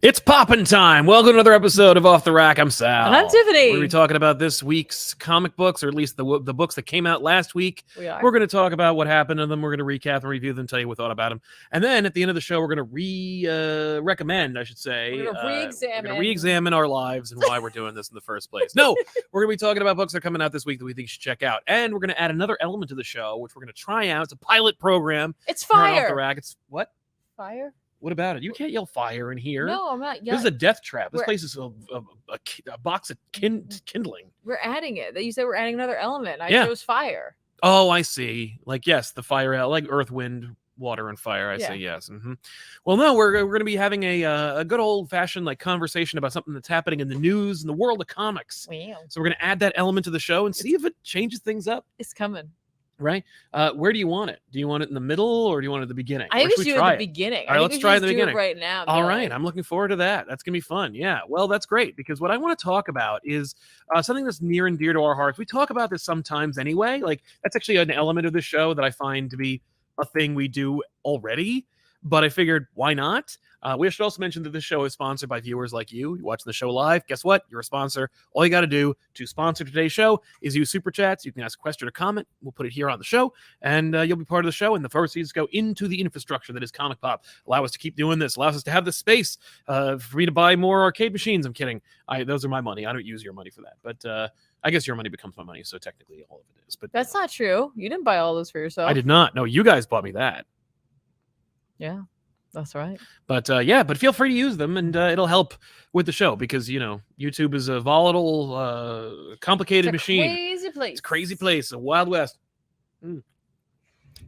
It's poppin' time. Welcome to another episode of Off the Rack. I'm Sal. And I'm Tiffany. We're going to be talking about this week's comic books, or at least the books that came out last week. We're going to talk about what happened to them. We're going to recap and review them, tell you what we thought about them. And then at the end of the show, we're going to recommend, I should say. We're going to re-examine our lives and why we're doing this in the first place. No, we're going to be talking about books that are coming out this week that we think you should check out. And we're going to add another element to the show, which we're going to try out. It's a pilot program. It's fire. Off the Rack. It's what? Fire? What about it? You can't yell fire in here. No, I'm not yelling. This is a death trap. This place is a box of kindling. We're adding it. You said we're adding another element. I chose fire. Oh, I see. Like, yes, the fire, like earth, wind, water, and fire. I say yes. Mm-hmm. Well, no, we're going to be having a good old-fashioned like conversation about something that's happening in the news in the world of comics. Wow. So we're going to add that element to the show and see if it changes things up. It's coming. Right? Where do you want it? Do you want it in the middle or do you want it at the beginning? I think we should do it at the beginning. All right, let's try it at the beginning. Right now. All right, I'm looking forward to that. That's going to be fun. Yeah, well, that's great because what I want to talk about is something that's near and dear to our hearts. We talk about this sometimes anyway. Like, that's actually an element of the show that I find to be a thing we do already, but I figured, why not? We should also mention that this show is sponsored by viewers like you. You're watching the show live. Guess what? You're a sponsor. All you got to do to sponsor today's show is use Super Chats. You can ask a question or comment. We'll put it here on the show, and you'll be part of the show, and the proceeds go into the infrastructure that is Comic Pop. Allow us to keep doing this. Allows us to have the space for me to buy more arcade machines. I'm kidding. Those are my money. I don't use your money for that, but I guess your money becomes my money, so technically all of it is. But that's not true. You didn't buy all those for yourself. I did not. No, you guys bought me that. Yeah. That's right. But but feel free to use them, and it'll help with the show because, you know, YouTube is a volatile, complicated machine. Crazy place. It's a crazy place, a Wild West.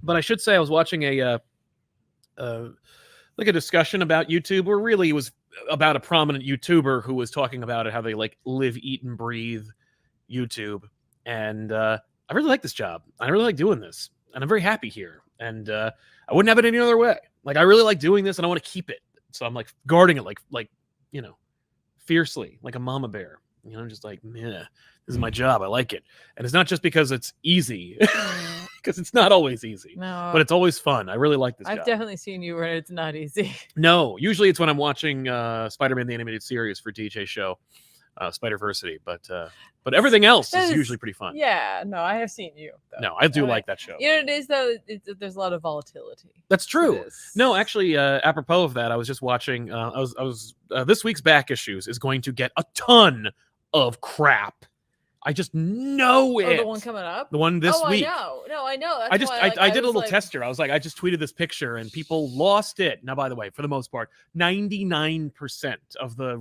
But I should say I was watching a discussion about YouTube, where really it was about a prominent YouTuber who was talking about how they like live, eat, and breathe YouTube. And I really like this job. I really like doing this, and I'm very happy here. And I wouldn't have it any other way. Like, I really like doing this, and I want to keep it. So I'm like guarding it, like you know, fiercely, like a mama bear. You know, just like, man, this is my job. I like it, and it's not just because it's easy, because it's not always easy. No, but it's always fun. I really like this. I've definitely seen you where it's not easy. No, usually it's when I'm watching Spider-Man the Animated Series for DJ Show. Spider-Versity, but everything else is usually pretty fun. Yeah, no, I have seen you. Though. No, I do like that show. You know what it is though? There's a lot of volatility. That's true. No, actually, apropos of that, I was just watching. I was this week's back issues is going to get a ton of crap. I just know it. The one coming up? The one this week. I know. No, I know. That's I did a little tester. I was like, I just tweeted this picture and people lost it. Now, by the way, for the most part, 99% of the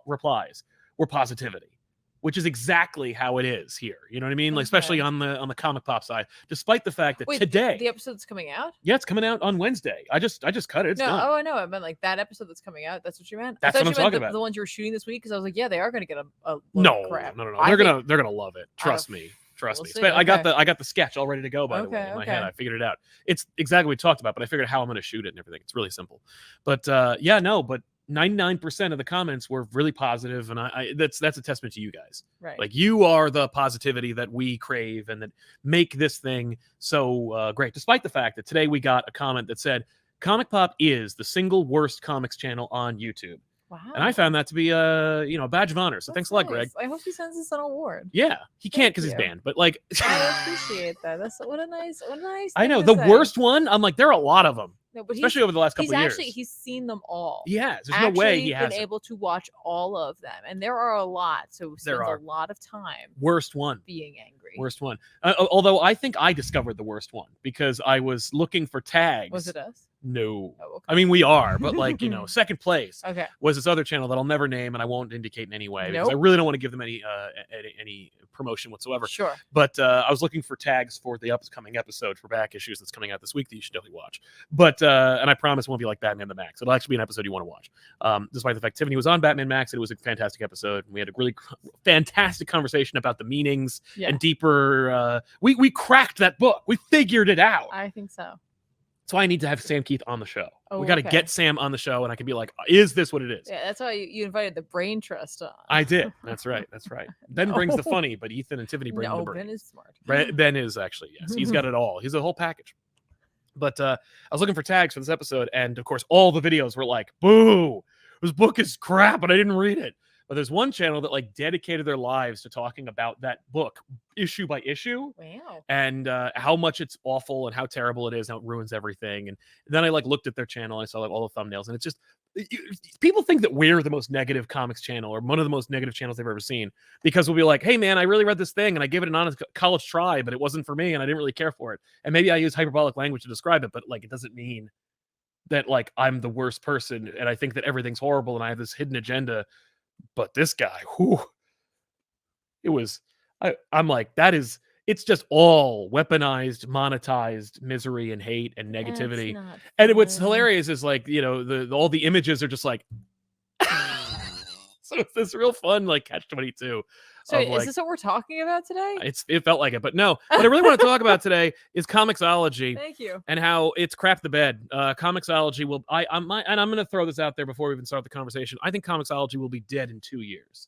replies were positivity, which is exactly how it is here. You know what I mean? Like, especially on the Comic Pop side, despite the fact that today the episode's coming out. Yeah, it's coming out on Wednesday. I just cut it. It's done. Oh, I know. I meant like that episode that's coming out. That's what you meant. That's what I'm talking about. The ones you were shooting this week, because I was like, yeah, they are going to get a no crap. No. They're gonna love it. Trust me. Trust me. I got the sketch all ready to go. By the way, in my head, I figured it out. It's exactly what we talked about, but I figured out how I'm going to shoot it and everything. It's really simple. But but 99% of the comments were really positive, and I that's a testament to you guys. Right. Like, you are the positivity that we crave and that make this thing so great. Despite the fact that today we got a comment that said Comic Pop is the single worst comics channel on YouTube. Wow. And I found that to be a badge of honor. So thanks a lot, Greg. I hope he sends us an award. Yeah, he can't because he's banned. But like, I appreciate that. That's what a nice. I know the worst one. I'm like, there are a lot of them. No, but especially over the last couple of years. He's seen them all. Yeah, there's no way he hasn't been able to watch all of them, and there are a lot. So he spends a lot of time. Worst one. Being angry. Worst one. Although I think I discovered the worst one because I was looking for tags. Was it us? No. Oh, okay. I mean, we are, but like, second place okay. was this other channel that I'll never name and I won't indicate in any way because Nope. I really don't want to give them any promotion whatsoever. Sure. But I was looking for tags for the upcoming episode for back issues that's coming out this week that you should definitely watch. But and I promise it won't be like Batman the Max. It'll actually be an episode you want to watch. Despite the fact Tiffany was on Batman Max, and it was a fantastic episode. We had a really fantastic conversation about the meanings and deeper. We cracked that book. We figured it out. I think so. So I need to have Sam Keith on the show. Oh, we got to get Sam on the show, and I can be like, "Is this what it is?" Yeah, that's why you invited the Brain Trust on. I did. That's right. That's right. Ben brings the funny, but Ethan and Tiffany bring the brain. Ben is smart. Ben is actually, yes. He's got it all. He's a whole package. But I was looking for tags for this episode, and of course, all the videos were like, "Boo! this book is crap and I didn't read it. But there's one channel that like dedicated their lives to talking about that book issue by issue. Wow. And how much it's awful and how terrible it is, how it ruins everything. And then I like looked at their channel, and I saw like all the thumbnails, and it's just people think that we're the most negative comics channel or one of the most negative channels they've ever seen, because we'll be like, hey man, I really read this thing and I gave it an honest college try, but it wasn't for me and I didn't really care for it. And maybe I use hyperbolic language to describe it, but like it doesn't mean that like I'm the worst person and I think that everything's horrible and I have this hidden agenda. But this guy, whew, it was I'm like, that is, it's just all weaponized, monetized misery and hate and negativity. And what's hilarious is like, you know, all the images are just like so it's this real fun like catch-22. So is this what we're talking about today? It felt like it, but no. What I really want to talk about today is Comixology. Thank you. And how it's crap the bed. Comixology will I'm going to throw this out there before we even start the conversation. I think Comixology will be dead in 2 years.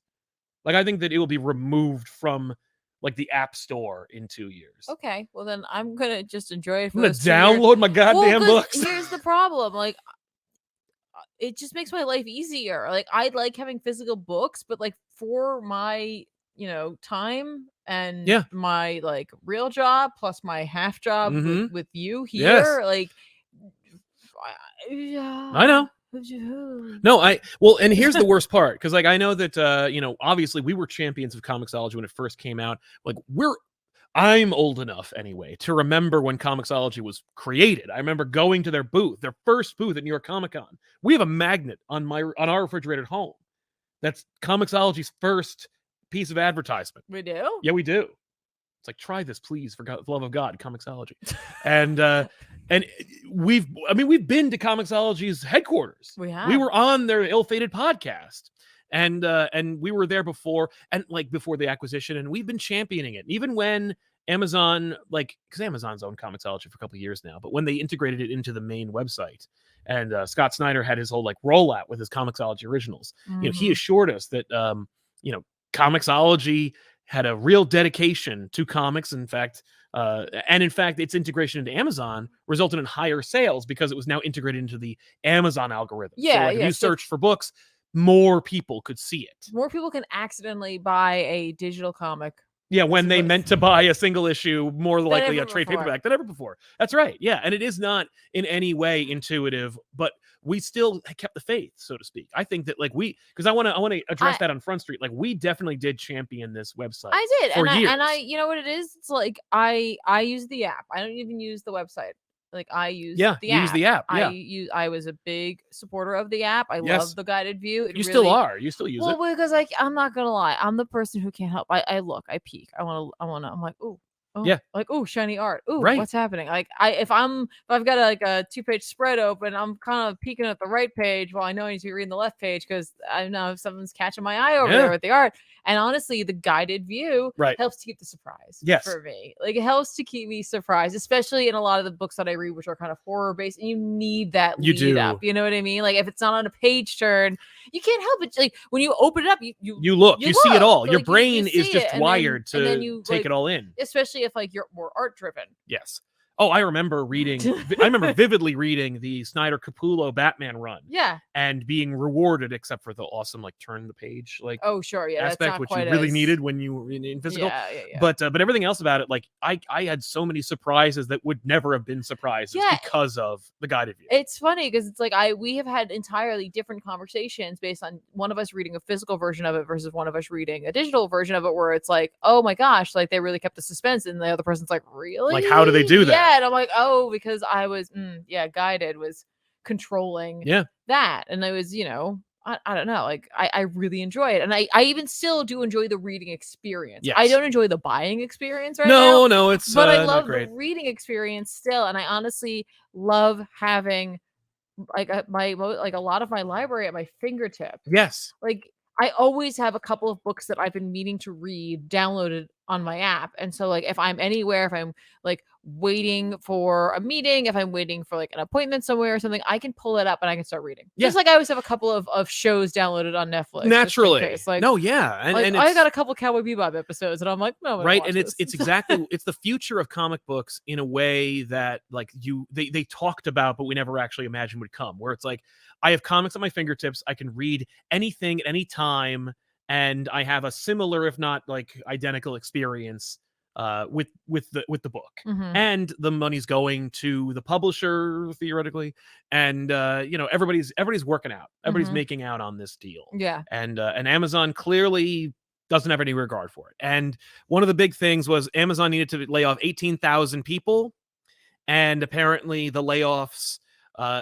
Like I think that it will be removed from like the App Store in 2 years. Okay, well then I'm gonna just enjoy it. I'm gonna download my goddamn books. Here's the problem: like, it just makes my life easier. Like, I like having physical books, but like for my time and my like real job plus my half job with you here, like, I know. No, and here's the worst part, because like I know that obviously we were champions of Comixology when it first came out. Like I'm old enough anyway to remember when Comixology was created. I remember going to their booth, their first booth at New York Comic Con. We have a magnet on our refrigerator at home. That's Comixology's first piece of advertisement. We do? Yeah, we do. It's like, try this, please, for the love of God, Comixology. And we've been to Comixology's headquarters. We have. We were on their ill-fated podcast. And we were there before, and like before the acquisition, and we've been championing it. Even when Amazon, like, because Amazon's owned Comixology for a couple of years now, but when they integrated it into the main website, and Scott Snyder had his whole like rollout with his Comixology originals, he assured us that Comixology had a real dedication to comics. In fact, its integration into Amazon resulted in higher sales because it was now integrated into the Amazon algorithm. Yeah, so if you search for books, more people could see it. More people can accidentally buy a digital comic. Yeah, when they meant to buy a single issue, more likely a trade paperback than ever before. That's right. Yeah, and it is not in any way intuitive, but we still kept the faith, so to speak. I think that like because I want to address that on Front Street. Like we definitely did champion this website. I did, for years. I you know what it is? It's like I use the app. I don't even use the website. Like I use the app. Use the app. Yeah. I was a big supporter of the app. I love the guided view. You still are. You still use it. Well, because like I'm not gonna lie, I'm the person who can't help. I look, I peek. I'm like, ooh. Oh, yeah, like, oh, shiny art. Ooh, what's happening? Like, if I've got like a 2-page spread open, I'm kind of peeking at the right page while I know I need to be reading the left page because I know if something's catching my eye over there with the art. And honestly, the guided view helps to keep the surprise for me. Like, it helps to keep me surprised, especially in a lot of the books that I read, which are kind of horror based, and you need that lead up. You know what I mean? Like, if it's not on a page turn, you can't help it. Like, when you open it up, you look, you see it all. Your brain is just wired to take it all in, especially if like you're more art driven. Yes. Oh, I remember vividly reading the Snyder Capullo Batman run. Yeah. And being rewarded, except for the awesome like turn the page like aspect, which you really needed when you were in physical. Yeah. But everything else about it, like I had so many surprises that would never have been surprises because of the guided view. It's funny because it's like we have had entirely different conversations based on one of us reading a physical version of it versus one of us reading a digital version of it, where it's like, oh my gosh, like they really kept the suspense, and the other person's like, really? Like, how do they do that? Yeah, and I'm like, oh, because I was, guided was controlling that, and I was, I don't know, like I really enjoy it, and I even still do enjoy the reading experience. Yes. I don't enjoy the buying experience now. No, it's but I love the reading experience still, and I honestly love having like a lot of my library at my fingertip. Yes, like I always have a couple of books that I've been meaning to read downloaded on my app. And so like if I'm anywhere, if I'm like waiting for a meeting, if I'm waiting for like an appointment somewhere or something, I can pull it up and I can start reading. Yeah. Just like I always have a couple of shows downloaded on Netflix. Naturally. Just in case. Like, no, yeah. And I it's got a couple Cowboy Bebop episodes and I'm like, no, I'm gonna right. watch And this. it's exactly it's the future of comic books in a way that like they talked about, but we never actually imagined would come, where it's like, I have comics at my fingertips. I can read anything at any time, and I have a similar, if not like identical experience with the book. Mhm. And the money's going to the publisher theoretically, and everybody's working out, everybody's Mhm. making out on this deal. Yeah. And Amazon clearly doesn't have any regard for it. And one of the big things was Amazon needed to lay off 18,000 people, and apparently the layoffs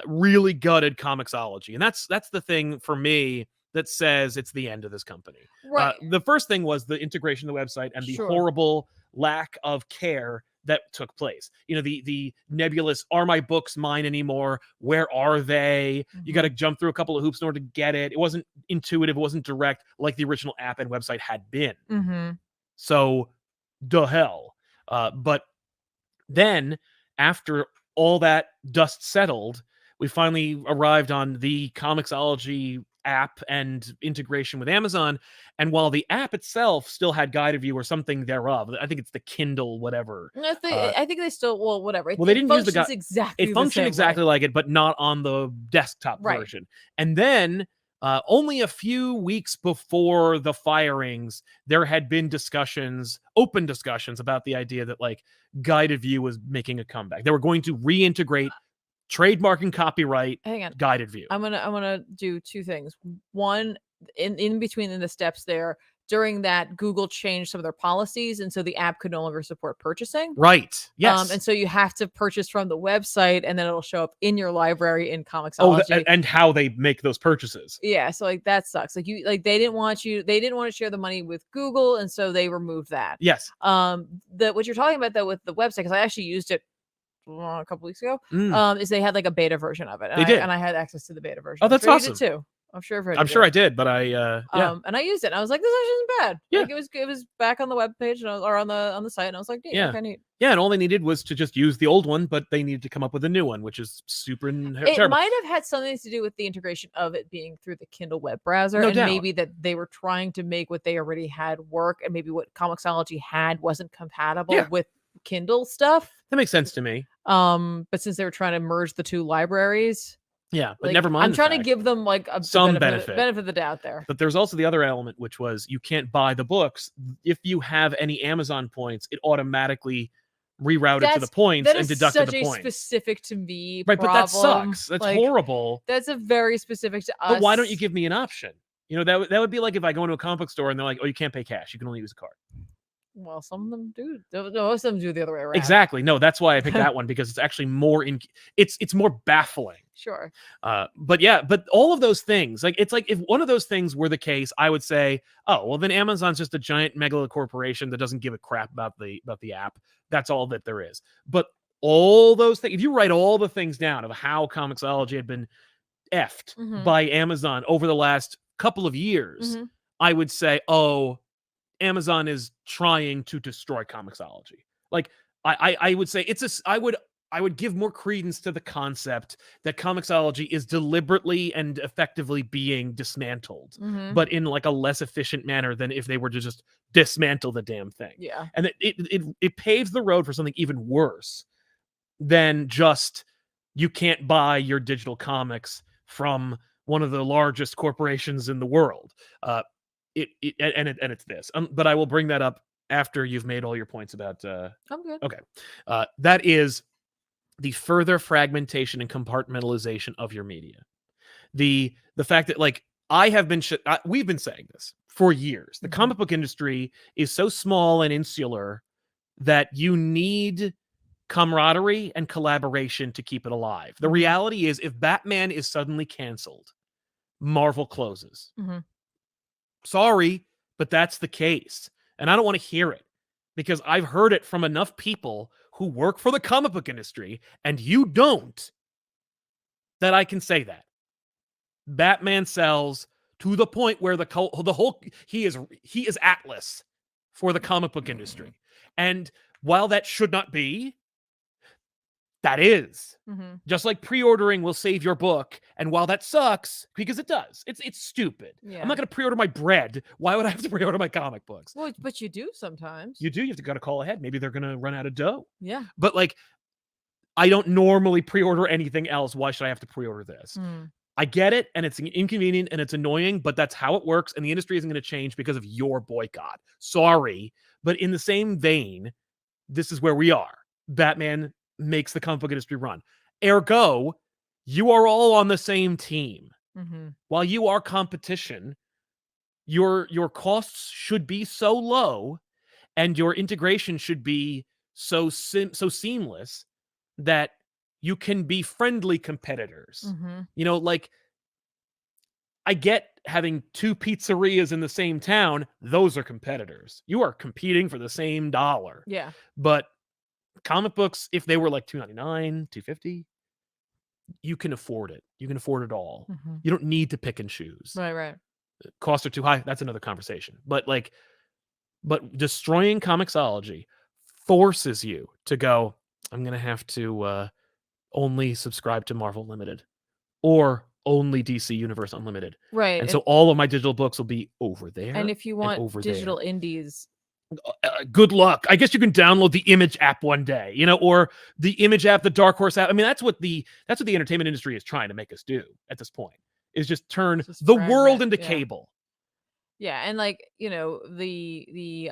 really gutted Comixology. And that's the thing for me that says it's the end of this company. Right. The first thing was the integration of the website and the Sure. horrible lack of care that took place. The nebulous, are my books mine anymore? Where are they? You got to jump through a couple of hoops in order to get it. It wasn't intuitive, it wasn't direct like the original app and website had been. Mhm. So, the hell. But then, after all that dust settled, we finally arrived on the Comixology app and integration with Amazon. And while the app itself still had guided view or something thereof, I think it's the Kindle whatever. I think they still, well, whatever. Well, they didn't use the functions exactly. It functioned exactly like it, but not on the desktop Right. version. And then only a few weeks before the firings, there had been open discussions about the idea that like guided view was making a comeback. They were going to reintegrate trademark and copyright Hang on. guided view. I'm gonna do two things. One, in between in the steps there, during that, Google changed some of their policies, and so the app could no longer support purchasing. Right. Yes. And so you have to purchase from the website, and then it'll show up in your library in Comixology. and how they make those purchases. Yeah, so like that sucks. Like they didn't want to share the money with Google, and so they removed that. Yes. What you're talking about though with the website, because I actually used it a couple weeks ago, is they had like a beta version of it. And They did. And I had access to the beta version. Oh, that's awesome. You did too. I'm sure I did, but yeah. And I used it. And I was like, this actually isn't bad. Yeah. Like it was back on the web page or on the site, and I was like, Yeah. okay, neat. Yeah, and all they needed was to just use the old one, but they needed to come up with a new one, which is super It terrible. might have had something to do with the integration of it being through the Kindle web browser, No and doubt. maybe that they were trying to make what they already had work, and maybe what Comixology had wasn't compatible with Kindle stuff. That makes sense to me. But since they were trying to merge the two libraries, yeah, but like, never mind. I'm trying to give them like some benefit of the doubt there. But there's also the other element, which was you can't buy the books if you have any Amazon points. It automatically rerouted to the points and deducted the points. Such a specific to me, right? problem. But that sucks. That's like, horrible. That's a very specific to us. But why don't you give me an option? That would be like if I go into a comic book store and they're like, "Oh, you can't pay cash. You can only use a card." Well, some of them do. Most of them do the other way around. Exactly. No, that's why I picked that one, because it's actually more it's more baffling. Sure. But all of those things, like it's like if one of those things were the case, I would say, oh, well then Amazon's just a giant megalo corporation that doesn't give a crap about the app. That's all that there is. But all those things, if you write all the things down of how Comixology had been effed by Amazon over the last couple of years, I would say, oh, Amazon is trying to destroy Comixology. Like I would say I would give more credence to the concept that Comixology is deliberately and effectively being dismantled, but in like a less efficient manner than if they were to just dismantle the damn thing. Yeah. And it paves the road for something even worse than just you can't buy your digital comics from one of the largest corporations in the world. It's this. But I will bring that up after you've made all your points about. I'm good. Okay, that is the further fragmentation and compartmentalization of your media. The fact that like we've been saying this for years. The comic book industry is so small and insular that you need camaraderie and collaboration to keep it alive. The reality is, if Batman is suddenly canceled, Marvel closes. Sorry, but that's the case. And I don't want to hear it, because I've heard it from enough people who work for the comic book industry, and you don't, that I can say that. Batman sells to the point where he is Atlas. for the comic book industry. And while that should not be, that is. Just like pre-ordering will save your book, and while that sucks, because it does, it's stupid. I'm not going to pre-order my bread. Why would I have to pre-order my comic books? Well, but you do sometimes. You do. You have to call ahead. Maybe they're going to run out of dough. Yeah. But like, I don't normally pre-order anything else. Why should I have to pre-order this? I get it, and it's inconvenient, and it's annoying, but that's how it works, and the industry isn't going to change because of your boycott. Sorry. But in the same vein, this is where we are. Batman makes the comic book industry run. Ergo, you are all on the same team. While you are competition, your costs should be so low, and your integration should be so seamless that you can be friendly competitors. You know, like, I get having 2 pizzerias in the same town. Those are competitors. You are competing for the same dollar. Yeah. But comic books, if they were like $2.99, $2.50, you can afford it. You can afford it all. You don't need to pick and choose. Right. Costs are too high. That's another conversation. But destroying Comixology forces you to go, I'm going to have to only subscribe to Marvel Limited or only DC Universe Unlimited. Right. And so all of my digital books will be over there. And if you want over digital there. indies, good luck. I guess you can download the Image app one day, you know, or the Image app, the Dark Horse app. I mean, that's what the entertainment industry is trying to make us do at this point, is just turn the world into cable. Yeah, and like, you know, the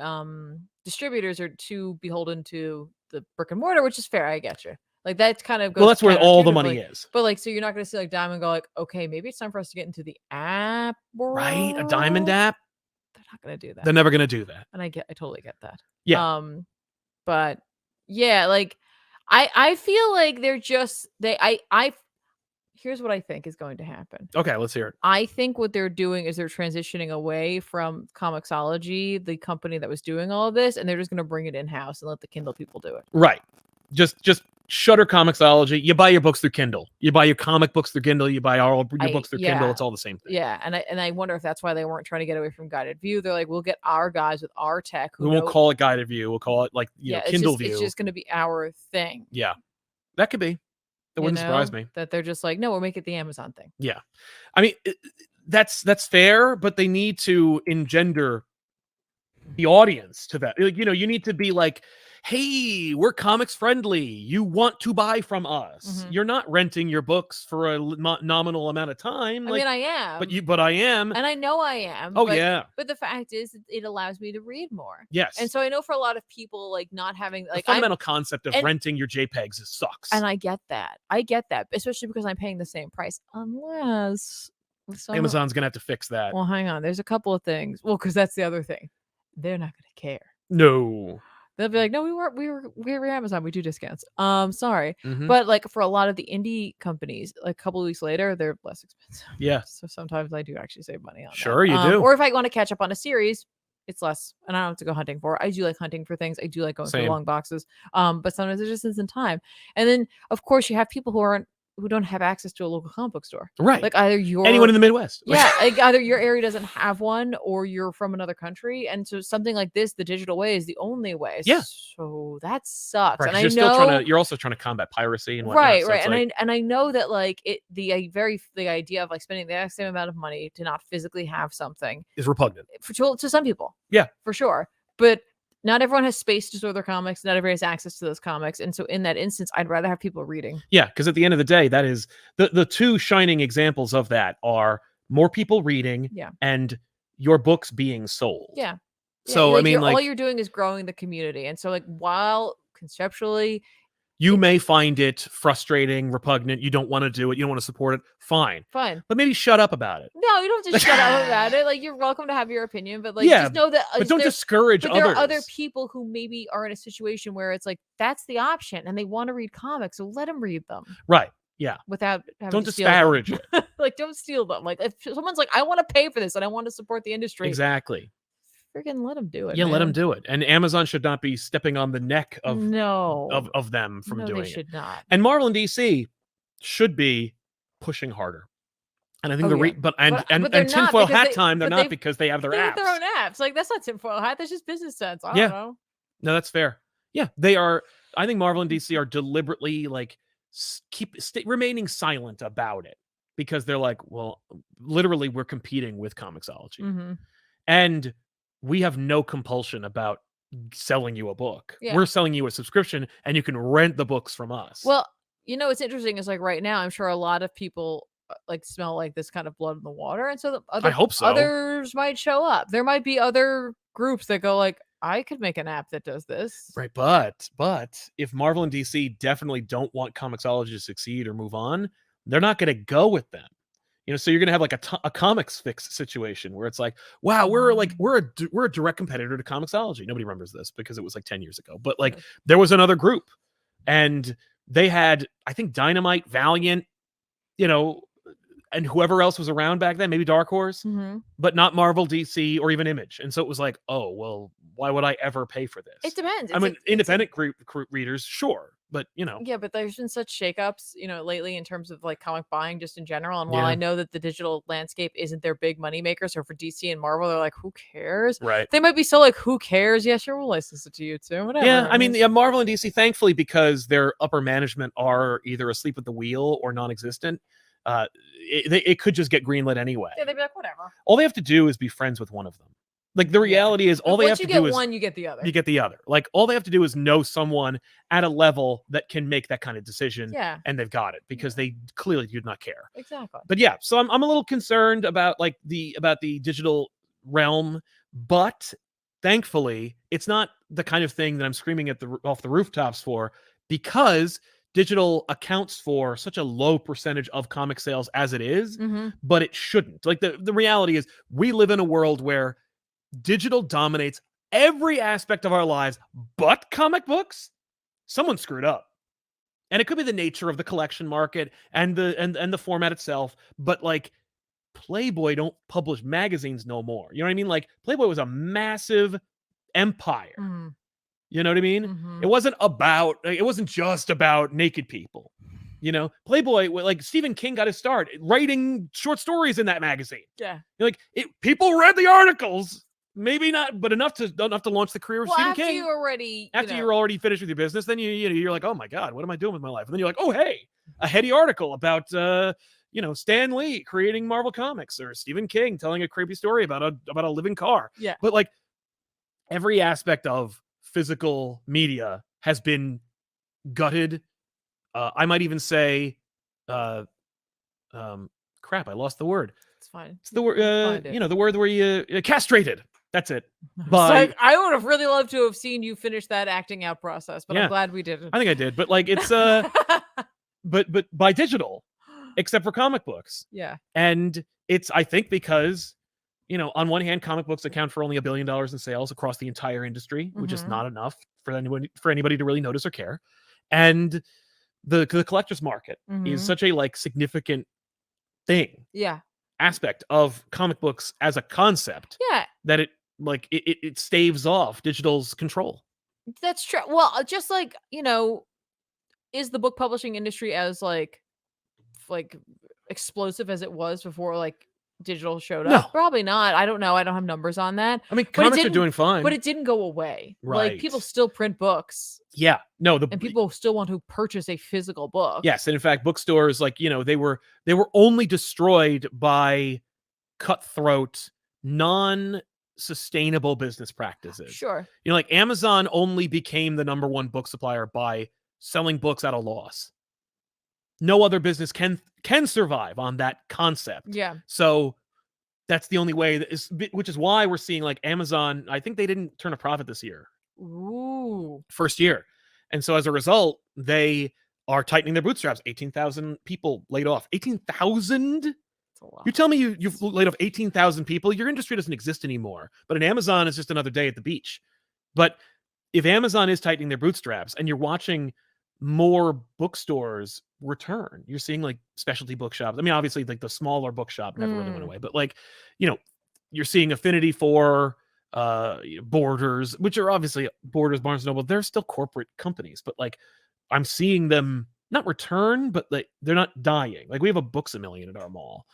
distributors are too beholden to the brick and mortar, which is fair. I get you. Like, that's kind of goes. Well, that's where all the money is. But like, so you're not going to see like Diamond go like, okay, maybe it's time for us to get into the app world. Right, a Diamond app. They're not going to do that. They're never going to do that. And I totally get that. Yeah. But yeah, like I feel like they're just here's what I think is going to happen. Okay, let's hear it. I think what they're doing is they're transitioning away from Comixology, the company that was doing all of this, and they're just going to bring it in-house and let the Kindle people do it. Right. Just shutter Comixology. You buy your books through Kindle. You buy your comic books through Kindle. You buy all your books through Kindle. It's all the same thing. Yeah, and I wonder if that's why they weren't trying to get away from guided view. They're like, we'll get our guys with our tech. We won't call it guided view. We'll call it like Kindle view. It's just going to be our thing. Yeah, that could be. That wouldn't surprise me. That they're just like, no, we'll make it the Amazon thing. Yeah, I mean, that's fair, but they need to engender the audience to that. You know, you need to be like, hey, we're comics friendly. You want to buy from us. You're not renting your books for a nominal amount of time. I mean, I am. But I am. And I know I am. Oh, yeah. But the fact is, it allows me to read more. Yes. And so I know for a lot of people, like, not having like the fundamental concept of renting your JPEGs sucks. And I get that. Especially because I'm paying the same price. Unless Amazon's gonna have to fix that. Well, hang on. There's a couple of things. Well, because that's the other thing. They're not gonna care. No. They'll be like, no, we're Amazon. We do discounts. Sorry. But like for a lot of the indie companies, like a couple of weeks later, they're less expensive. Yeah. So sometimes I do actually save money on Sure, that. you do. Or if I want to catch up on a series, it's less, and I don't have to go hunting for it. I do like hunting for things. I do like going through long boxes. But sometimes there just isn't time. And then of course you have people who don't have access to a local comic book store. Right. Like either anyone in the Midwest. Yeah. Like either your area doesn't have one or you're from another country. And so something like this, the digital way is the only way. Yeah. So that sucks. Right, and you're also trying to combat piracy and whatnot. Right. So right. And I know that like the idea of like spending the same amount of money to not physically have something is repugnant to some people. Yeah. For sure. But not everyone has space to store their comics. Not everyone has access to those comics. And so in that instance, I'd rather have people reading. Yeah, because at the end of the day, that is the two shining examples of that are more people reading and your books being sold. Yeah. So, like I mean, all you're doing is growing the community. And so like while conceptually you may find it frustrating, repugnant. You don't want to do it. You don't want to support it. Fine. But maybe shut up about it. No, you don't have to shut up about it. Like, you're welcome to have your opinion, but like, just know that. But don't discourage others. There are other people who maybe are in a situation where it's like, that's the option and they want to read comics. So let them read them. Right. Yeah. Without having don't to disparage it. Like, don't steal them. Like, if someone's like, I want to pay for this and I want to support the industry. Exactly. Freaking let them do it. Yeah, man. let them do it. And Amazon should not be stepping on the neck of them from doing it. They should not. And Marvel and DC should be pushing harder. And I think but they're and not tinfoil because hat time, they're not because they have their they have apps. their own apps. Like, that's not tinfoil hat. That's just business sense. I Yeah. don't know. No, that's fair. Yeah, they are. I think Marvel and DC are deliberately like remaining silent about it because they're like, well, literally, we're competing with Comixology, Mhm. and we have no compulsion about selling you a book. Yeah. We're selling you a subscription, and you can rent the books from us. Well, you know what's interesting is, like, right now, I'm sure a lot of people, like, smell like this kind of blood in the water, and so I hope so. others might show up. There might be other groups that go like, "I could make an app that does this." Right, but if Marvel and DC definitely don't want Comixology to succeed or move on, they're not gonna go with them. You know, so you're gonna have like a Comics Fix situation where it's like, wow, we're a direct competitor to Comixology. Nobody remembers this because it was like 10 years ago, but like Yes. there was another group, and they had, I think, Dynamite, Valiant, you know, and whoever else was around back then, maybe Dark Horse, Mhm. but not Marvel, DC, or even Image. And so it was like, oh well, why would I ever pay for this? It depends. I mean, independent group readers, sure, but you know, Yeah, but there's been such shakeups, lately in terms of, like, comic buying just in general, and while Yeah. I know that the digital landscape isn't their big moneymaker, so for DC and Marvel, they're like, "Who cares?" right. They might be so like, "Who cares? Yeah, sure, we'll license it to you too, whatever." Yeah, I mean, yeah, Marvel and DC, thankfully, because their upper management are either asleep at the wheel or non-existent, it could just get greenlit anyway. Yeah, they'd be like, "Whatever." All they have to do is be friends with one of them. Like, the reality is, all they have Once you to get do is one, you get the other. you get the other. Like, all they have to do is know someone at a level that can make that kind of decision, Yeah, and they've got it because they clearly do not care. exactly. But yeah, so I'm a little concerned about the digital realm, but thankfully, it's not the kind of thing that I'm screaming at off the rooftops for, because digital accounts for such a low percentage of comic sales as it is, Mhm. but it shouldn't. Like, the reality is, we live in a world where digital dominates every aspect of our lives but comic books. Someone screwed up. And it could be the nature of the collection market and the format itself, but like, Playboy don't publish magazines no more. You know what I mean? Like, Playboy was a massive empire. Mhm. You know what I mean? Mhm. It wasn't just about naked people. You know, Playboy, like, Stephen King got his start writing short stories in that magazine. Yeah. Like, people read the articles, maybe not, but enough to launch the career of Well, Stephen after King. you already, After you're already finished with your business, then you're like, oh my god, what am I doing with my life? And then you're like, oh hey, a heady article about Stan Lee creating Marvel Comics, or Stephen King telling a creepy story about a living car. Yeah. But like, every aspect of physical media has been gutted. I might even say, crap, I lost the word. It's fine. It's the word, the word where you castrated. That's it. Like, I would have really loved to have seen you finish that acting out process, but Yeah. I'm glad we didn't. I think I did, but like, it's but by digital, except for comic books. Yeah. And it's, I think, because, on one hand, comic books account for only $1 billion in sales across the entire industry, which is Mhm. not enough for anybody to really notice or care. And the collector's market is Mhm. such a like significant thing, Yeah. aspect of comic books as a concept, Yeah. that it staves off digital's control. That's true. Well, just like, is the book publishing industry as like explosive as it was before like digital showed up? No. Probably not. I don't know. I don't have numbers on that. I mean, But it comics are didn't- doing fine. But it didn't go away. Like, people Right. still print books, Yeah. No, and people still want to purchase a physical book. Yes, and in fact, bookstores, like, they were only destroyed by cutthroat, non-sustainable business practices. Sure. Like, Amazon only became the number one book supplier by selling books at a loss. No other business can survive on that concept. Yeah. So that's the only way which is why we're seeing like Amazon, I think they didn't turn a profit this year. Ooh. First year. And so as a result, they are tightening their bootstraps. 18,000 people laid off. 18,000? That's a lot. You tell me you've laid off 18,000 people, your industry doesn't exist anymore. But in Amazon, it's just another day at the beach. But if Amazon is tightening their bootstraps and you're watching more bookstores return, you're seeing like specialty bookshops. I mean, obviously, like the smaller bookshop never really went away, but like, you're seeing Affinity for Borders, which are obviously Borders, Barnes & Noble. They're still corporate companies, but like, I'm seeing them not return, but like, they're not dying. Like, we have a Books A Million at our mall.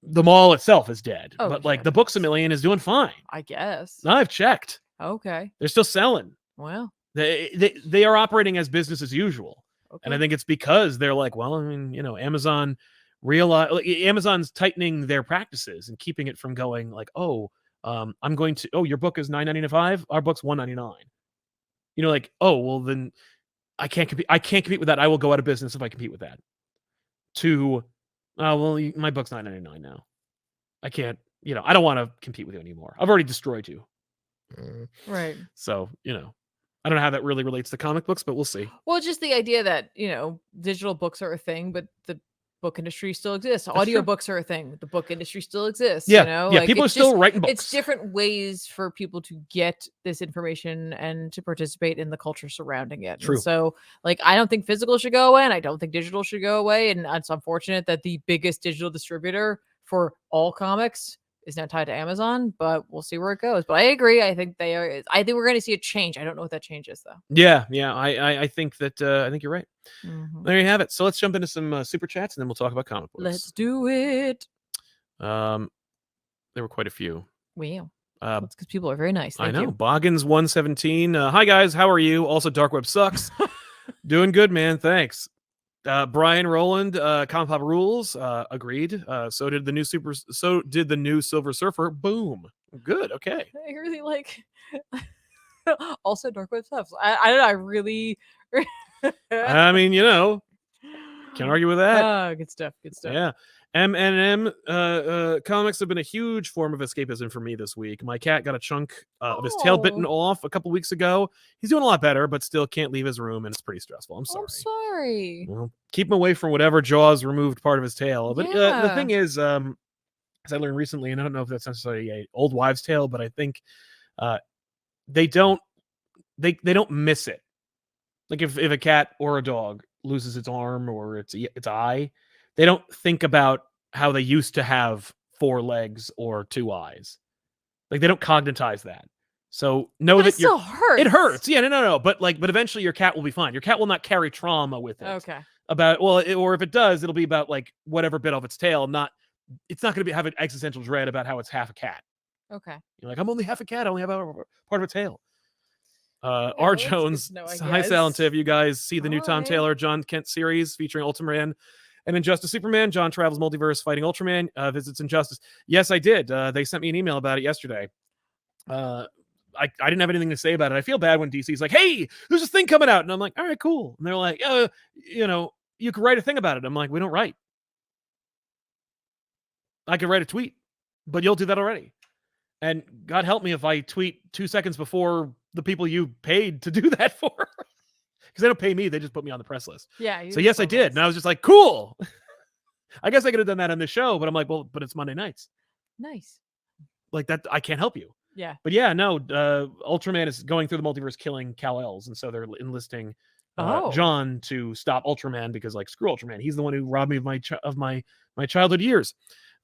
the mall itself is dead, Oh, but like yeah, the Books A Million is doing fine. I guess. I've checked. Okay. They're still selling. Well. They are operating as business as usual. Okay. And I think it's because they're like, well, I mean, you know, Amazon's tightening their practices and keeping it from going like, oh, your book is $9.95, our book's $1.99. You know, like, oh, well, then I can't compete with that. I will go out of business if I compete with that. My book's $9.99 now. I can't, you know, I don't want to compete with you anymore. I've already destroyed you. Right. So, you know, I don't know how that really relates to comic books, but we'll see. Well, just the idea that, you know, digital books are a thing, but the book industry still exists. Audiobooks are a thing. The book industry still exists. Yeah. You know, yeah. Like, people are still writing books. It's different ways for people to get this information and to participate in the culture surrounding it. True. And so, like, I don't think physical should go away, and I don't think digital should go away. And it's unfortunate that the biggest digital distributor for all comics is now tied to Amazon, but we'll see where it goes. But I agree. I think we're going to see a change. I don't know what that change is, though. Yeah. I think that I think you're right. Mm-hmm. There you have it. So let's jump into some super chats, and then we'll talk about comic books. Let's do it. There were quite a few. Wow. That's because people are very nice. Thank I know. you. Boggins 117. Hi guys, how are you? Also, Dark Web sucks. Doing good, man. Thanks. Brian Rowland, ComicPop rules. Agreed. So did the new Silver Surfer. Boom. Good. Okay. I really like. Also, Dark Web stuff. I don't know. I really. I mean, you know, can't argue with that. Good stuff. Good stuff. Yeah. M&M comics have been a huge form of escapism for me this week. My cat got a chunk of his tail bitten off a couple weeks ago. He's doing a lot better, but still can't leave his room, and it's pretty stressful. I'm sorry. I'm sorry. Well, keep him away from whatever Jaws removed part of his tail. But the thing is, as I learned recently, and I don't know if that's necessarily an old wives' tale, but I think they don't miss it. Like if a cat or a dog loses its arm or its eye, they don't think about how they used to have 4 legs or 2 eyes. Like they don't cognitize that. So know that it still hurts. It hurts. Yeah, no. But eventually your cat will be fine. Your cat will not carry trauma with it. Okay. Or if it does, it'll be about like whatever bit off its tail. It's not going to have an existential dread about how it's half a cat. Okay. You're like, I'm only half a cat. I only have a part of a tail. R. Jones. Hi, Sal and Tiff. You guys see the new Tom Taylor, John Kent series featuring Ultraman and Injustice Superman? John travels multiverse fighting Ultraman, visits Injustice. Yes, I did. They sent me an email about it yesterday. I didn't have anything to say about it. I feel bad when DC's like, hey, there's this thing coming out. And I'm like, all right, cool. And they're like, you know, you could write a thing about it. I'm like, we don't write. I could write a tweet, but you'll do that already. And God help me if I tweet 2 seconds before the people you paid to do that for. Because they don't pay me, they just put me on the press list. Yeah. So yes, I did. And I was just like, cool. I guess I could have done that on the show, but I'm like, well, but it's Monday nights. Nice. Like that, I can't help you. Yeah. But yeah, no, Ultraman is going through the multiverse killing Kal-Els, and so they're enlisting John to stop Ultraman because, like, screw Ultraman. He's the one who robbed me of my childhood years.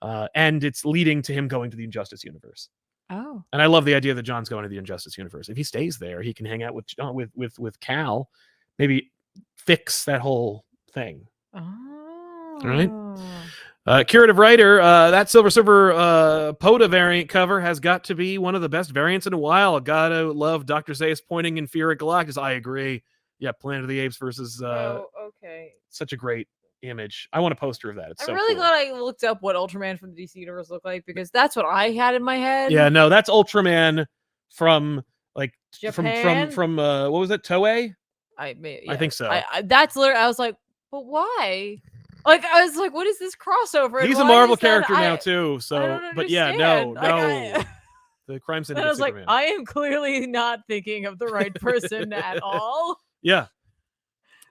And it's leading to him going to the Injustice universe. Oh. And I love the idea that John's going to the Injustice universe. If he stays there, he can hang out with Cal, maybe fix that whole thing. Oh. All right. Curative writer, that Silver Surfer POTA variant cover has got to be one of the best variants in a while. Gotta love Dr. Zaius pointing in fear at Galactus. I agree. Yeah, Planet of the Apes versus okay. Such a great image. I want a poster of that. It's I'm so really cool. glad I looked up what Ultraman from the DC universe looked like, because that's what I had in my head. Yeah, no, that's Ultraman from like Japan? from what was it? Toei? I think so. That's literally, I was like, but why? Like, I was like, what is this crossover? He's a Marvel character now too. So, but yeah, no. The crime syndicate. I was Superman. like, I am clearly not thinking of the right person at all. Yeah.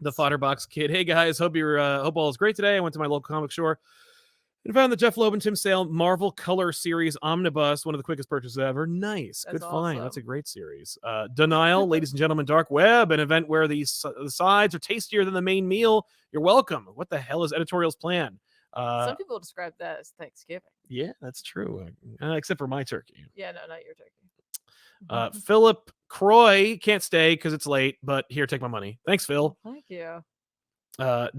The Fodder Box Kid. Hey guys, hope all is great today. I went to my local comic store and found the Jeff Loeb and Tim Sale Marvel Color Series Omnibus, one of the quickest purchases ever. Nice. Good find. That's a great series. Denial, ladies and gentlemen, Dark Web, an event where the sides are tastier than the main meal. You're welcome. What the hell is editorial's plan? Some people describe that as Thanksgiving. Yeah, that's true. Except for my turkey. Yeah, no, not your turkey. Philip Croy can't stay because it's late, but here, take my money. Thanks, Phil. Thank you.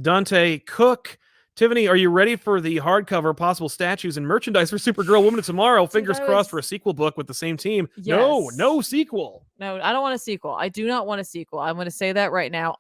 Dante Cook, Tiffany, are you ready for the hardcover possible statues and merchandise for Supergirl Woman of Tomorrow? Dude, Fingers crossed for a sequel book with the same team. Yes. No sequel. No, I don't want a sequel. I do not want a sequel. I'm going to say that right now.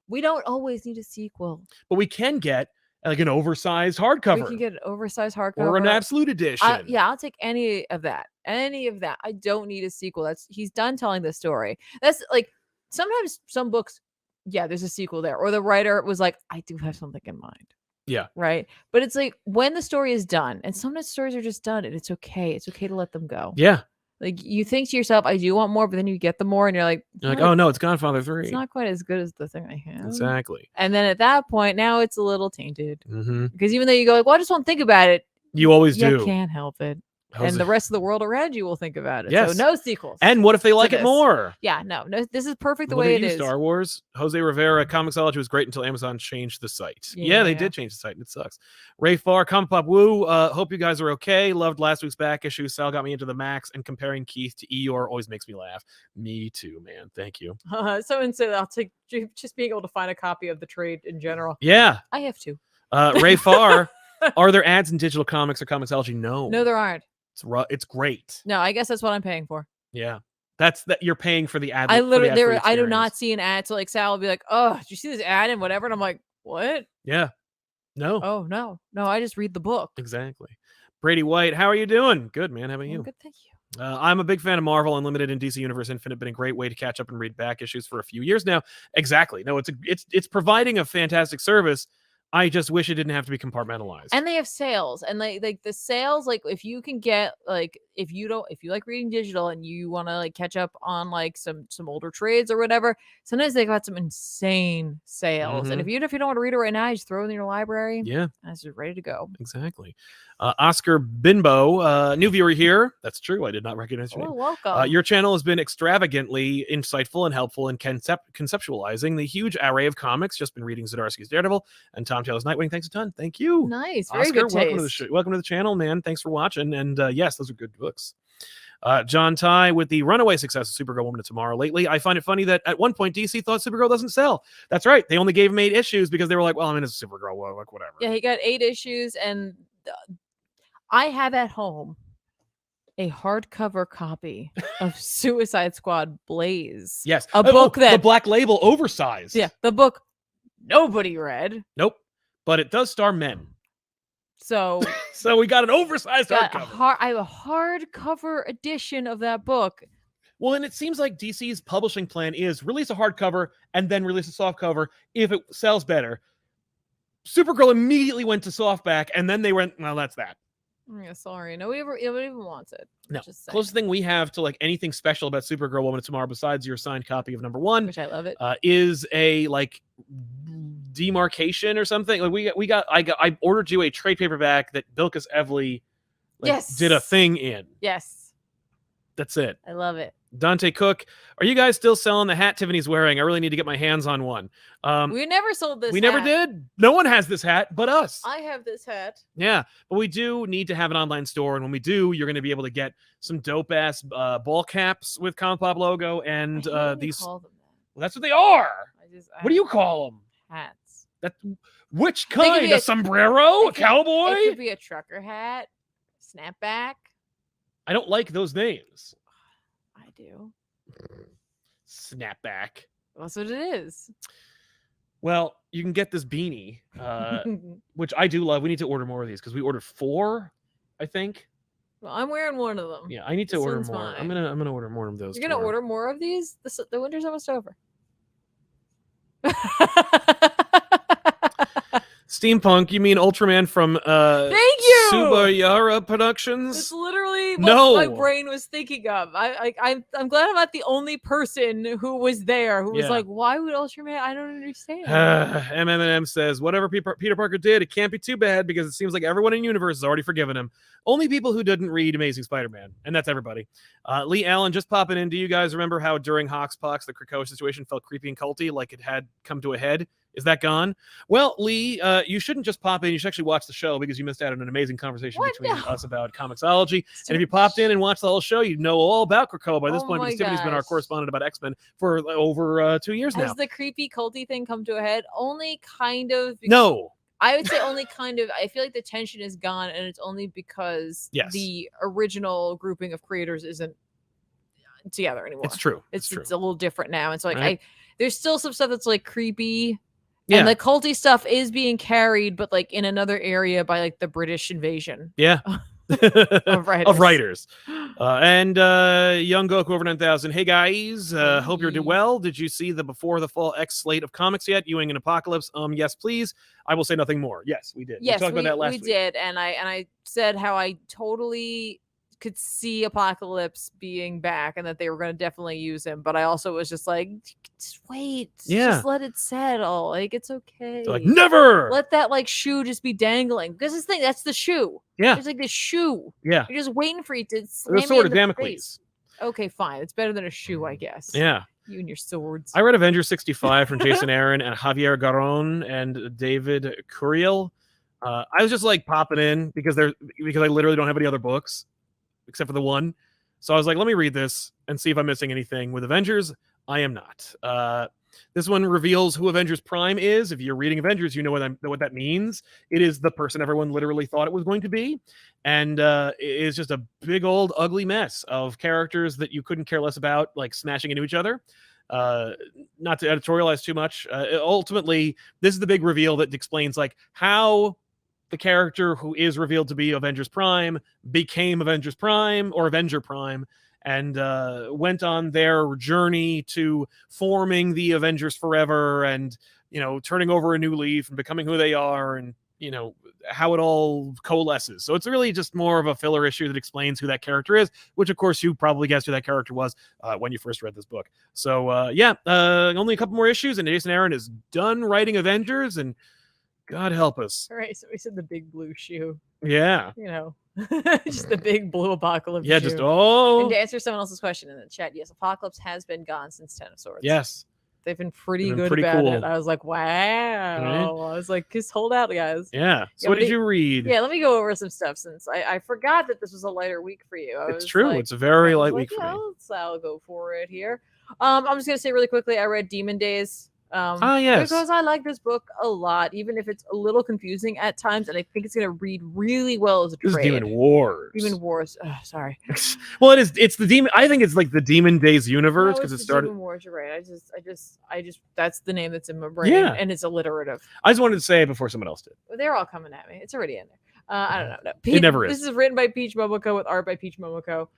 We don't always need a sequel. But we can get like an oversized hardcover. We can get an oversized hardcover. Or an absolute edition. Yeah, I'll take any of that. Any of that. I don't need a sequel. He's done telling the story. That's like sometimes some books, yeah, there's a sequel there. Or the writer was like, I do have something in mind. Yeah. Right. But it's like when the story is done, and sometimes stories are just done and it's okay. It's okay to let them go. Yeah. Like you think to yourself, I do want more, but then you get the more and you're like, oh no, it's Godfather 3. It's not quite as good as the thing I have. Exactly. And then at that point, now it's a little tainted. Mm-hmm. Because even though you go like, well, I just won't think about it. You always do. You can't help it. And the rest of the world around you will think about it. Yes. So no sequels. And what if they like it more? Yeah, no, this is perfect the Look way at it you, is. Star Wars. Jose Rivera, Comixology was great until Amazon changed the site. Yeah, they did change the site, and it sucks. Ray Farr, ComicPop Woo, hope you guys are okay. Loved last week's back issue. Sal got me into the Max, and comparing Keith to Eeyore always makes me laugh. Me too, man. Thank you. Someone said I'll take just being able to find a copy of the trade in general. Yeah. I have to. Ray Farr, are there ads in digital comics or Comixology? No. No, there aren't. It's great. No, I guess that's what I'm paying for. Yeah. That's that you're paying for the ad. I literally I do not see an ad. So like Sal will be like, oh, did you see this ad and whatever? And I'm like, what? Yeah. No. Oh, no. I just read the book. Exactly. Brady White, how are you doing? Good, man. How about you? Good, thank you. I'm a big fan of Marvel Unlimited and DC Universe Infinite. Been a great way to catch up and read back issues for a few years now. Exactly. No, it's providing a fantastic service. I just wish it didn't have to be compartmentalized. And they have sales, and like the sales, like if you can get like if you like reading digital and you want to like catch up on like some older trades or whatever, sometimes they got some insane sales. And if you don't want to read it right now, you just throw it in your library. Yeah, and it's just ready to go. Exactly. Oscar Binbo, new viewer here. That's true. I did not recognize your name. Welcome. Your channel has been extravagantly insightful and helpful in conceptualizing the huge array of comics. Just been reading Zdarsky's Daredevil and Tom Taylor's Nightwing. Thanks a ton. Thank you. Nice. Very Oscar, good taste. welcome to the channel, man. Thanks for watching. And yes, those are good books. John Ty, with the runaway success of Supergirl Woman of Tomorrow lately, I find it funny that at one point DC thought Supergirl doesn't sell. That's right. They only gave him 8 issues because they were like, well, I mean, it's a Supergirl, well, like whatever. Yeah, he got 8 issues, and I have at home a hardcover copy of Suicide Squad Blaze. Yes. A book that... The Black Label oversized. Yeah, the book nobody read. Nope. But it does star men. So... so we got an oversized hardcover. I have a hardcover edition of that book. Well, and it seems like DC's publishing plan is release a hardcover and then release a softcover if it sells better. Supergirl immediately went to softback, and then they went, well, that's that. Yeah, sorry. Nobody even wants it. No. Closest thing we have to like anything special about Supergirl Woman of Tomorrow, besides your signed copy of #1, which I love it, is a like demarcation or something. Like I ordered you a trade paperback that Bilquis Evely did a thing in. Yes. That's it. I love it. Dante Cook, are you guys still selling the hat Tiffany's wearing? I really need to get my hands on one. We never sold this. We never did. No one has this hat but us. I have this hat. Yeah, but we do need to have an online store, and when we do, you're going to be able to get some dope ass ball caps with ComicPop logo and these. Call them that. Well, that's what they are. What do you call them? Hats. Which kind? A sombrero? A cowboy? It could be a trucker hat, snapback. I don't like those names. I do. Snapback. That's what it is. Well, you can get this beanie, which I do love. We need to order more of these because we ordered 4, I think. Well, I'm wearing one of them. Yeah, I need to order more. Mine. I'm gonna order more of those. You're gonna order more of these? The winter's almost over. Steampunk, you mean Ultraman from Thank you! Subayara Productions? It's literally what my brain was thinking of. I'm glad I'm not the only person who was there who was like, why would Ultraman? I don't understand. MMM says, whatever Peter Parker did, it can't be too bad because it seems like everyone in the universe has already forgiven him. Only people who didn't read Amazing Spider-Man, and that's everybody. Lee Allen, just popping in. Do you guys remember how during Hoxpox the Krakoa situation felt creepy and culty, like it had come to a head? Is that gone? Well, Lee, you shouldn't just pop in. You should actually watch the show because you missed out on an amazing conversation between us about Comixology. And if you popped in and watched the whole show, you'd know all about Krakoa by this point because Tiffany's been our correspondent about X-Men for over 2 years now. Has the creepy culty thing come to a head? Only kind of. No. I would say only kind of. I feel like the tension is gone, and it's only because Yes. the original grouping of creators isn't together anymore. It's true. It's a little different now, and so like Right. there's still some stuff that's like creepy. Yeah. And the culty stuff is being carried, but like in another area by like the British invasion. Yeah. Of writers. And Young Goku over 9,000. Hey guys, hope you're doing well. Did you see the Before the Fall X slate of comics yet? Ewing and Apocalypse. Yes, please. I will say nothing more. Yes, we did. Yes, we talked about that last week. We did, and I said how I totally could see Apocalypse being back and that they were going to definitely use him, but I also was just like, just wait, just let it settle, like it's okay. They're like, never let that like shoe just be dangling, because this thing, that's the shoe. It's like this shoe. You're just waiting for you to slam the sword of Damocles. Okay, fine, it's better than a shoe, I guess. You and your swords. I read Avengers 65 from Jason Aaron and Javier Garron and David Curiel. I was just like popping in because I literally don't have any other books except for the one. So I was like, let me read this and see if I'm missing anything. With Avengers, I am not. This one reveals who Avengers Prime is. If you're reading Avengers, you know what that means. It is the person everyone literally thought it was going to be. And it is just a big old ugly mess of characters that you couldn't care less about, like smashing into each other. Not to editorialize too much. Ultimately, this is the big reveal that explains like how the character who is revealed to be Avengers Prime became Avengers Prime or Avenger Prime, and went on their journey to forming the Avengers Forever and, turning over a new leaf and becoming who they are, and, how it all coalesces. So it's really just more of a filler issue that explains who that character is, which of course you probably guessed who that character was when you first read this book. So only a couple more issues and Jason Aaron is done writing Avengers, and God help us. All right, so we said the big blue shoe. Yeah. Just the big blue Apocalypse shoe. Yeah, just And to answer someone else's question in the chat, yes, Apocalypse has been gone since Ten of Swords. Yes. They've been pretty good about it. I was like, wow. Right? I was like, just hold out, guys. Yeah. So what did you read? Yeah, let me go over some stuff since I forgot that this was a lighter week for you. It's true. Like, it's a very light week for me. I'll go for it here. I'm just going to say really quickly, I read Demon Days. Yes. Because I like this book a lot, even if it's a little confusing at times, and I think it's going to read really well as a trade. This is Demon Wars. Demon Wars. Sorry. Well, it's the Demon. I think it's like the Demon Days universe because it started. Demon Wars. You're right. I just. That's the name that's in my brain. Yeah. And it's alliterative. I just wanted to say it before someone else did. Well, they're all coming at me. It's already in there. I don't know. No. It never is. This is written by Peach Momoko with art by Peach Momoko.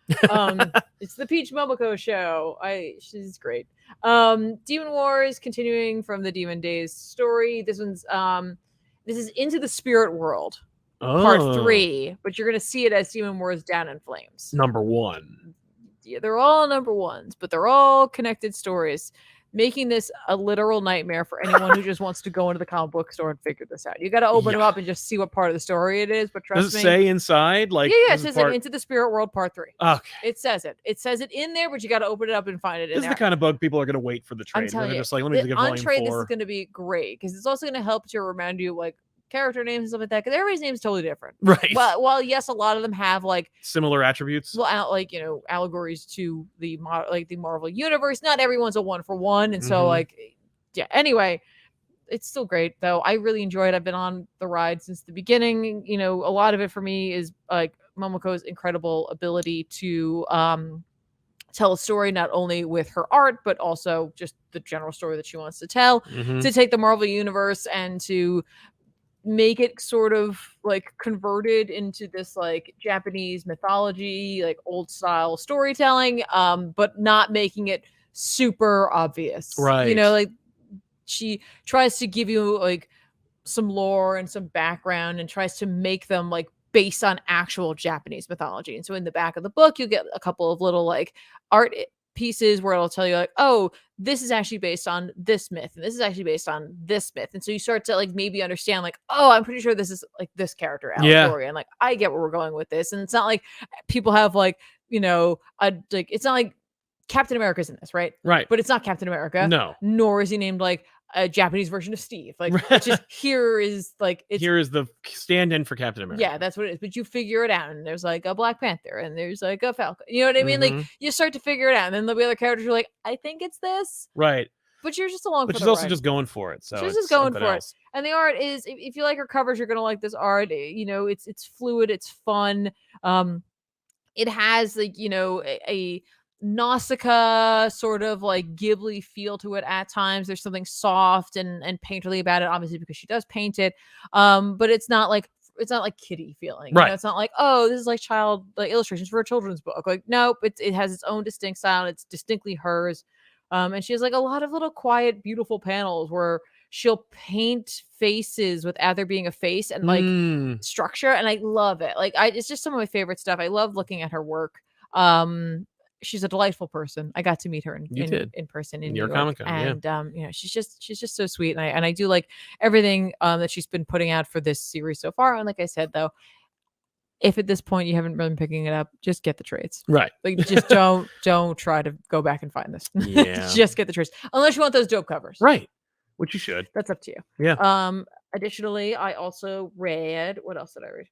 It's the Peach Momoko show. She's great. Demon Wars, continuing from the Demon Days story. This is Into the Spirit World, part 3, but you're gonna see it as Demon Wars Down in Flames. Number 1. Yeah, they're all number 1s, but they're all connected stories, making this a literal nightmare for anyone who just wants to go into the comic book store and figure this out. You got to open them up and just see what part of the story it is. But trust me, does it say inside? Like, yeah, it says like Into the Spirit World Part 3. Okay, it says it. It says it in there, but you got to open it up and find it. This is the kind of book people are going to wait for the trade. They're just like, let me get volume 4. Trade, this is going to be great because it's also going to help to remind you like character names and stuff like that, because everybody's name is totally different, right? Well, yes, a lot of them have like similar attributes, like allegories to the Marvel universe. Not everyone's a 1-for-1, and so like, yeah. Anyway, it's still great though. I really enjoy it. I've been on the ride since the beginning. A lot of it for me is like Momoko's incredible ability to tell a story not only with her art but also just the general story that she wants to tell, to take the Marvel universe and to make it sort of like converted into this like Japanese mythology, like old style storytelling, but not making it super obvious, right? Like she tries to give you like some lore and some background and tries to make them like based on actual Japanese mythology. And so in the back of the book you'll get a couple of little like art pieces where it'll tell you like, oh, this is actually based on this myth and this is actually based on this myth, and so you start to like maybe understand like, oh, I'm pretty sure this is like this character allegory, and like I get where we're going with this. And it's not like people have like it's not like Captain America's in this, right? But it's not Captain America, no, nor is he named like a Japanese version of Steve. Like it's just here is the stand-in for Captain America. Yeah, that's what it is. But you figure it out, and there's like a Black Panther, and there's like a Falcon. You know what I mean? Like you start to figure it out, and then there'll be other characters who are like, I think it's this. Right. but you're just along but for she's the also ride. just going for it. So She's it's just going something for else. it. And the art is, if you like her covers, you're gonna like this art. You know, it's fluid, it's fun. It has like, you know, a Nausicaa sort of like Ghibli feel to it at times. There's something soft and painterly about it, obviously because she does paint it. But it's not like kiddie feeling. You Right. know, it's not like, oh, this is like child like illustrations for a children's book. Like, nope, it has its own distinct style. It's distinctly hers. And she has like a lot of little quiet, beautiful panels where she'll paint faces without there being a face and like structure, and I love it. Like, it's just some of my favorite stuff. I love looking at her work. She's a delightful person. I got to meet her in person in New York, Comic-Con, and you know, she's just so sweet, and I do like everything that she's been putting out for this series so far. And like I said, though, if at this point you haven't been picking it up, just get the trades. Right. Like, just don't try to go back and find this. Yeah. Just get the trades, unless you want those dope covers. Right. Which you should. That's up to you. Yeah. Additionally, I also read, what else did I read?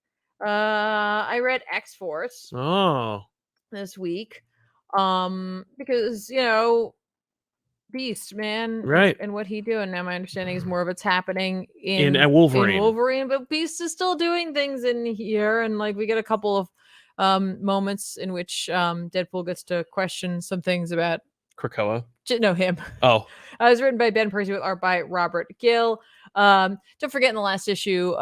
I read X-Force this week. Because, you know, Beast, man, right, and what he doing now. My understanding is more of it's happening in Wolverine. But Beast is still doing things in here, and like we get a couple of moments in which Deadpool gets to question some things about Krakoa. No, him. Oh, it was written by Ben Percy with art by Robert Gill. Don't forget, in the last issue,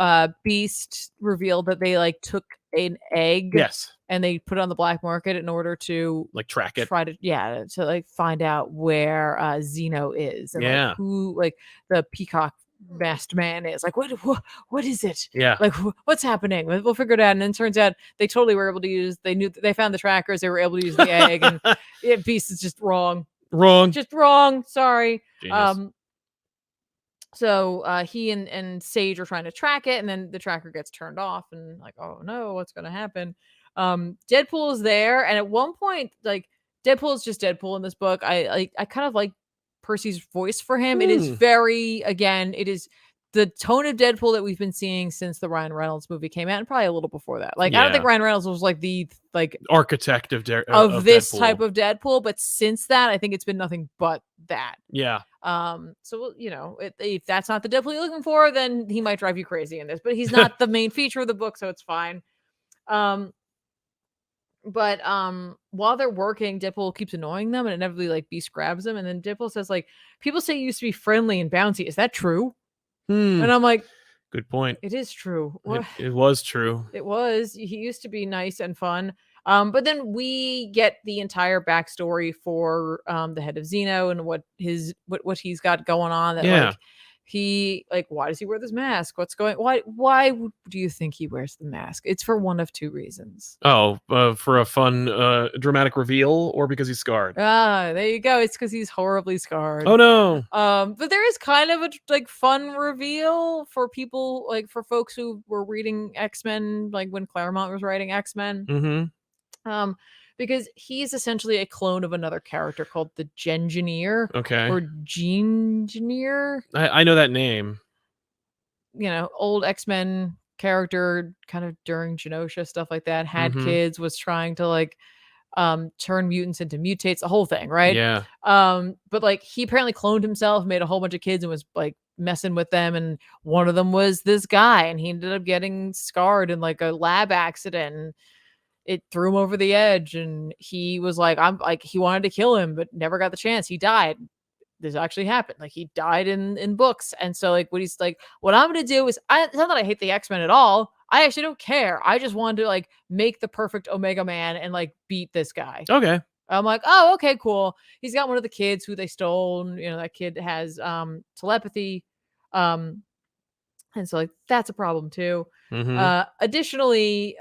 Beast revealed that they like took an egg, yes, and they put it on the black market in order to like track it, to like find out where Xeno is, and yeah, like who like the peacock masked man is. Like, what is it? Yeah, like what's happening? We'll figure it out. And then it turns out they totally were able to use. They found the trackers. They were able to use the egg, and Beast is just wrong. Just wrong. Sorry. Genius. So he and Sage are trying to track it, and then the tracker gets turned off, and like, oh no, what's gonna happen? Deadpool is there, and at one point, like, Deadpool is just Deadpool in this book. I kind of like Percy's voice for him. It is very, again, it is the tone of Deadpool that we've been seeing since the Ryan Reynolds movie came out, and probably a little before that. Like, I don't think Ryan Reynolds was like the architect of this Deadpool. type of Deadpool, but since that, I think it's been nothing but that. Yeah. So, you know, if that's not the Deadpool you're looking for, then he might drive you crazy in this, but he's not the main feature of the book, so it's fine. But while they're working, Deadpool keeps annoying them, and inevitably like Beast grabs him, and then Deadpool says, like, people say you used to be friendly and bouncy. Is that true? And I'm like, good point. It is true. It was true. It was. He used to be nice and fun. But then we get the entire backstory for the head of Xeno and what he's got going on. That like he like, why does he wear this mask? What's going? Why do you think he wears the mask? It's for one of two reasons. Oh, for a fun dramatic reveal, or because he's scarred. Ah, there you go. It's because he's horribly scarred. Oh no. But there is kind of a like fun reveal for people, like for folks who were reading X-Men, like when Claremont was writing X-Men. Because he's essentially a clone of another character called the Gengineer. Okay. Or Gengineer. I know that name. You know, old X-Men character, kind of during Genosha, stuff like that. Had kids, was trying to like turn mutants into mutates, the whole thing, right? Yeah. But like he apparently cloned himself, made a whole bunch of kids, and was like messing with them, and one of them was this guy, and he ended up getting scarred in like a lab accident, and it threw him over the edge, and he was like, he wanted to kill him, but never got the chance. He died. This actually happened. Like, he died in books. And so like what he's like, what I'm gonna do is, it's not that I hate the X-Men at all. I actually don't care. I just wanted to like make the perfect Omega Man and like beat this guy. Okay. I'm like, oh, okay, cool. He's got one of the kids who they stole, and you know, that kid has telepathy. And so like that's a problem too. Additionally,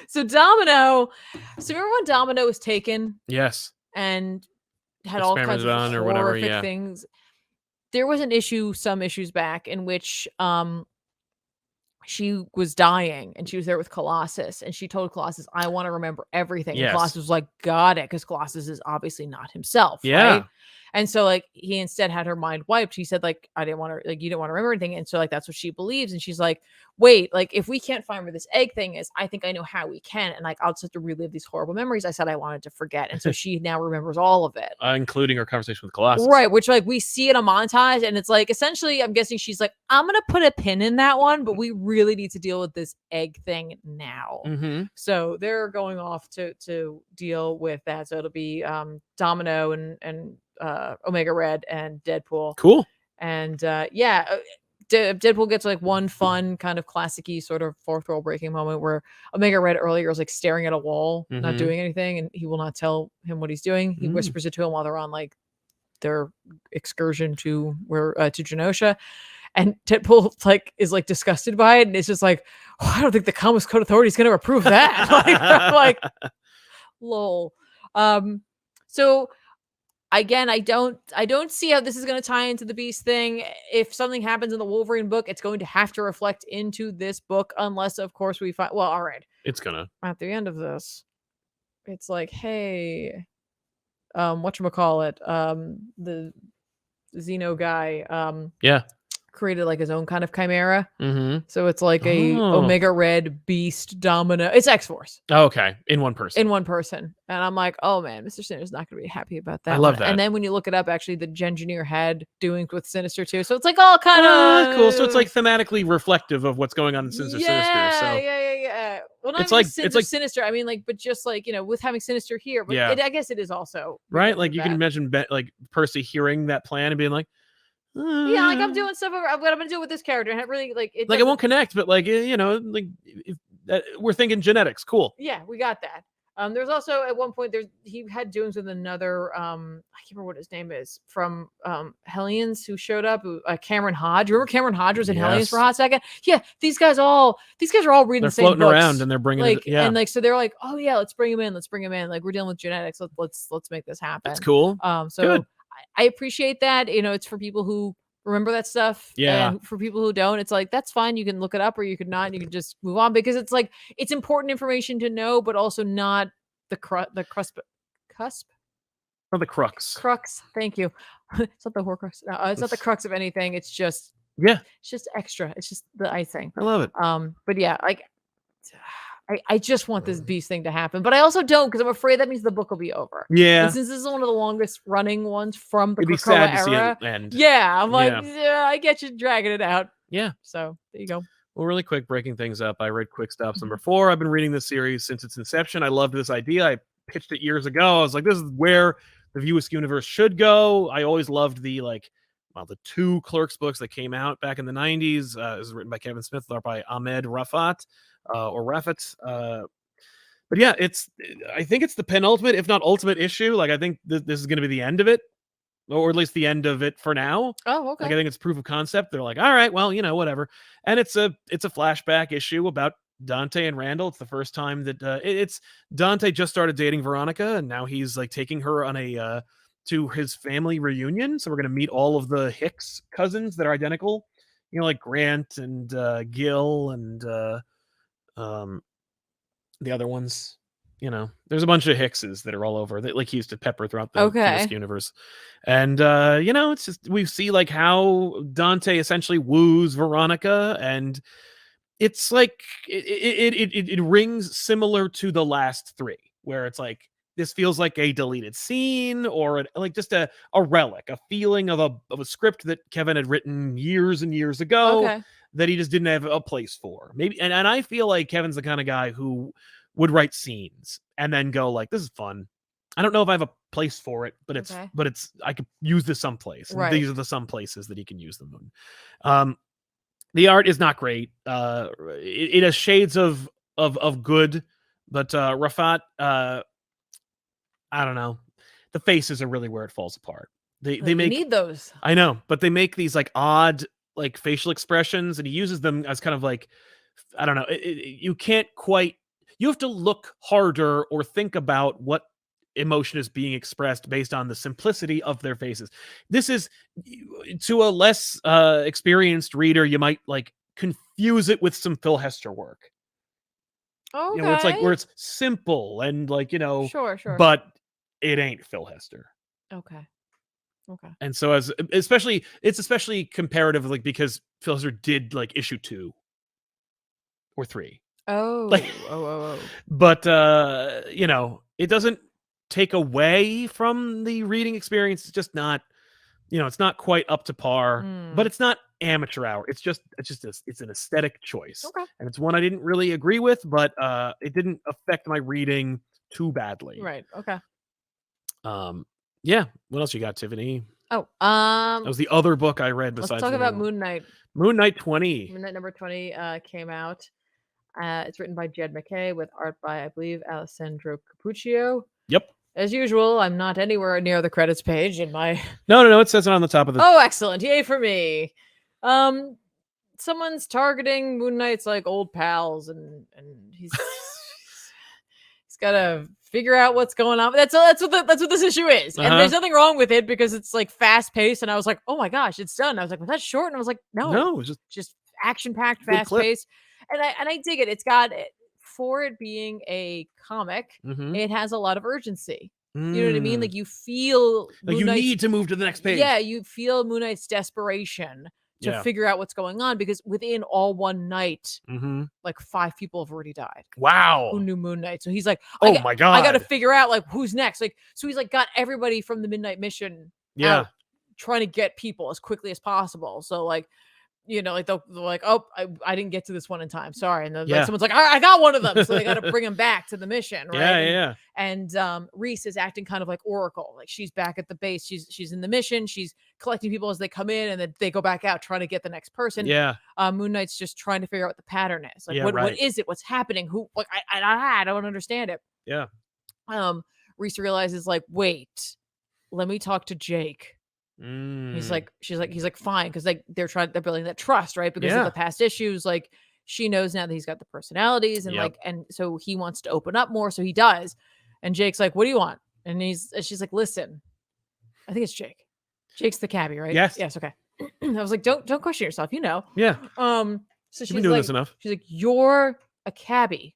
so Domino, remember when Domino was taken? Yes. And had all kinds of horrific things. There was an issue, some issues back, in which she was dying, and she was there with Colossus, and she told Colossus, I want to remember everything. Yes. And Colossus was like, got it, because Colossus is obviously not himself. Yeah. Right? And so like he instead had her mind wiped. He said, like, I didn't want to, like, you didn't want to remember anything. And so like that's what she believes. And she's like, wait, like if we can't find where this egg thing is, I think I know how we can. And like, I'll just have to relive these horrible memories I said I wanted to forget. And so she now remembers all of it. Including her conversation with Colossus. Right, which like we see in a montage, and it's like essentially, I'm guessing she's like, I'm gonna put a pin in that one, but we really need to deal with this egg thing now. Mm-hmm. So they're going off to deal with that. So it'll be Domino and Omega Red and Deadpool. Cool. And Deadpool gets like one fun kind of classic-y sort of fourth wall breaking moment where Omega Red earlier is like staring at a wall, not doing anything, and he will not tell him what he's doing. He whispers it to him while they're on like their excursion to to Genosha, and Deadpool like is like disgusted by it, and it's just like, oh, I don't think the Comics Code Authority is going to approve that. like, lol. So again, I don't see how this is going to tie into the Beast thing. If something happens in the Wolverine book, it's going to have to reflect into this book, unless of course we find, well, all right, it's gonna at the end of this, it's like, hey, whatchamacallit, the Xeno guy, yeah, created like his own kind of chimera. Mm-hmm. So it's like a Omega Red Beast Domino. It's X-Force. Oh, okay, in one person. And I'm like, oh man, Mr. Sinister's not going to be happy about that. I love that. And then when you look it up, actually, the Engineer had doings with Sinister too. So it's like all kind of cool. So it's like thematically reflective of what's going on in Sinister. So yeah. Well, not it's like Sinister. I mean, like, but just like, you know, with having Sinister here, but I guess it is also right. Like you can imagine, like Percy hearing that plan and being like, yeah, like I'm doing stuff. What I'm gonna do with this character, and it really like it. Like it won't connect, but like you know, like we're thinking genetics. Cool. Yeah, we got that. There's also at one point he had doings with another I can't remember what his name is from Hellions who showed up. Cameron Hodge. Remember Cameron Hodge was in Hellions for a hot second? Yeah, these guys are all reading the same books. They're floating around and they're bringing like and like so they're like, oh yeah, let's bring him in. Like we're dealing with genetics. Let's make this happen. That's cool. So good. I appreciate that. You know, it's for people who remember that stuff. Yeah. And for people who don't, it's like, that's fine. You can look it up or you could not. You can just move on because it's like, it's important information to know, but also not the cusp. Or the crux. Crux. Thank you. It's not the Horcrux. No, it's not the crux of anything. It's just, it's just extra. It's just the icing. I love it. But yeah, like, I just want this Beast thing to happen, but I also don't because I'm afraid that means the book will be over. Yeah. And since this is one of the longest running ones from the Krakoa era, I'm like, I get you dragging it out. Yeah. So there you go. Well, really quick, breaking things up. I read Quick Stops number 4. I've been reading this series since its inception. I loved this idea. I pitched it years ago. I was like, this is where the View-Askew universe should go. I always loved the the 2 Clerks books that came out back in the 90s. It was written by Kevin Smith, art by Ahmed Rafat. But yeah, I think it's the penultimate, if not ultimate issue. Like I think this is going to be the end of it, or at least the end of it for now. Oh, okay. Like I think it's proof of concept. They're like, all right, well, you know, whatever. And it's a flashback issue about Dante and Randall. It's the first time that it's Dante just started dating Veronica, and now he's like taking her on a to his family reunion. So we're gonna meet all of the Hicks cousins that are identical. You know, like Grant and Gil and the other ones. You know, there's a bunch of Hickses that are all over that like he used to pepper throughout the universe. And you know, it's just we see like how Dante essentially woos Veronica, and it's like it rings similar to the last 3, where it's like this feels like a deleted scene or like just a relic, a feeling of a script that Kevin had written years and years ago that he just didn't have a place for. Maybe and I feel like Kevin's the kind of guy who would write scenes and then go like, this is fun. I don't know if I have a place for it, but it's I could use this someplace. Right. These are the some places that he can use them in. The art is not great. It has shades of good, but Rafat, I don't know. The faces are really where it falls apart. They make need those. I know, but they make these like odd like facial expressions, and he uses them as kind of like, I don't know. You can't quite. You have to look harder or think about what emotion is being expressed based on the simplicity of their faces. This is, to a less experienced reader, you might like confuse it with some Phil Hester work. Okay. You know, it's like where it's simple and like, you know, sure, but it ain't Phil Hester. Okay. And so it's especially comparative, like because Phil Hester did like issue 2. or 3. Oh, Like, oh. but you know, it doesn't take away from the reading experience. It's just not, you know, it's not quite up to par, but it's not amateur hour. It's an aesthetic choice, Okay. and it's one I didn't really agree with, but it didn't affect my reading too badly. Right. Okay. Yeah. What else you got, Tiffany? Oh, That was the other book I read let's besides talk the about main one. Moon Knight. Moon Knight 20. Moon Knight number 20 came out. It's written by Jed McKay with art by, I believe, Alessandro Capuccio. Yep. As usual, I'm not anywhere near the credits page in my. No. It says it on the top of the. Oh, excellent! Yay for me. Someone's targeting Moon Knight's like old pals, and he's got to figure out what's going on. That's what this issue is, and there's nothing wrong with it because it's like fast paced. And I was like, oh my gosh, it's done. I was like, was that short? And I was like, no, it's just action packed, fast paced. And I dig it. It's got it for it being a comic. It has a lot of urgency. You know what I mean? Like you feel like you need to move to the next page. Yeah, you feel Moon Knight's desperation to figure out what's going on because within all one night, like 5 people have already died. Wow. Who knew Moon Knight? So he's like, oh my God, I got to figure out like who's next. Like, so he's like got everybody from the Midnight Mission out trying to get people as quickly as possible. So like, you know, like they're like, oh, I didn't get to this one in time. Sorry. And then like, someone's like, I got one of them. So they got to bring him back to the mission. Right. And Reese is acting kind of like Oracle. Like she's back at the base. She's in the mission. She's collecting people as they come in and then they go back out trying to get the next person. Moon Knight's just trying to figure out what the pattern is. Like, what is it? What's happening? Who, like, I don't understand it. Reese realizes like, wait, let me talk to Jake. He's like, fine, because like they're building that trust, right? Because of the past issues, like she knows now that he's got the personalities and like, and so he wants to open up more, so he does. And Jake's like, what do you want? And she's like, listen, I think it's Jake. Jake's the cabbie, right? Yes, okay. I was like, don't question yourself, you know. So she's been doing this enough. She's like, you're a cabbie.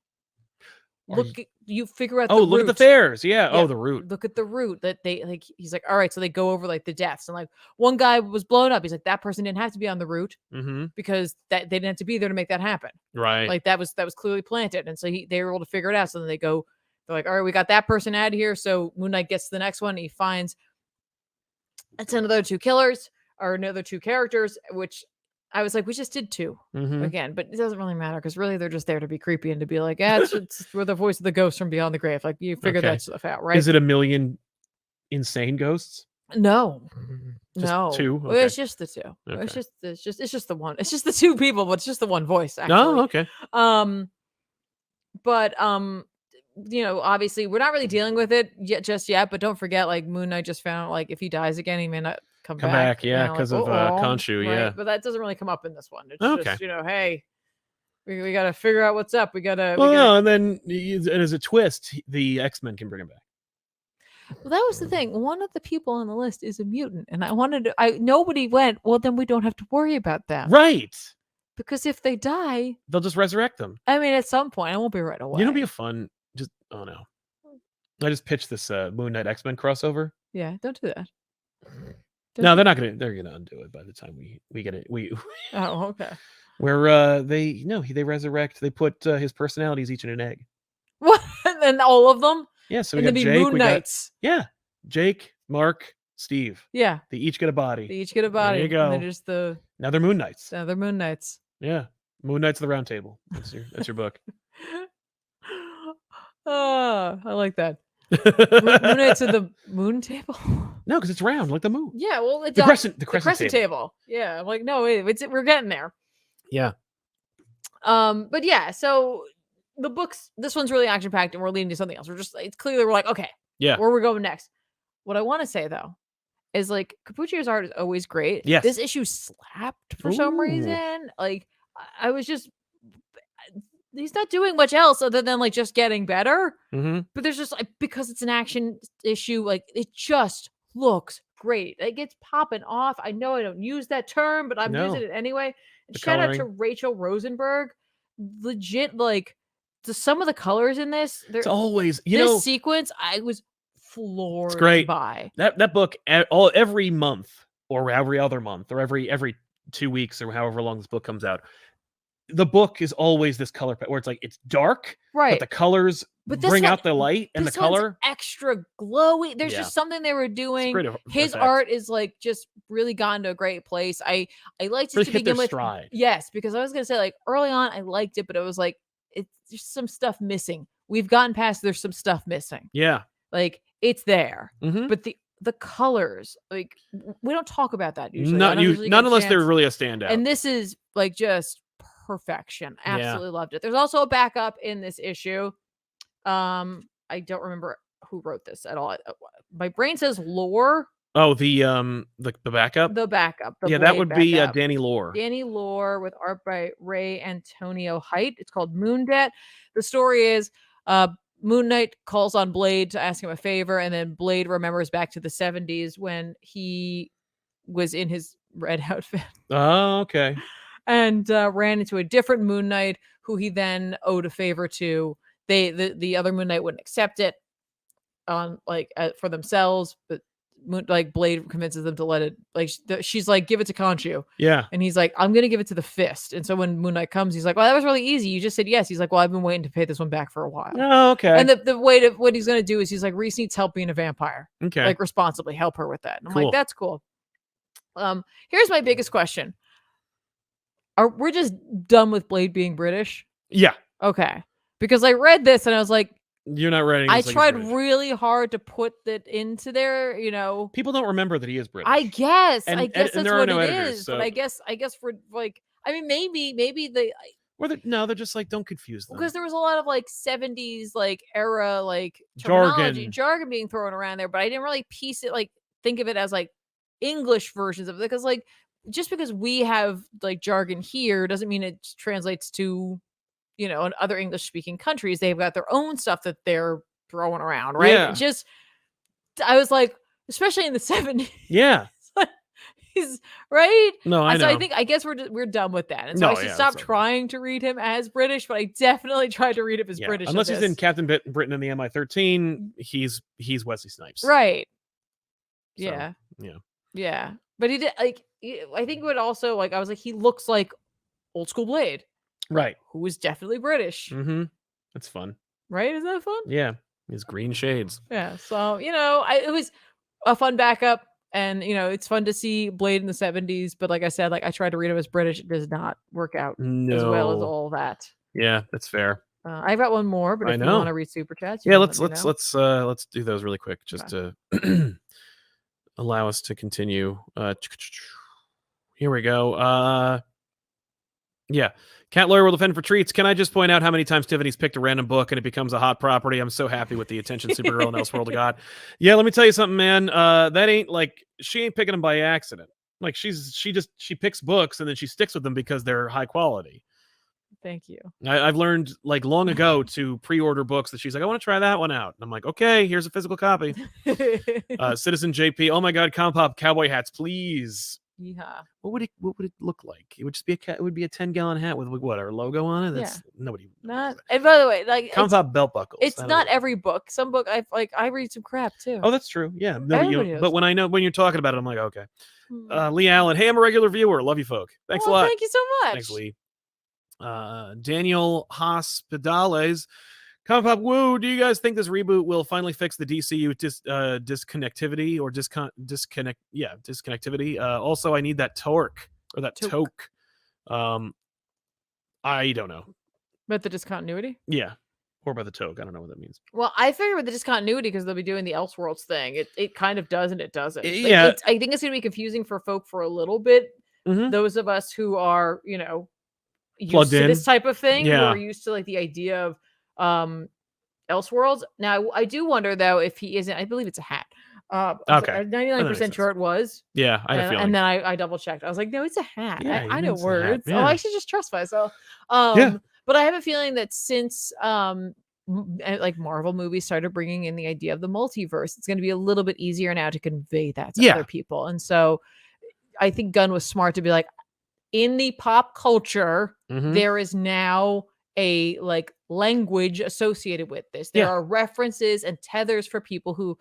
You figure out look at the fares. The route. Look at the route that they like. He's like, all right, so they go over like the deaths, and like one guy was blown up. He's like, that person didn't have to be on the route because that they didn't have to be there to make that happen. Right. Like that was clearly planted, and so they were able to figure it out. So then they're like, all right, we got that person out of here. So Moon Knight gets to the next one. And he finds it's another 2 killers or another 2 characters, which I was like, we just did 2 again, but it doesn't really matter because really they're just there to be creepy and to be like, we're the voice of the ghost from beyond the grave. Like you figure that stuff out, right? Is it a million insane ghosts? No, just 2. Okay. It's just the 2. Okay. It's just the one. It's just the 2 people, but it's just the one voice. Actually. Oh, okay. But you know, obviously we're not really dealing with it just yet. But don't forget, like Moon Knight just found like if he dies again, he may not come back. Because of Khonshu. Right? But that doesn't really come up in this one. It's just, you know, hey, we got to figure out what's up. And then as a twist, the X-Men can bring him back. Well, that was the thing. One of the people on the list is a mutant, and nobody went, well, then we don't have to worry about that. Right. Because if they die, they'll just resurrect them. I mean, at some point, it won't be right away. You know, it'd be a fun, I just pitched this Moon Knight X-Men crossover. Yeah, don't do that. They're gonna undo it by the time we get it. Oh, okay. Where they resurrect, they put his personalities each in an egg. What? And all of them? Yeah, so we got Jake, Moon Knights. Jake, Mark, Steve. Yeah. They each get a body. There you go. And now they're Moon Knights. Yeah. Moon Knights of the Round Table. That's your book. Oh, I like that. Moon Knights of the Moon Table? No, because it's round like the moon. Yeah, well, it's the crescent table. Yeah, I'm like, no, wait, we're getting there. Yeah. But yeah, so the books, this one's really action packed, and we're leading to something else. It's clearly we're like, okay, where we're going next. What I want to say though is like Capuccio's art is always great. Yes. This issue slapped for some reason. Like I was just. He's not doing much else other than like just getting better. But there's just like, because it's an action issue, like it just looks great. It gets popping off. I know I don't use that term, but I'm using it anyway. And shout out to Rachel Rosenberg. Legit, like some of the colors in this. It's always this sequence. I was floored. It's great. By that book. Every month or every other month or every 2 weeks or however long this book comes out. the book is always this color where it's like it's dark, but the colors bring out the light and the color extra glowy. There's just something they were doing. His art is like just really gotten to a great place. I liked it really to hit begin their with. stride. Yes, because I was gonna say like early on I liked it, but it was like it's just some stuff missing. We've gotten past there's some stuff missing. Yeah. Like it's there. But the colors, like we don't talk about that usually. Not unless they're really a standout. And this is like just perfection. Absolutely loved it. There's also a backup in this issue. I don't remember who wrote this at all. My brain says Lore. Oh, the backup? The backup. Yeah, that would be Danny Lore. Danny Lore with art by Ray Antonio Height. It's called Moon Debt. The story is Moon Knight calls on Blade to ask him a favor, and then Blade remembers back to the 70s when he was in his red outfit. Oh, okay. And ran into a different Moon Knight who he then owed a favor to. The other Moon Knight wouldn't accept it for themselves, but Blade convinces them to let it. Like she's like, give it to Khonshu. Yeah. And he's like, I'm gonna give it to the Fist. And so when Moon Knight comes, he's like, well, that was really easy. You just said yes. He's like, well, I've been waiting to pay this one back for a while. Oh, okay. And the way to what he's gonna do is he's like, Reese needs help being a vampire. Okay. Like responsibly help her with that. And I'm like, that's cool. Here's my biggest question. We're just done with Blade being British? Yeah. Okay. Because I read this and I was like, you're not ready. I tried really hard to put that into there, People don't remember that he is British. I guess and that's what it editors, is. so. But I guess for like, I mean, maybe they. They're just like, don't confuse them. Because there was a lot of like 70s like era like jargon being thrown around there, but I didn't really piece it think of it as like English versions of it, because like just because we have like jargon here doesn't mean it translates to in other English speaking countries. They've got their own stuff that they're throwing around, right? Yeah. I was like, especially in the 70s. Yeah. He's right. No, I know. So I guess we're done with that. And so I should stop trying to read him as British, but I definitely tried to read him as British. Unless he's in Captain Britain and the MI13, he's Wesley Snipes. Right. So, yeah. Yeah. Yeah. But he did I think it would also I was like, he looks like old school Blade. Right. Who was definitely British. Mm-hmm. That's fun. Right? Isn't that fun? Yeah. His green shades. Yeah. So, it was a fun backup. And, it's fun to see Blade in the 70s. But like I said, I tried to read him as British. It does not work out as well as all that. Yeah, that's fair. I've got one more, but if you want to read super chats, let's do those really quick just to allow us to continue. Here we go. Yeah. Cat Lawyer will defend for treats. Can I just point out how many times Tiffany's picked a random book and it becomes a hot property? I'm so happy with the attention Supergirl and Elseworld got. Yeah, let me tell you something, man. That ain't she ain't picking them by accident. Like she picks books and then she sticks with them because they're high quality. Thank you. I've learned long ago to pre-order books that she's like, I want to try that one out. And I'm like, okay, here's a physical copy. Citizen JP. Oh my God, ComicPop cowboy hats, please. Yeah. What would it look like? It would just be it would be a 10-gallon hat with what, our logo on it? That's nobody. Not. And by the way, ComicPop belt buckles. It's not every book. Some book I read some crap too. Oh, that's true. Yeah. No, but when you're talking about it, I'm like, okay. Lee Allen. Hey, I'm a regular viewer. Love you, folk. Thanks a lot. Thank you so much. Thanks, Lee. Daniel Hospitales. ComicPop, woo, do you guys think this reboot will finally fix the DCU disconnectivity or disconnectivity? Also, I need that torque or that toque. I don't know. But the discontinuity? Yeah. Or by the toque. I don't know what that means. Well, I figure with the discontinuity, because they'll be doing the Elseworlds thing, it kind of does and it doesn't. Yeah. I think it's going to be confusing for folk for a little bit. Mm-hmm. Those of us who are, used plugged to in this type of thing, yeah. who are used to the idea of Elseworlds. Now, I do wonder though if he isn't. I believe it's a hat. Okay, 99% sure it was. Yeah, I have a feeling. And then I double checked. I was like, no, it's a hat. Yeah, I know words. Yeah. Oh, I should just trust myself. But I have a feeling that since Marvel movies started bringing in the idea of the multiverse, it's going to be a little bit easier now to convey that to other people. And so I think Gunn was smart to be like, in the pop culture, there is now a language associated with this. There are references and tethers for people who,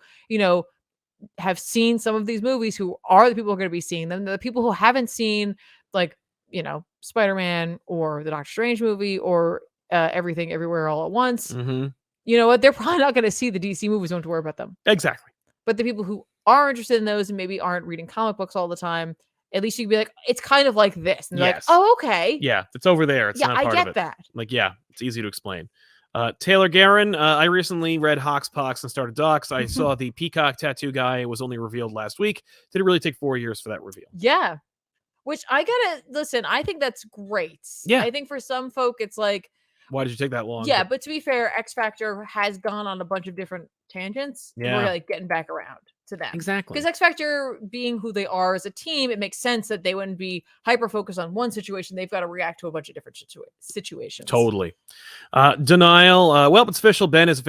have seen some of these movies, who are the people who are going to be seeing them. The people who haven't seen Spider-Man or the Doctor Strange movie or Everything Everywhere All at Once, Mm-hmm. you know what? They're probably not going to see the DC movies. Don't have to worry about them. Exactly. But the people who are interested in those and maybe aren't reading comic books all the time, at least you can be like, it's kind of like this. And they're like, oh, okay. Yeah, it's over there. It's not part of it. I get that. Like, yeah, it's easy to explain. Taylor Guerin, I recently read Hoxpox and started Docs. I saw the Peacock tattoo guy was only revealed last week. Did it really take 4 years for that reveal? Yeah. Which I gotta listen, I think that's great. Yeah. I think for some folk it's like, why did you take that long? Yeah, but to be fair, X Factor has gone on a bunch of different tangents. Yeah. We're like getting back around to them. Exactly. Because X Factor being who they are as a team, it makes sense that they wouldn't be hyper focused on one situation. They've got to react to a bunch of different situations. Totally. Denial. Well, it's official. Ben has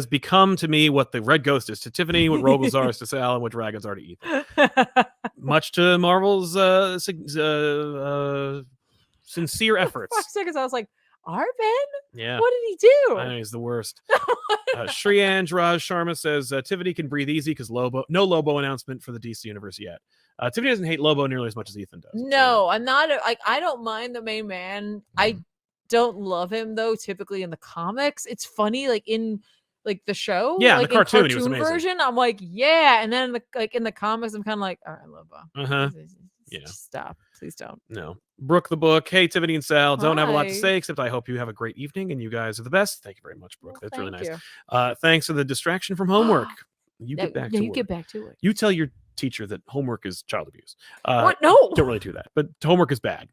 become to me what the Red Ghost is to Tiffany, what Rogozar is to Sal, and what Dragons are to Ethan. Much to Marvel's sincere efforts. For 5 seconds, I was like, our Ben? Yeah. What did he do? I know, he's the worst. Shreyanj Raj Sharma says Tiffany can breathe easy because no Lobo announcement for the DC universe yet. Tiffany doesn't hate Lobo nearly as much as Ethan does. No, I'm not. I don't mind the main man. I don't love him though. Typically in the comics, it's funny. Like in the show, yeah, like the cartoon, in cartoon version, I'm like, yeah, and then in the comics, I'm kind of like, all right, Lobo. Yeah. Stop. Please don't. No. Brooke the Book. Hey, Tiffany and Sal. Don't have a lot to Hi. say, except I hope you have a great evening and you guys are the best. Thank you very much, Brooke. Well, That's really nice. you. Thanks for the distraction from homework. You get back to you work. get back to it. You tell your teacher that homework is child abuse. What? No. Don't really do that, but homework is bad.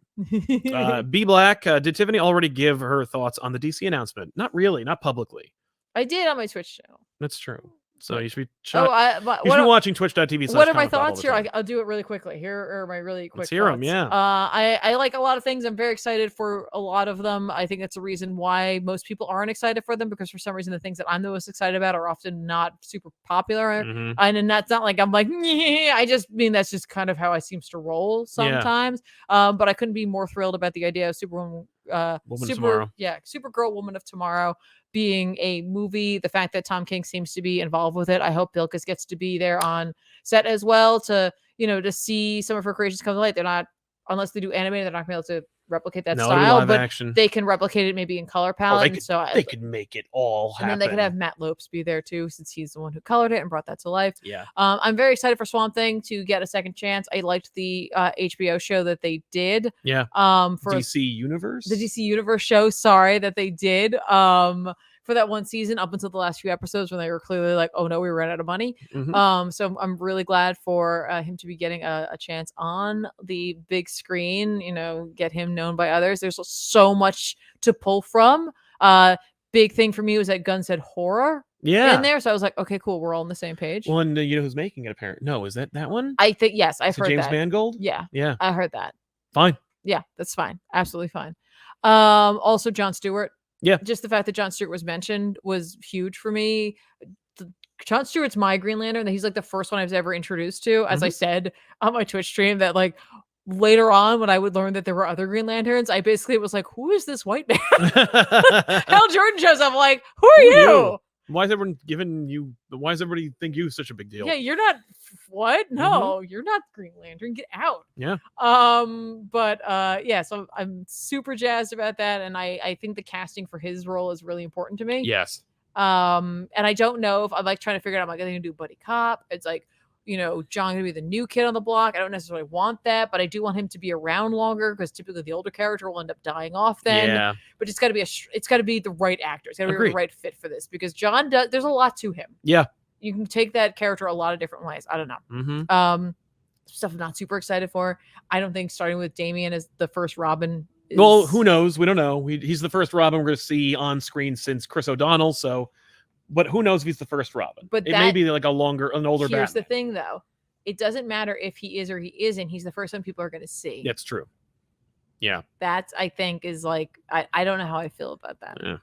B Black. Did Tiffany already give her thoughts on the DC announcement? Not really, not publicly. I did on my Twitch channel. That's true. So you should be watching twitch.tv. What are my thoughts here? I'll do it really quickly. Here are my really quick Let's hear them, yeah. I like a lot of things. I'm very excited for a lot of them. I think that's a reason why most people aren't excited for them, because for some reason the things that I'm the most excited about are often not super popular. And that's not like I'm like, I just mean that's just kind of how I seems to roll sometimes. But I couldn't be more thrilled about the idea of Supergirl Woman of Tomorrow being a movie. The fact that Tom King seems to be involved with it. I hope Bilkis gets to be there on set as well to see some of her creations come to light. They're not, unless they do animated, they're not going to be able to replicate that style, but action. They can replicate it maybe in color palette. They could make it all happen. And then they could have Matt Lopes be there too, since he's the one who colored it and brought that to life. Yeah. I'm very excited for Swamp Thing to get a second chance. I liked the HBO show that they did. Yeah. For DC Universe? The DC Universe show, that they did. For that one season up until the last few episodes when they were clearly like, oh no, we ran out of money. So I'm really glad for him to be getting a chance on the big screen, get him known by others. There's so much to pull from. Big thing for me was that Gunn said horror in there. So I was like, okay, cool. We're all on the same page. Well, and you know who's making it apparent? No, is that one? I think, yes, I've heard James that. Mangold? Yeah. Yeah. I heard that. Fine. Yeah, that's fine. Absolutely fine. Also Jon Stewart. Yeah. Just the fact that Jon Stewart was mentioned was huge for me. Jon Stewart's my Green Lantern. He's like the first one I was ever introduced to. As I said on my Twitch stream, that like later on when I would learn that there were other Green Lanterns, I basically was like, who is this white man? Hal Jordan shows up, like, who are you? Why is everybody think you such a big deal? Yeah, you're not what? No, you're not Green Lantern. Get out. Yeah. So I'm super jazzed about that. And I think the casting for his role is really important to me. Yes. And I don't know if I'm like trying to figure out, I'm like, are they gonna do buddy cop? It's like, John gonna be the new kid on the block. I don't necessarily want that, but I do want him to be around longer, because typically the older character will end up dying off then. Yeah. But it's gotta be the right actor. It's gotta be the right fit for this, because John there's a lot to him. Yeah. You can take that character a lot of different ways. I don't know. Stuff I'm not super excited for. I don't think starting with Damian as the first Robin. Well, who knows? We don't know. He's the first Robin we're going to see on screen since Chris O'Donnell. But who knows if he's the first Robin? But it may be like an older Batman. Here's the thing, though. It doesn't matter if he is or he isn't. He's the first one people are going to see. That's true. Yeah. That's, I think, is like, I don't know how I feel about that. Yeah.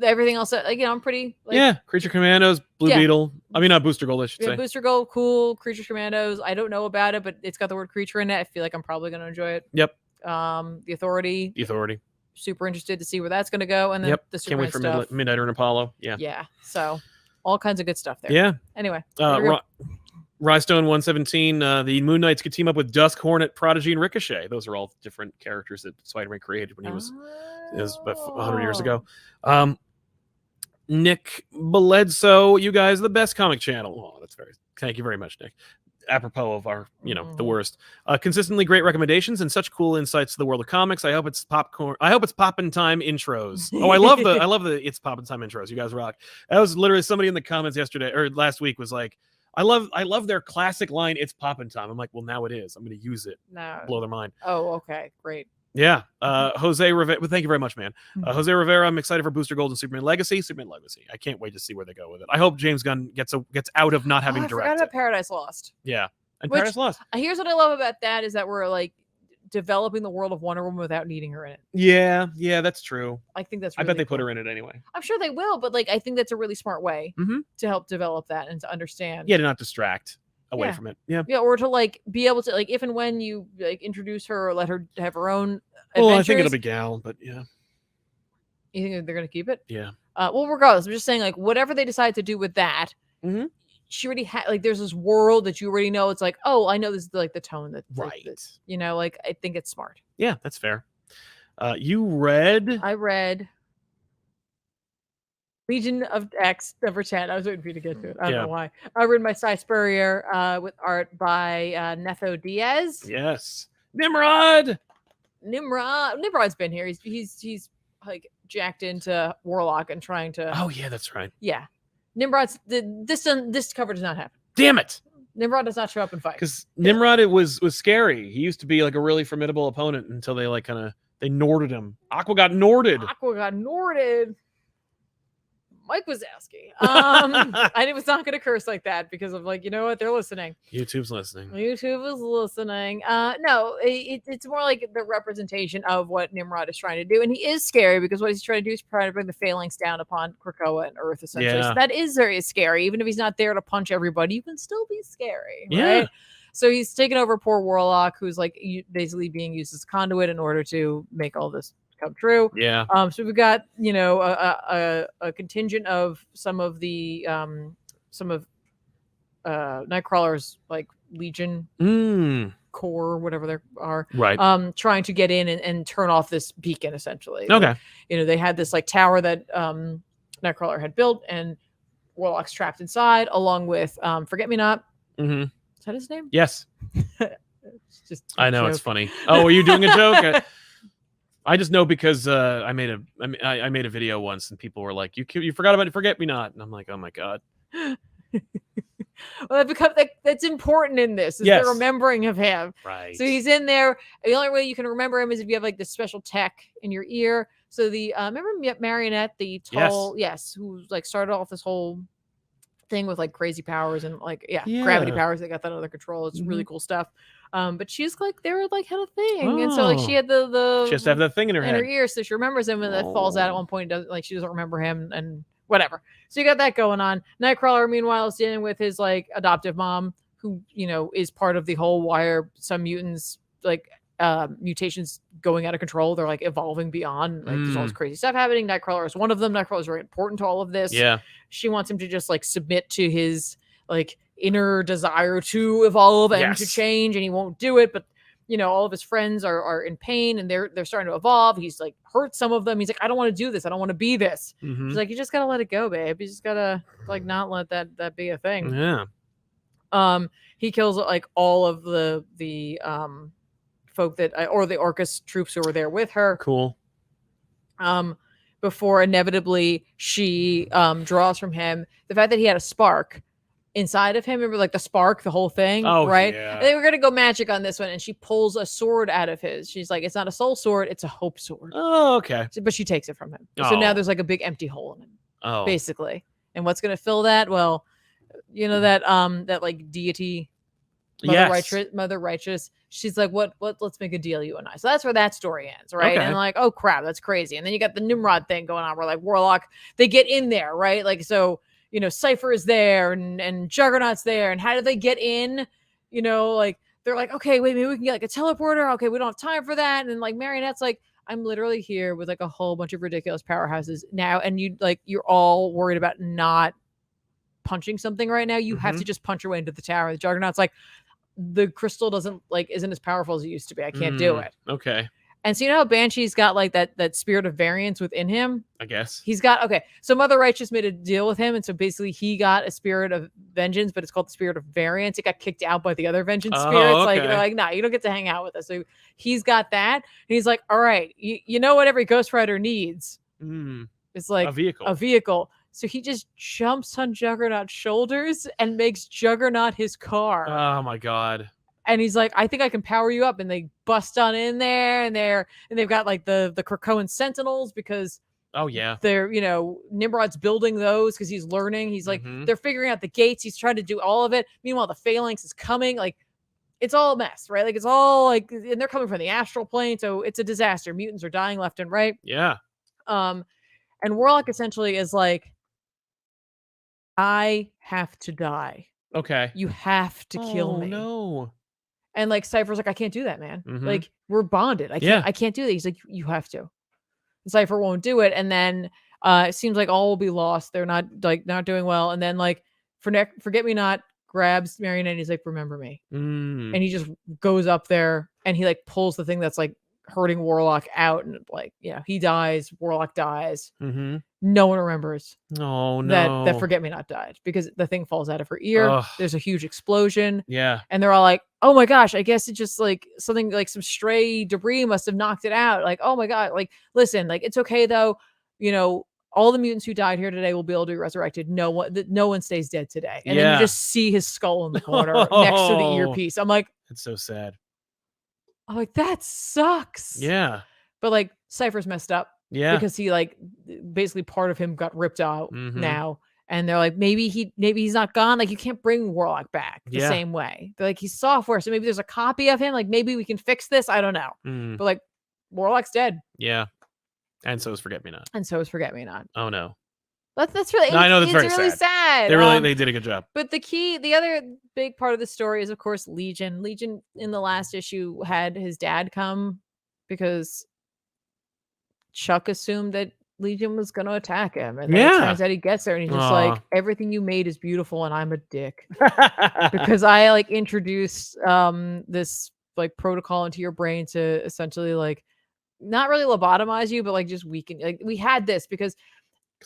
Everything else, I'm pretty. Creature Commandos, Blue Beetle. I mean, not Booster Gold, I should say. Booster Gold, cool. Creature Commandos. I don't know about it, but it's got the word creature in it. I feel like I'm probably going to enjoy it. Yep. The Authority. Super interested to see where that's going to go. And then the Superman Can't wait for Midnighter and Apollo. Yeah. Yeah. So all kinds of good stuff there. Yeah. Anyway. Rystone 117, the Moon Knights could team up with Dusk, Hornet, Prodigy, and Ricochet. Those are all different characters that Spider-Man created when he was about 100 years ago. Nick Beledso, you guys, the best comic channel. Oh, thank you very much, Nick. Apropos of our, the worst. Consistently great recommendations and such cool insights to the world of comics. I hope it's popcorn. I hope it's poppin' time intros. Oh, I love the it's poppin' time intros. You guys rock. That was literally somebody in the comments yesterday or last week was like, I love their classic line, it's poppin' time. I'm like, well, now it is. I'm going to use it. No. Blow their mind. Oh, okay. Great. Yeah. Jose Rivera. Well, thank you very much, man. Jose Rivera, I'm excited for Booster Gold and Superman Legacy. I can't wait to see where they go with it. I hope James Gunn gets out of not having directed. I forgot about Paradise Lost. Yeah. And Paradise Lost. Here's what I love about that is that we're like developing the world of Wonder Woman without needing her in it. Yeah, that's true. I think that's really I bet they put her in it anyway. I'm sure they will, but like I think that's a really smart way to help develop that and to understand. Yeah, to not distract away from it. Yeah, or to like be able to like if and when you like introduce her or let her have her own adventures. Well, I think it'll be Gal, but yeah. You think they're gonna keep it? Yeah. Well, regardless, I'm just saying like whatever they decide to do with that, she already had like there's this world that you already know. It's like, oh, I know this is like the tone that right. Like I think it's smart. Yeah, that's fair. You read? I read Legion of X #10. I was waiting for you to get to it. I don't know why. I read my Cy Spurrier with art by Netho Diaz. Yes. Nimrod's been here. He's like jacked into Warlock and trying to. Oh yeah, that's right. Yeah, Nimrod's this cover does not happen. Damn it! Nimrod does not show up and fight. Because Nimrod it was scary. He used to be like a really formidable opponent until they like they Norded him. Aqua got Norded. Mike Wazowski. I was not going to curse like that because of like, you know what? They're listening. YouTube's listening. YouTube is listening. No, it's more like the representation of what Nimrod is trying to do. And he is scary because what he's trying to do is trying to bring the phalanx down upon Krakoa and Earth, essentially. Yeah. So that is very scary. Even if he's not there to punch everybody, you can still be scary. Right? Yeah. So he's taken over poor Warlock, who's like basically being used as a conduit in order to make all this come true. Yeah. So we've got a contingent of some of Nightcrawler's like Legion Corps, whatever they are, right? Trying to get in and turn off this beacon, essentially. Okay. They had this like tower that Nightcrawler had built, and Warlock's trapped inside, along with Forget Me Not. Mm-hmm. Is that his name? Yes. I know, joke. it's funny. Oh, are you doing a joke? I just know because I made a video once and people were like, "You forgot about Forget Me Not," and I'm like, "Oh my god." Well, that's important in this. Is the remembering of him. Right. So he's in there. The only way you can remember him is if you have like this special tech in your ear. So the remember Marionette, the tall, who like started off this whole thing with like crazy powers and like gravity powers. They got that under control. It's really cool stuff. But she's like they were like had a thing, and so like she had the she has to have that thing in her ear, so she remembers him, and that falls out at one point. She doesn't remember him and whatever. So you got that going on. Nightcrawler, meanwhile, is dealing with his like adoptive mom, who is part of the whole why are some mutants like mutations going out of control. They're like evolving beyond. Like there's all this crazy stuff happening. Nightcrawler is one of them. Nightcrawler is very important to all of this. Yeah. She wants him to just like submit to his like inner desire to evolve and to change, and he won't do it. But all of his friends are in pain, and they're starting to evolve. He's like hurt some of them. He's like, I don't want to do this. I don't want to be this. She's like, you just gotta let it go, babe. You just gotta like not let that be a thing. Yeah. He kills like all of the folk that or the Orcus troops who were there with her. Cool. Before inevitably she draws from him the fact that he had a spark inside of him. Remember, like the spark, the whole thing, right? Yeah. And they were gonna go magic on this one, and she pulls a sword out of his. She's like, it's not a soul sword, it's a hope sword. Oh, okay. But she takes it from him. So now there's like a big empty hole in him. Oh, basically. And what's gonna fill that? Well, that like deity, Mother Righteous. She's like, what? Let's make a deal, you and I. So that's where that story ends, right? Okay. And like, oh crap, that's crazy. And then you got the Nimrod thing going on, where like Warlock, they get in there, right? Like so. Cypher is there and Juggernaut's there. And how do they get in? Like they're like, okay, wait, maybe we can get like a teleporter. Okay, we don't have time for that. And then like Marionette's like, I'm literally here with like a whole bunch of ridiculous powerhouses now. And you're all worried about not punching something right now. You have to just punch your way into the tower. The Juggernaut's like, the crystal isn't as powerful as it used to be. I can't do it. Okay. And so you know how Banshee's got like that spirit of variance within him? I guess. He's got, okay, so Mother Righteous made a deal with him, and so basically he got a spirit of vengeance, but it's called the spirit of variance. It got kicked out by the other vengeance spirits. Okay. Like, they're like, nah, you don't get to hang out with us. So he's got that, and he's like, all right, you know what every Ghost Rider needs? It's like a vehicle. So he just jumps on Juggernaut's shoulders and makes Juggernaut his car. Oh my God. And he's like, I think I can power you up. And they bust on in there, and they've got like the Krakoan Sentinels, because they're, you know, Nimrod's building those because he's learning. He's like, they're figuring out the gates. He's trying to do all of it. Meanwhile, the Phalanx is coming. Like, it's all a mess, right? Like, it's all like, and they're coming from the astral plane, so it's a disaster. Mutants are dying left and right. Yeah. And Warlock essentially is like, I have to die. Okay. You have to kill me. No. And like Cypher's like, I can't do that, man. Like, we're bonded. I can't do that. He's like, you have to. And Cypher won't do it. And then it seems like all will be lost. They're not doing well. And then like Forget Me Not grabs Marionette and he's like, remember me. And he just goes up there and he like pulls the thing that's like hurting Warlock out, and like, yeah, he dies. Warlock dies. No one remembers that Forget Me Not died, because the thing falls out of her ear. Ugh. There's a huge explosion. Yeah. And they're all like, oh my gosh, I guess it just like something like some stray debris must have knocked it out. Like, oh my God, like, listen, like, it's okay though. You know, all the mutants who died here today will be able to be resurrected. No one stays dead today. And then you just see his skull in the corner next to the earpiece. I'm like, it's so sad. I'm like, that sucks. Yeah. But like, Cypher's messed up. Yeah. Because he like basically part of him got ripped out now. And they're like, maybe he's not gone. Like, you can't bring Warlock back the same way. They're like, he's software, so maybe there's a copy of him. Like, maybe we can fix this. I don't know. But like, Warlock's dead. Yeah. And so is Forget Me Not. Oh no. That's really, I know, that's very really sad. They did a good job. But the other big part of the story is, of course, Legion. Legion in the last issue had his dad come because Chuck assumed that Legion was going to attack him. And then it turns out he gets there and he's just like, everything you made is beautiful and I'm a dick. Because I like introduced this like protocol into your brain to essentially like not really lobotomize you, but like just weaken. Like, we had this because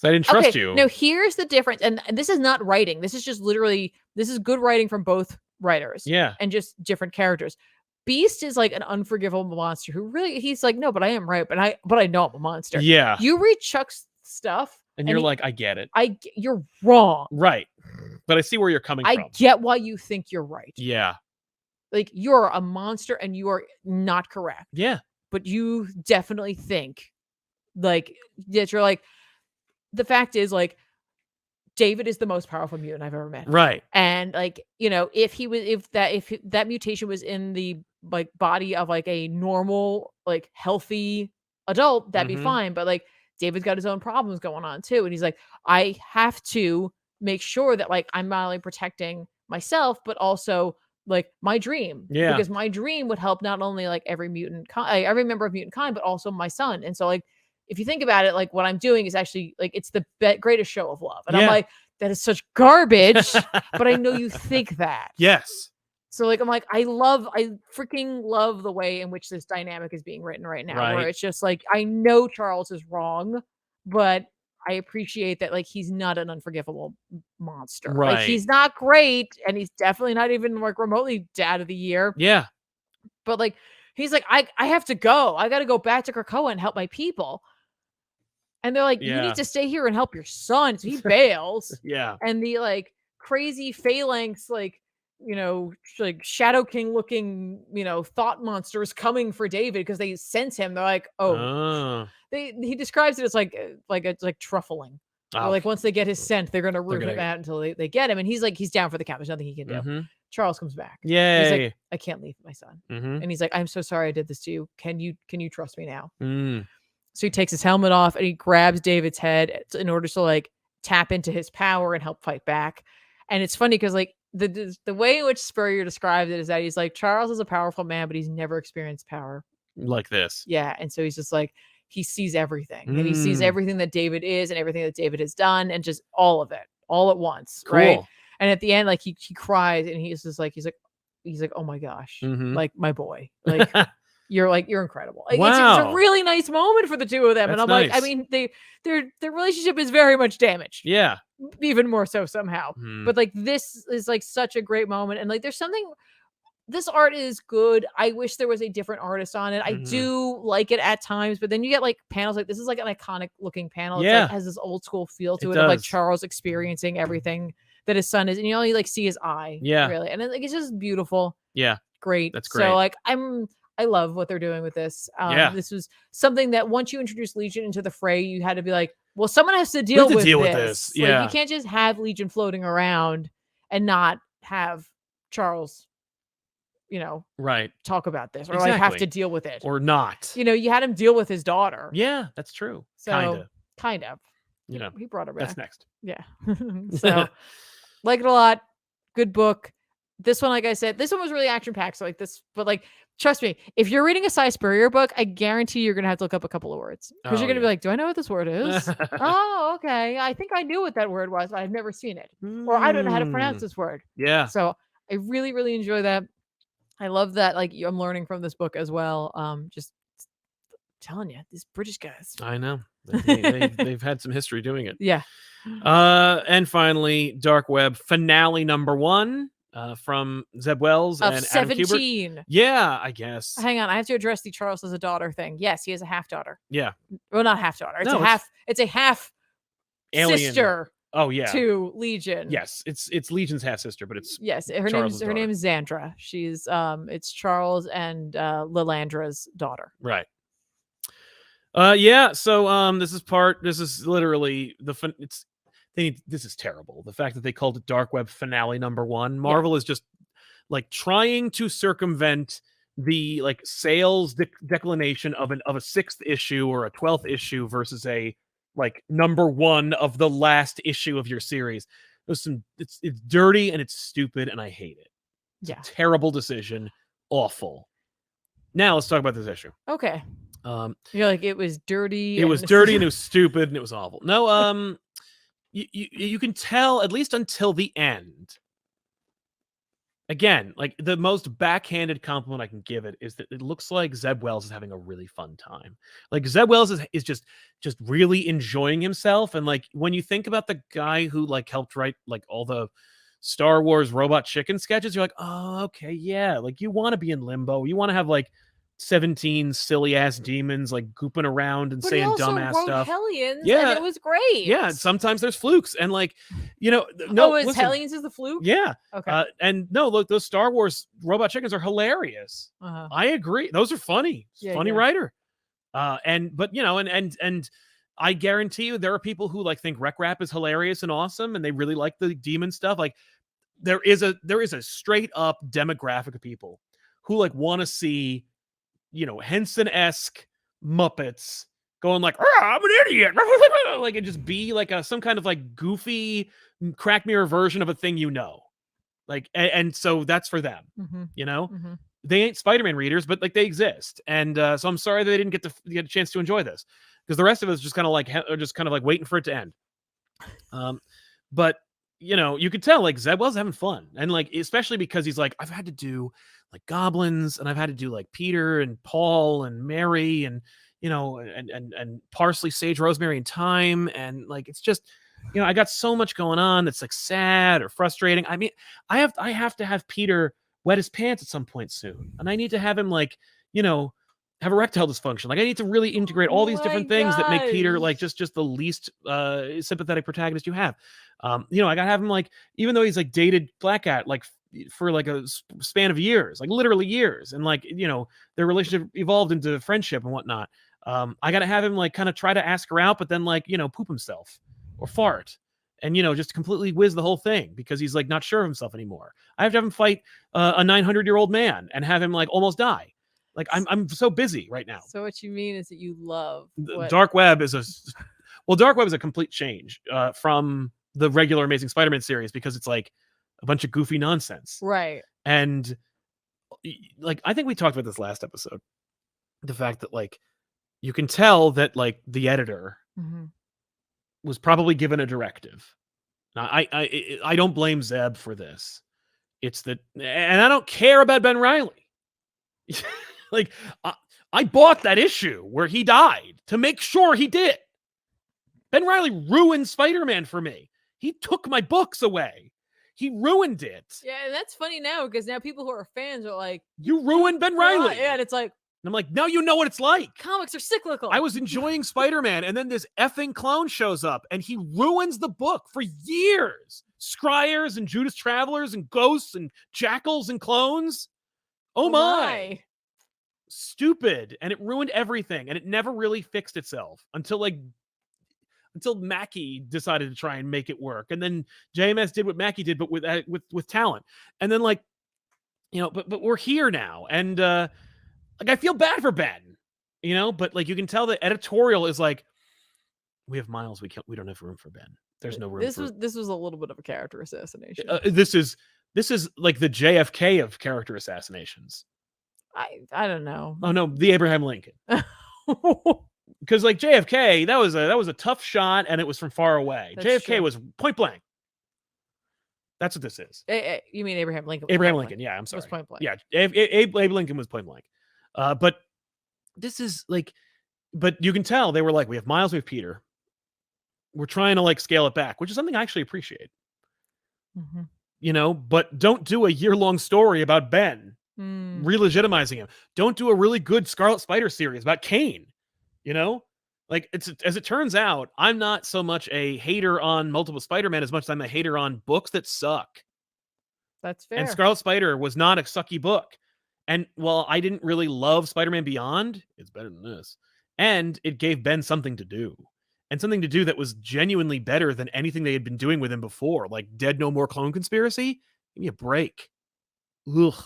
I didn't trust you. No, here's the difference. And this is not writing. This is just literally, this is good writing from both writers. Yeah. And just different characters. Beast is like an unforgivable monster who really, he's like, no, but I am right. But I know I'm a monster. Yeah. You read Chuck's stuff and you're like, I get it. You're wrong. Right. But I see where you're coming from. I get why you think you're right. Yeah. Like, you're a monster and you are not correct. Yeah. But you definitely think like that you're like, the fact is, like, David is the most powerful mutant I've ever met. Right. And like, you know, if that mutation was in the like body of like a normal, like healthy adult, that'd be fine. But like, David's got his own problems going on too. And he's like, I have to make sure that like I'm not only protecting myself, but also like my dream. Yeah. Because my dream would help not only like every every member of mutant kind, but also my son. And so like, if you think about it, like what I'm doing is actually like, it's the greatest show of love. And I'm like, that is such garbage, but I know you think that. Yes. So like, I'm like, I freaking love the way in which this dynamic is being written right now, where it's just like, I know Charles is wrong, but I appreciate that, like, he's not an unforgivable monster. Right. Like, he's not great, and he's definitely not even like remotely dad of the year. Yeah. But like, he's like, I have to go. I got to go back to Krakoa and help my people. And they're like, you need to stay here and help your son. So he bails. Yeah. And the like crazy phalanx, like, you know, like Shadow King looking, you know, thought monsters coming for David because they sense him. They're like, he describes it as like it's like truffling. Like once they get his scent, they're gonna root him out until they get him. And he's like, he's down for the count. There's nothing he can do. Charles comes back. Yay. He's like, I can't leave my son. And he's like, I'm so sorry I did this to you. Can you trust me now? So he takes his helmet off and he grabs David's head in order to like tap into his power and help fight back. And it's funny because like the way in which Spurrier describes it is that he's like, Charles is a powerful man, but he's never experienced power like this. Yeah. And so he's just like, he sees everything and he sees everything that David is and everything that David has done and just all of it. all at once, right? And at the end, like he cries and he's like, oh my gosh, like my boy, like you're incredible. Like, it's a really nice moment for the two of them. And I'm like, I mean, their relationship is very much damaged. Yeah. Even more so somehow. But like this is like such a great moment. And like there's something, this art is good. I wish there was a different artist on it. I do like it at times, but then you get like panels like this is like an iconic looking panel. It's like has this old school feel to it of like Charles experiencing everything that his son is, and you only like see his eye. Really. And like it's just beautiful. Great. That's great. So like I love what they're doing with this. This was something that once you introduce Legion into the fray, you had to be like, well, someone has to deal with this. Like, you can't just have Legion floating around and not have Charles, talk about this or like have to deal with it or not. You had him deal with his daughter. Yeah, that's true. So kind of. He brought her back. That's next. Yeah. So like it a lot. Good book. This one, like I said, this one was really action packed. So like this, but like, trust me, if you're reading a Cy Spurrier book, I guarantee you're going to have to look up a couple of words because you're going to be like, do I know what this word is? Oh, okay. I think I knew what that word was, but I've never seen it. Or I don't know how to pronounce this word. Yeah. So I really, really enjoy that. I love that. Like I'm learning from this book as well. Just telling you, these British guys. I know. They've had some history doing it. Yeah. And finally, Dark Web finale #1. From Zeb Wells of and 17. Adam Kubert. Yeah, I guess. Hang on, I have to address the Charles as a daughter thing. Yes, he has a half daughter. Yeah. Well, not half daughter. It's a half alien sister. Oh yeah. To Legion. Yes, it's Legion's half sister, but it's her name is Xandra. She's it's Charles and Lilandra's daughter. Right. Yeah. So this is literally this is terrible. The fact that they called it Dark Web finale #1. Marvel is just like trying to circumvent the like sales declination of a 6th issue or a 12th issue versus a like #1 of the last issue of your series. It's dirty and it's stupid and I hate it. It's a terrible decision. Awful. Now let's talk about this issue. Okay. You're like, it was dirty. It was dirty and it was stupid and it was awful. No, you can tell, at least until the end. Again, like the most backhanded compliment I can give it is that it looks like Zeb Wells is having a really fun time. Like Zeb Wells is just really enjoying himself. And like when you think about the guy who like helped write like all the Star Wars Robot Chicken sketches, you're like, oh, okay, yeah. Like you want to be in limbo. You want to have like 17 silly ass demons like gooping around and saying dumbass stuff. Hellions, and it was great. Yeah, sometimes there's flukes, and like Hellions is the fluke. Yeah. Okay. And no, look, those Star Wars Robot Chickens are hilarious. I agree; those are funny. Funny writer. And I guarantee you, there are people who like think Rec Rap is hilarious and awesome, and they really like the demon stuff. Like there is a straight up demographic of people who like want to see, Henson-esque Muppets going like, I'm an idiot, like, and just be like some kind of like goofy crack mirror version of a thing, like, and so that's for them. They ain't Spider-Man readers, but like they exist, and so I'm sorry that they didn't get a chance to enjoy this, because the rest of us just kind of like waiting for it to end. But you could tell like Zeb Wells having fun, and like especially because he's like, I've had to do like goblins, and I've had to do like Peter and Paul and Mary and and parsley, sage, rosemary, and thyme, and like it's just I got so much going on that's like sad or frustrating. I mean, I have to have Peter wet his pants at some point soon, and I need to have him like have erectile dysfunction. Like I need to really integrate all these different things that make Peter like just the least sympathetic protagonist you have. I gotta have him like, even though he's like dated Black Cat like for like a span of years, like literally years, and like their relationship evolved into friendship and whatnot. I gotta have him like kind of try to ask her out, but then like poop himself or fart, and just completely whiz the whole thing because he's like not sure of himself anymore. I have to have him fight a 900-year-old man and have him like almost die. Like I'm so busy right now. So what you mean is that you love Dark Web is Dark Web is a complete change from the regular Amazing Spider-Man series, because it's like a bunch of goofy nonsense. Right. And like I think we talked about this last episode. The fact that like you can tell that like the editor was probably given a directive. Now, I don't blame Zeb for this. It's that, and I don't care about Ben Reilly. Like, I bought that issue where he died to make sure he did. Ben Reilly ruined Spider-Man for me. He took my books away. He ruined it. Yeah, and that's funny now because now people who are fans are like, you ruined Ben Reilly. Yeah, and it's like, and I'm like, now you know what it's like. Comics are cyclical. I was enjoying Spider-Man, and then this effing clone shows up, and he ruins the book for years. Scryers and Judas Travelers and ghosts and jackals and clones. Oh my. Stupid. And it ruined everything, and it never really fixed itself until Mackie decided to try and make it work. And then JMS did what Mackie did, but with talent. And then, like, you know, but we're here now. And like, I feel bad for Ben, you know, but like, you can tell the editorial is like, we have Miles, we don't have room for Ben. There's no room. This was a little bit of a character assassination. This is like the JFK of character assassinations. I don't know. Oh no, the Abraham Lincoln. Because like JFK, that was a tough shot, and it was from far away. That's JFK true. Was point blank. That's what this is. You mean Abraham Lincoln? Abraham Lincoln, yeah. I'm sorry. It was point blank. Yeah, Abe Lincoln was point blank. But this is like, but you can tell they were like, we have Miles, we have Peter. We're trying to like scale it back, which is something I actually appreciate. Mm-hmm. You know, but don't do a year-long story about Ben, re-legitimizing him. Don't do a really good Scarlet Spider series about Kane. You know, like, it's, as it turns out, I'm not so much a hater on multiple Spider-Man as much as I'm a hater on books that suck. That's fair. And Scarlet Spider was not a sucky book. And while I didn't really love Spider-Man Beyond, it's better than this. And it gave Ben something to do. And something to do that was genuinely better than anything they had been doing with him before. Like Dead No More Clone Conspiracy. Give me a break. Ugh.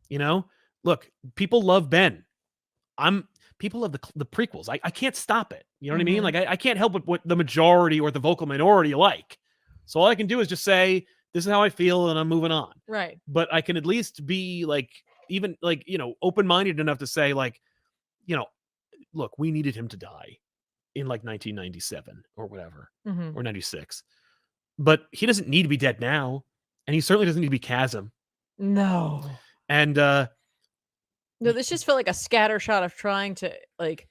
You know? Look, people love Ben. People love the prequels. I can't stop it. You know what I mean? Like, I can't help what the majority or the vocal minority like. So all I can do is just say, this is how I feel, and I'm moving on. Right. But I can at least be like, even like, you know, open-minded enough to say, like, you know, look, we needed him to die in like 1997 or whatever, or 96. But he doesn't need to be dead now. And he certainly doesn't need to be Chasm. No. And no, this just felt like a scattershot of trying to like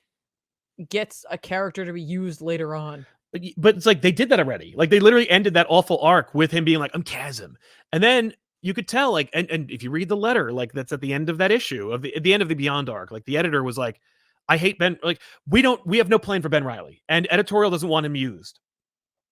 get a character to be used later on. But it's like they did that already. Like, they literally ended that awful arc with him being like, I'm Chasm. And then you could tell, like, and if you read the letter, like, that's at the end of that issue, at the end of the Beyond arc, like, the editor was like, I hate Ben. Like, we have no plan for Ben Reilly, and editorial doesn't want him used.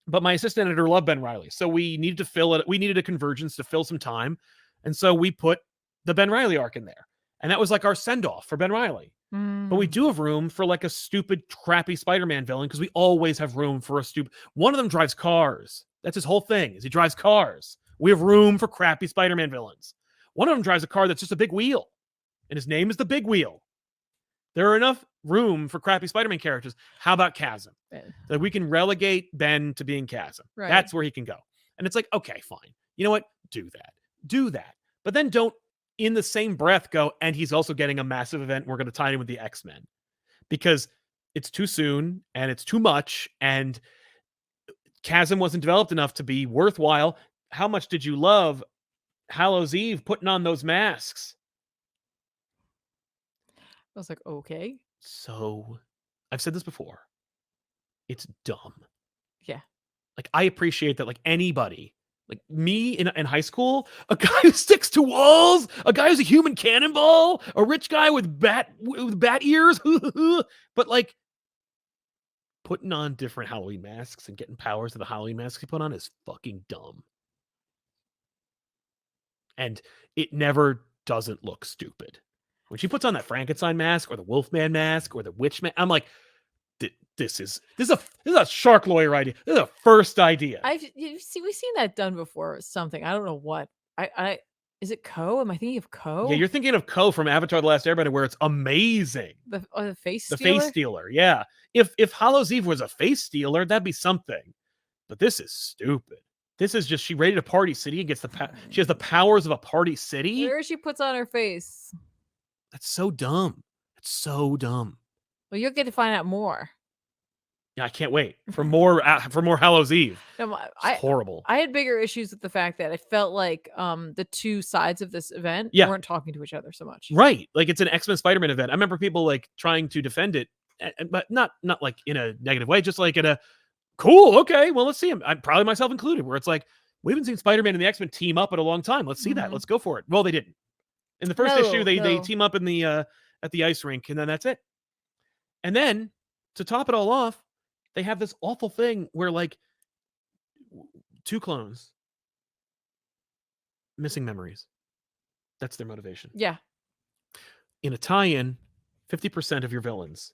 But my assistant editor loved Ben Reilly, so we needed to fill it. We needed a convergence to fill some time, and so we put the Ben Reilly arc in there, and that was like our send off for Ben Reilly. But we do have room for like a stupid, crappy Spider-Man villain, because we always have room for a stupid. One of them drives cars. That's his whole thing. Is he drives cars. We have room for crappy Spider-Man villains. One of them drives a car that's just a big wheel, and his name is the Big Wheel. There are enough room for crappy Spider-Man characters. How about Chasm? Like, we can relegate Ben to being Chasm. Right. That's where he can go. And it's like, okay, fine. You know what? Do that. But then don't, in the same breath, go, and he's also getting a massive event. We're going to tie in with the X-Men. Because it's too soon, and it's too much, and Chasm wasn't developed enough to be worthwhile. How much did you love Hallows Eve putting on those masks? I was like, okay. So, I've said this before. It's dumb. Yeah. Like, I appreciate that, like, anybody, like me in high school, a guy who sticks to walls, a guy who's a human cannonball, a rich guy with bat ears, but like, putting on different Halloween masks and getting powers of the Halloween masks he put on is fucking dumb. And it never doesn't look stupid. When she puts on that Frankenstein mask or the Wolfman mask or the Witch man, I'm like, this is a shark lawyer idea. This is a first idea. We've seen that done before with something. I don't know what. Is it Ko? Am I thinking of Ko? Yeah, you're thinking of Ko from Avatar: The Last Airbender, where it's amazing. The face stealer? The face stealer, yeah. If Hallows Eve was a face stealer, that'd be something. But this is stupid. This is just, she raided a party city and gets she has the powers of a party city. Where she puts on her face. That's so dumb. It's so dumb. Well, you'll get to find out more. Yeah, I can't wait for more Hallows Eve. No, It's horrible. I had bigger issues with the fact that it felt like the two sides of this event Yeah. weren't talking to each other so much. Right. Like it's an X-Men Spider-Man event. I remember people like trying to defend it, but not like in a negative way, just like in a cool, okay, well, let's see him. I'm probably myself included, where it's like, we haven't seen Spider-Man and the X-Men team up in a long time. Let's see that. Let's go for it. Well, they didn't. In the first issue, they team up in the at the ice rink, and then that's it. And then to top it all off, they have this awful thing where like two clones missing memories. That's their motivation. Yeah. In a tie-in, 50% of your villains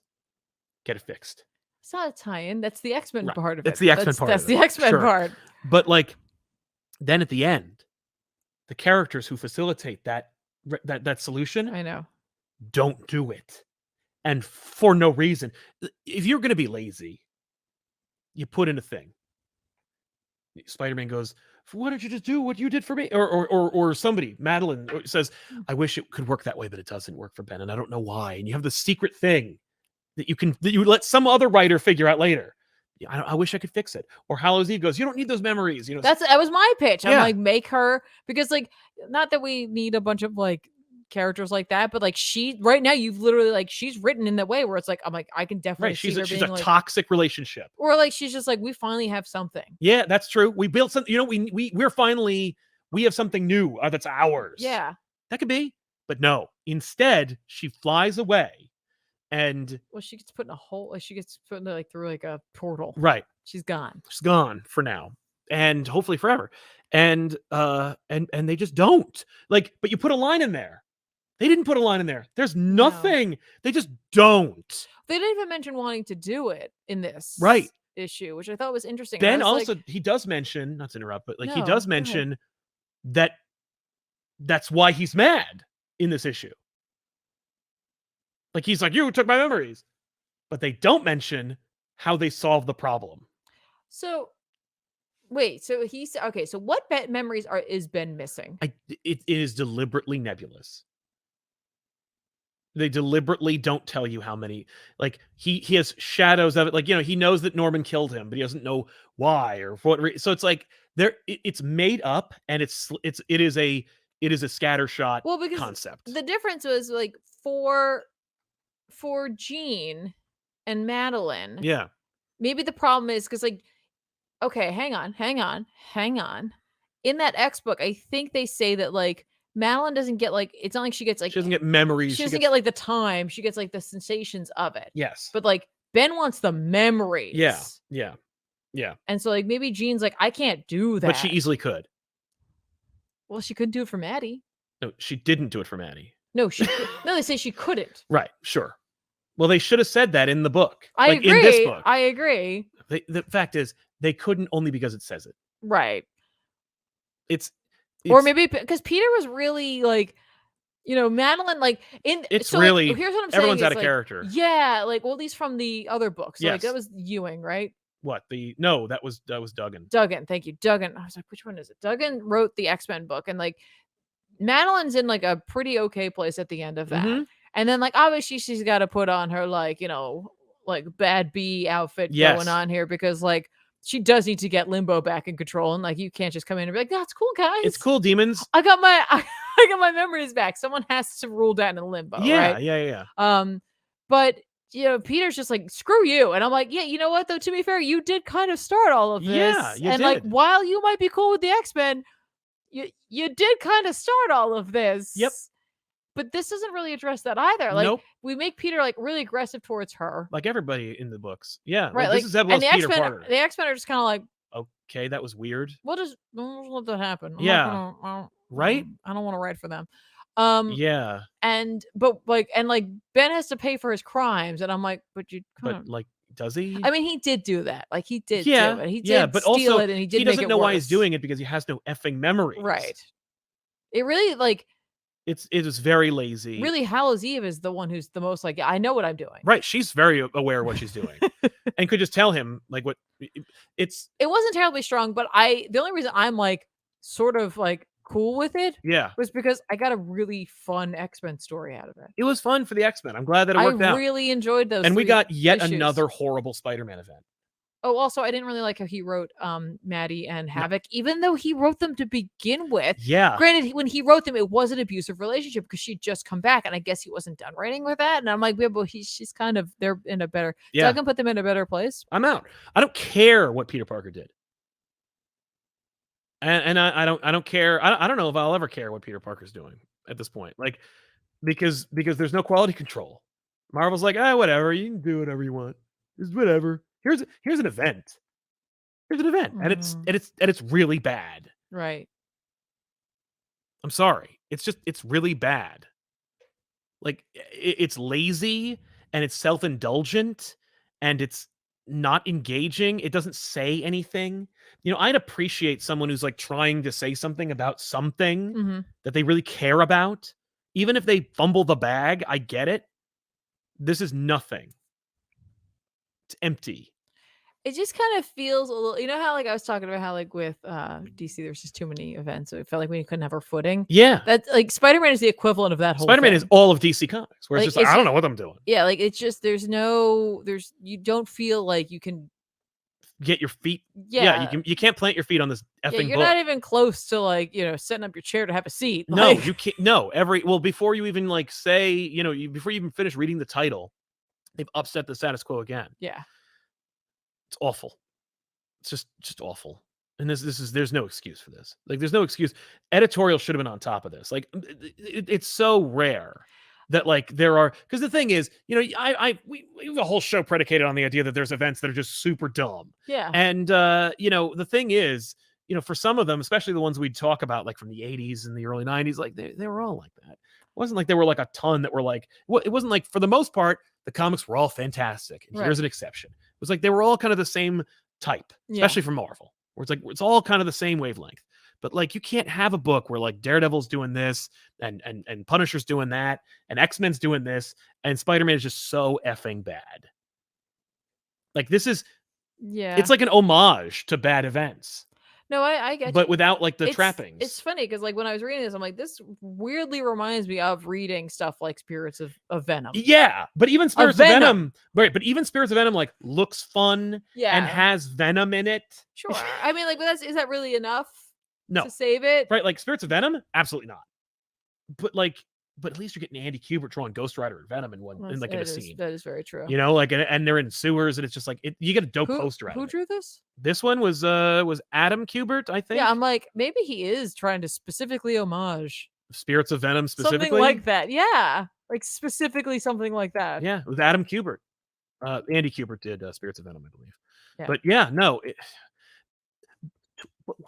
get it fixed. It's not a tie-in. That's the X-Men part of it. That's the X-Men part. That's the X-Men part. But like, then at the end, the characters who facilitate that solution, I know, don't do it, and for no reason. If you're going to be lazy, you put in a thing. Spider-Man goes, "Why don't you just do what you did for me?" Or somebody, Madeline, says, "I wish it could work that way, but it doesn't work for Ben, and I don't know why." And you have the secret thing that you let some other writer figure out later. I wish I could fix it. Or Hallows Eve goes, "You don't need those memories." You know, that was my pitch. I'm like, make her, because like, not that we need a bunch of like characters like that, but like right now you've literally like, she's written in that way where it's like, I'm like, I can definitely see her she's being a like, toxic relationship, or like she's just like, we finally have something. Yeah, that's true. We built something. You know, we have something new that's ours. Yeah, that could be. But no, instead she flies away. And she gets put in a hole. She gets put into like through like a portal. Right. She's gone. She's gone for now, and hopefully forever. And they just don't like. But you put a line in there. They didn't put a line in there. There's nothing. No. They just don't. They didn't even mention wanting to do it in this issue, which I thought was interesting. Ben also he does mention, not to interrupt, but like he does mention that's why he's mad in this issue. Like he's like, "You took my memories," but they don't mention how they solve the problem. So, wait. So he's okay. So what memories is Ben missing? It is deliberately nebulous. They deliberately don't tell you how many. Like he has shadows of it. Like, you know, he knows that Norman killed him, but he doesn't know why or for what. So it's like it's made up, and it is a scattershot concept. The difference was like for Jean and Madeline. Yeah. Maybe the problem is because like, okay, hang on. In that X book, I think they say that like Madeline doesn't get like, it's not like she gets like, she doesn't get memories. She doesn't get like the time. She gets like the sensations of it. Yes. But like Ben wants the memories. Yeah. And so like maybe Jean's like, I can't do that. But she easily could. Well, she couldn't do it for Maddie. No, she didn't do it for Maddie. No, no, they say she couldn't. Right, sure. Well, they should have said that in the book. I agree. In this book. I agree. The fact is, they couldn't only because it says it. Right. It's or maybe because Peter was really like, you know, Madeline, like it's so really, like, here's what I'm saying. Everyone's out of like, character. Yeah, like, well, at least from the other books. So, yes. Like that was Ewing, right? What no, that was Duggan. Duggan, thank you, Duggan. I was like, which one is it? Duggan wrote the X-Men book, and like Madeline's in like a pretty okay place at the end of that. Mm-hmm. And then like obviously she's got to put on her like, you know, like bad bee outfit going on here, because like she does need to get Limbo back in control, and like you can't just come in and be like, that's cool, guys. It's cool, demons. I got my memories back. Someone has to rule down in Limbo. Yeah, right? Yeah. But you know, Peter's just like, screw you. And I'm like, yeah, you know what though? To be fair, you did kind of start all of this. Yeah, you and did. Like, while you might be cool with the X-Men, you did kind of start all of this. Yep. But this doesn't really address that either. Like, nope. We make Peter like really aggressive towards her. Like everybody in the books. Yeah. Right. Like, this is Zebulon's Peter Parker. The X-Men are just kind of like, okay, that was weird. We'll let that happen. Yeah. Right? I don't want to write for them. Yeah. But Ben has to pay for his crimes, and I'm like, but like, does he? I mean, he did do that. Like, he did do it. He did but steal also, it, and he did. He doesn't know why he's doing it because he has no effing memory. Right. It really like. It is very lazy. Really, Hallows Eve is the one who's the most like, I know what I'm doing. Right. She's very aware of what she's doing, and could just tell him like what it's. It wasn't terribly strong, but the only reason I'm like sort of like cool with it, was because I got a really fun X-Men story out of it. It was fun for the X-Men. I'm glad that it worked out. I really enjoyed those. And we got yet another horrible Spider-Man event. Oh, also, I didn't really like how he wrote Maddie and Havoc, even though he wrote them to begin with. Yeah. Granted, when he wrote them, it was an abusive relationship because she'd just come back, and I guess he wasn't done writing with that. And I'm like, yeah, but she's kind of they're in a better. Yeah. So I can put them in a better place. I'm out. I don't care what Peter Parker did. And I don't care. I don't know if I'll ever care what Peter Parker's doing at this point. Like, because there's no quality control. Marvel's like, whatever, you can do whatever you want. It's whatever. Here's an event. Here's an event. And it's really bad. Right. I'm sorry. It's really bad. Like, it's lazy and it's self-indulgent and it's not engaging. It doesn't say anything. I'd appreciate someone who's like trying to say something about something that they really care about. Even if they fumble the bag, I get it. This is nothing. It's empty. It just kind of feels a little, how like I was talking about how like with DC there's just too many events, so it felt like we couldn't have our footing. Yeah. That's like Spider-Man is the equivalent of that whole Spider-Man thing. is all of DC Comics, where it's just like, I don't know what I'm doing. Yeah, like it's just you don't feel like you can get your feet. Yeah, you can't plant your feet on this effing you're book. not even close to like, setting up your chair to have a seat. No, you can't. No, before you even like say, before you even finish reading the title, they've upset the status quo again. Yeah. It's awful. It's just awful. And there's no excuse for this. Like, there's no excuse. Editorial should have been on top of this. Like, it's so rare that like there are, because the thing is, we have a whole show predicated on the idea that there's events that are just super dumb. Yeah. And the thing is, for some of them, especially the ones we'd talk about, like from the 80s and the early 90s, like they were all like that. It wasn't like there were like a ton that were like, well, it wasn't like, for the most part, the comics were all fantastic. And here's an exception. It was like they were all kind of the same type, especially from Marvel, where it's like it's all kind of the same wavelength. But like, you can't have a book where like Daredevil's doing this and Punisher's doing that and X-Men's doing this and Spider-Man is just so effing bad. Like, this is, it's like an homage to bad events. No, I get you. But without like the trappings. It's funny because like when I was reading this, I'm like, this weirdly reminds me of reading stuff like Spirits of Venom. Yeah, but even Spirits of Venom, right? But even Spirits of Venom like looks fun and has Venom in it. Sure. I mean, like, but is that really enough? No. To save it? Right, like Spirits of Venom? Absolutely not. But at least you're getting Andy Kubert drawing Ghost Rider and Venom in a scene. That is very true. Like, and they're in sewers, and it's just like you get a dope poster out of it. Who drew this? This one was Adam Kubert, I think. Yeah, I'm like, maybe he is trying to specifically homage Spirits of Venom specifically. Something like that. Yeah. Like specifically something like that. Yeah, with Adam Kubert. Andy Kubert did Spirits of Venom, I believe. Yeah. But yeah, no.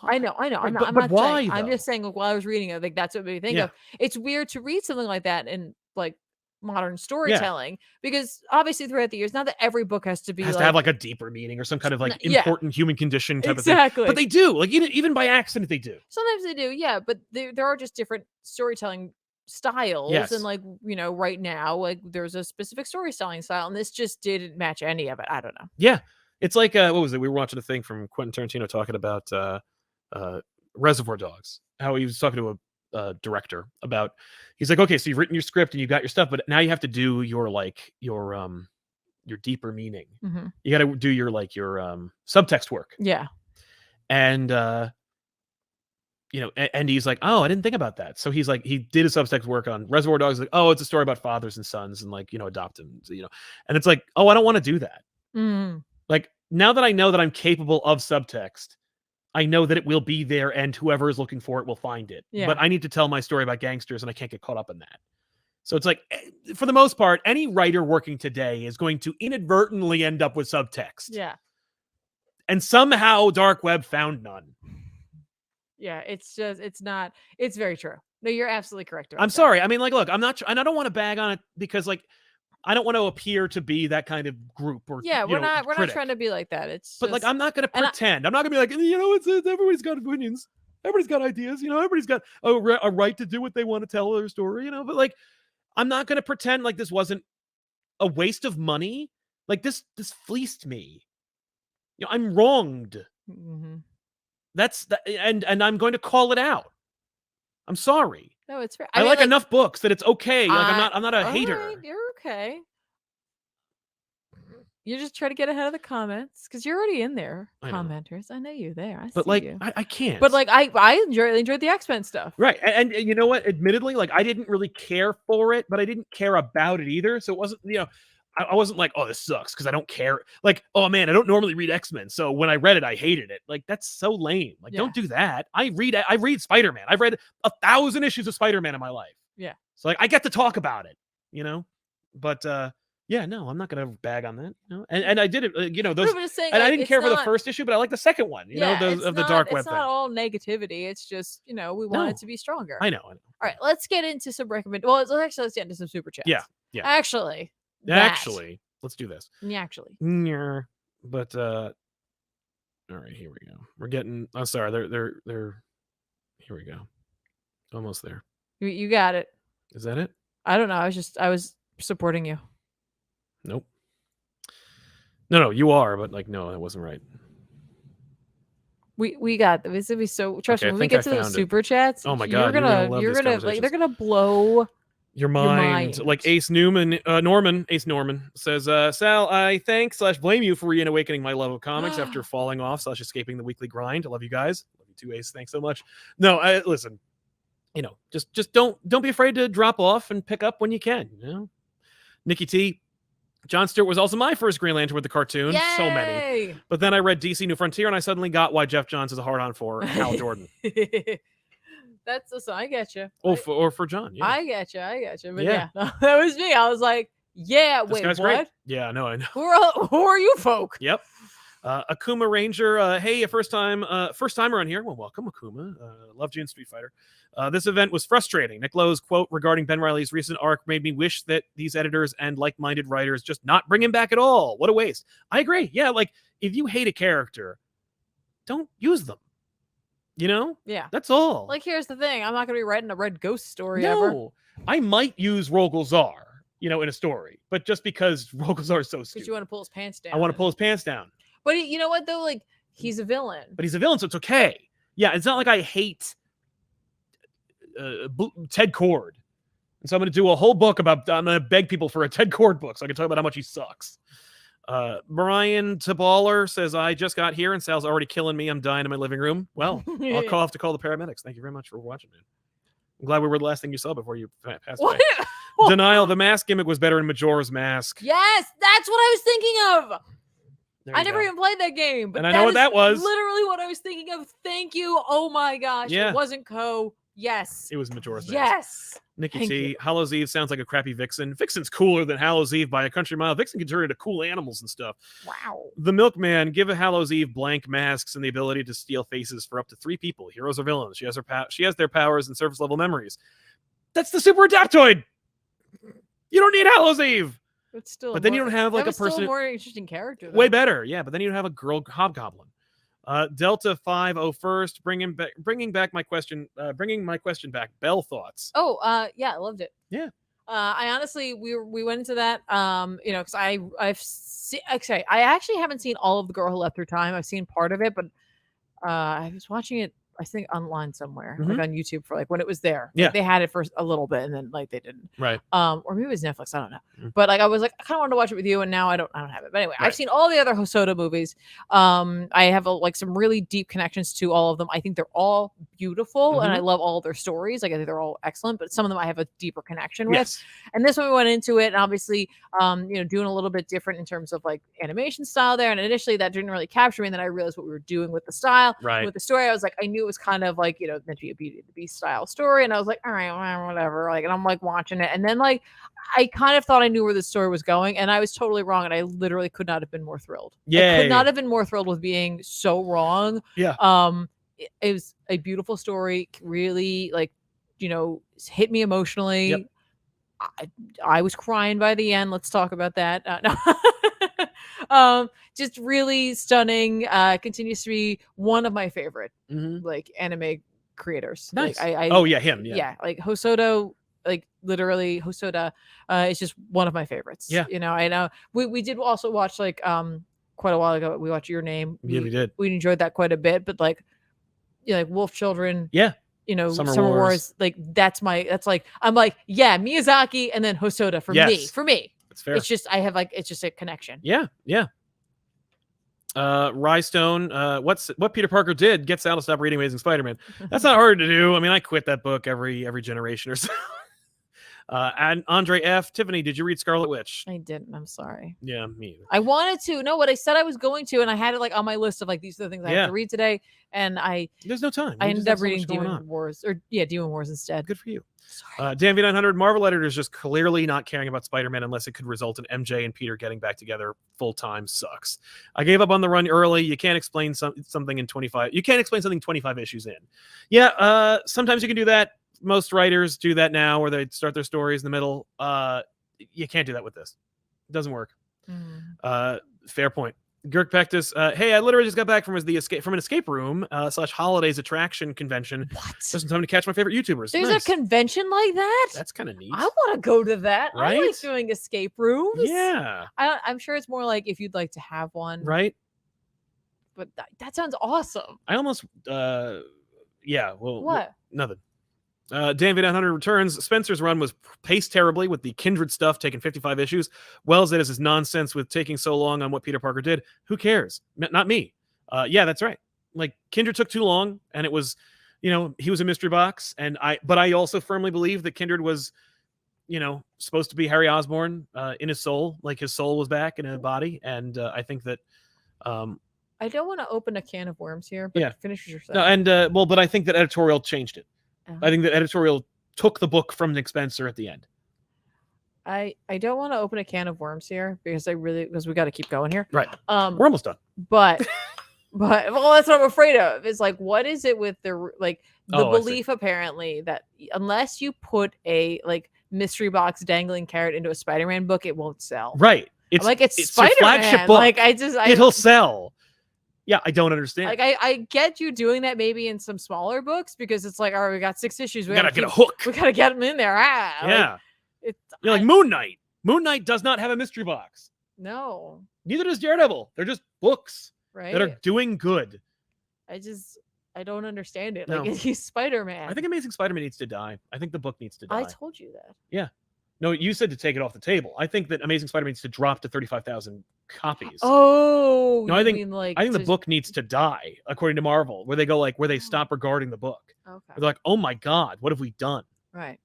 I know. I'm not why, saying, though? I'm just saying, while I was reading it, like that's what made me think of. It's weird to read something like that in like modern storytelling because obviously throughout the years, not that every book has to have like a deeper meaning or some kind of like important human condition type of thing. But they do, like even by accident, they do. Sometimes they do, yeah. But there are just different storytelling styles, and like right now, like there's a specific storytelling style, and this just didn't match any of it. I don't know. Yeah, it's like what was it? We were watching a thing from Quentin Tarantino talking about Reservoir Dogs. How he was talking to a director about. He's like, okay, so you've written your script and you got your stuff, but now you have to do your deeper meaning. Mm-hmm. You got to do your subtext work. Yeah, and and he's like, oh, I didn't think about that. So he's like, he did his subtext work on Reservoir Dogs. Like, oh, it's a story about fathers and sons and like adopt them. And it's like, oh, I don't want to do that. Mm. Like, now that I know that I'm capable of subtext, I know that it will be there and whoever is looking for it will find it. Yeah. But I need to tell my story about gangsters and I can't get caught up in that. So it's like, for the most part, any writer working today is going to inadvertently end up with subtext. Yeah. And somehow Dark Web found none. Yeah, it's very true. No, you're absolutely correct. I'm sorry. I mean, like, look, I'm not, and I don't want to bag on it because like, I don't want to appear to be that kind of group or we're not trying to be like that. But like, I'm not going to pretend. I'm not going to be like, it's everybody's got opinions. Everybody's got ideas. Everybody's got a right to do what they want to tell their story. But like, I'm not going to pretend like this wasn't a waste of money. Like this fleeced me. I'm wronged. Mm-hmm. That's that, and I'm going to call it out. I'm sorry. No, it's fair. I mean, like enough books that it's okay. Like I'm not a hater. Right, you're okay. You just try to get ahead of the comments because you're already in there, I know. commenters. I know you're there. I But see like, you. I can't. But like, I enjoyed the X-Men stuff. Right. And you know what? Admittedly, like I didn't really care for it, but I didn't care about it either. So it wasn't, I wasn't like, oh, this sucks because I don't care. Like, oh man, I don't normally read X-Men, so when I read it, I hated it. Like that's so lame. Like, don't do that. I read Spider-Man. I've read 1,000 issues of Spider-Man in my life. Yeah. So like, I get to talk about it, But yeah, no, I'm not gonna bag on that. And I did it, those. Saying, and I didn't care for the first issue, but I like the second one. Those of the dark web thing. It's not all negativity. It's just we want it to be stronger. I know. All right, let's get into some let's get into some super chats. Yeah. Actually, let's do this. Actually. But all right, here we go. We're getting. I'm sorry. They're. Here we go. Almost there. You got it. Is that it? I don't know. I was supporting you. Nope. No, you are, but like, no, that wasn't right. We got this. Gonna be so. Trust me, when we get to those super chats, oh my god, you're gonna like they're gonna blow your mind. Like Ace Norman says, Sal, I thank/blame you for reawakening my love of comics after falling off / escaping the weekly grind. I love you guys. Love you too, Ace. Thanks so much. No, listen. Just don't be afraid to drop off and pick up when you can. Nikki T. John Stewart was also my first Green Lantern with the cartoon. Yay! So many. But then I read DC New Frontier and I suddenly got why Jeff Johns is a hard-on for Hal Jordan. I get you. Or for John. Yeah. I get you. But yeah, no, that was me. I was like, yeah, this wait, guy's what? Great. Yeah, no, I know. Who are you folk? Yep. Akuma Ranger, hey, first timer on here. Well, welcome, Akuma. Love you in Street Fighter. This event was frustrating. Nick Lowe's quote regarding Ben Reilly's recent arc made me wish that these editors and like-minded writers just not bring him back at all. What a waste. I agree. Yeah, like, if you hate a character, don't use them. Yeah. That's all. Like, here's the thing. I'm not going to be writing a Red Ghost story ever. I might use Rogol Zar, in a story, but just because Rogol Zar is so stupid. Because you want to pull his pants down. I want to pull his pants down. But you know what, though? Like, he's a villain. But he's a villain, so it's okay. Yeah, it's not like I hate Ted Kord. And so I'm going to do a whole book I'm going to beg people for a Ted Kord book so I can talk about how much he sucks. Brian Taballer says, I just got here and Sal's already killing me. I'm dying in my living room. Well, I'll have to call the paramedics. Thank you very much for watching, man. I'm glad we were the last thing you saw before you passed away. Denial, the mask gimmick was better in Majora's Mask. Yes, that's what I was thinking of. I never even played that game. But and I know what that was. Literally what I was thinking of. Thank you. Oh my gosh. Yeah. It wasn't Ko. Yes. It was Majora's Mask. Yes. Nikki T. Hallows Eve sounds like a crappy Vixen. Vixen's cooler than Hallows Eve by a country mile. Vixen can turn into cool animals and stuff. Wow. The Milkman, give a Hallows Eve blank masks and the ability to steal faces for up to 3 people, heroes or villains. She has their powers and surface level memories. That's the Super Adaptoid. You don't need Hallows Eve. It's still but then you don't have like a person. Still a more interesting character. Though. Way better, yeah. But then you don't have a girl hobgoblin. Delta 501st, bringing my question back. Bell thoughts. Oh, yeah, I loved it. Yeah. I honestly, we went into that, because I actually haven't seen all of The Girl Who Left Her Time. I've seen part of it, but I was watching it, I think, online somewhere, like on YouTube for like when it was there. Yeah, like, they had it for a little bit and then like they didn't. Right. Or maybe it was Netflix. I don't know. But like I was like, I kind of wanted to watch it with you, and now I don't have it. But anyway, I've seen all the other Hosoda movies. I have like some really deep connections to all of them. I think they're all beautiful, and I love all their stories. Like I think they're all excellent. But some of them I have a deeper connection with. And this one we went into it, and obviously, doing a little bit different in terms of like animation style there. And initially that didn't really capture me. And then I realized what we were doing with the style, with the story. I was like, I knew it was kind of like, meant to be a Beauty and the Beast style story. And I was like, all right, whatever. Like, and I'm like watching it. And then like, I kind of thought I knew where the story was going, and I was totally wrong. And I literally could not have been more thrilled. I could not have been more thrilled with being so wrong. Yeah. It was a beautiful story. Really, like, hit me emotionally. Yep. I was crying by the end. Let's talk about that. Just really stunning. Continues to be one of my favorite like anime creators. Nice. Like, him. Yeah. Like Hosoda, like literally Hosoda, is just one of my favorites. Yeah. I know we did also watch like quite a while ago. We watched Your Name. Yeah, we did. We enjoyed that quite a bit, but like, like Wolf Children. Yeah. Summer Wars, like I'm like, yeah, Miyazaki and then Hosoda for me. That's fair. It's just I have like it's just a connection. Yeah, yeah. Rystone, what Peter Parker did gets Al to stop reading Amazing Spider-Man. That's not hard to do. I mean, I quit that book every generation or so. And Andre F. Tiffany, did you read Scarlet Witch? I didn't. I'm sorry. Yeah, me either. I wanted to. No, what I said I was going to, and I had it like on my list of like these are the things I have to read today. And there's no time. I ended up reading Demon Wars Demon Wars instead. Good for you. Dan V900, Marvel editors just clearly not caring about Spider-Man unless it could result in MJ and Peter getting back together full time sucks. I gave up on the run early. You can't explain something in 25. You can't explain something 25 issues in. Yeah, sometimes you can do that. Most writers do that now, where they start their stories in the middle. You can't do that with this. It doesn't work. Fair point. Girk Pectus, hey, I literally just got back from an escape room / holidays attraction convention. What? Just in time to catch my favorite YouTubers. There's a convention like that? That's kind of neat. I want to go to that. Right? I like doing escape rooms. Yeah. I'm sure it's more like if you'd like to have one. Right? But that sounds awesome. I almost, yeah. Well, what? Nothing. Dan V900 returns. Spencer's run was paced terribly with the Kindred stuff taking 55 issues. Wells did his nonsense with taking so long on what Peter Parker did. Who cares? Not me. Yeah, that's right. Like, Kindred took too long, and it was, he was a mystery box. But I also firmly believe that Kindred was, supposed to be Harry Osborn in his soul. Like, his soul was back in a body. And I think that. I don't want to open a can of worms here, but finish what you're saying. No, and but I think that editorial changed it. I think that editorial took the book from Nick Spencer at the end. I don't want to open a can of worms here because we got to keep going here. Right. We're almost done. But well, that's what I'm afraid of. Is like, what is it with the belief apparently that unless you put a mystery box dangling carrot into a Spider-Man book, it won't sell. Right. It's Spider-Man. Flagship book. Like it'll sell. Yeah, I don't understand. Like I get you doing that maybe in some smaller books because it's like, all right, we got 6 issues. We gotta get a hook. We gotta get them in there. Yeah. You're like Moon Knight. Moon Knight does not have a mystery box. No. Neither does Daredevil. They're just books that are doing good. I don't understand it. No. Like he's Spider-Man. I think Amazing Spider-Man needs to die. I think the book needs to die. I told you that. Yeah. No, you said to take it off the table. I think that Amazing Spider-Man needs to drop to 35,000 copies. Oh, no, I think the book needs to die, according to Marvel, where they go where they stop regarding the book. Okay. They're like, oh my God, what have we done? Right.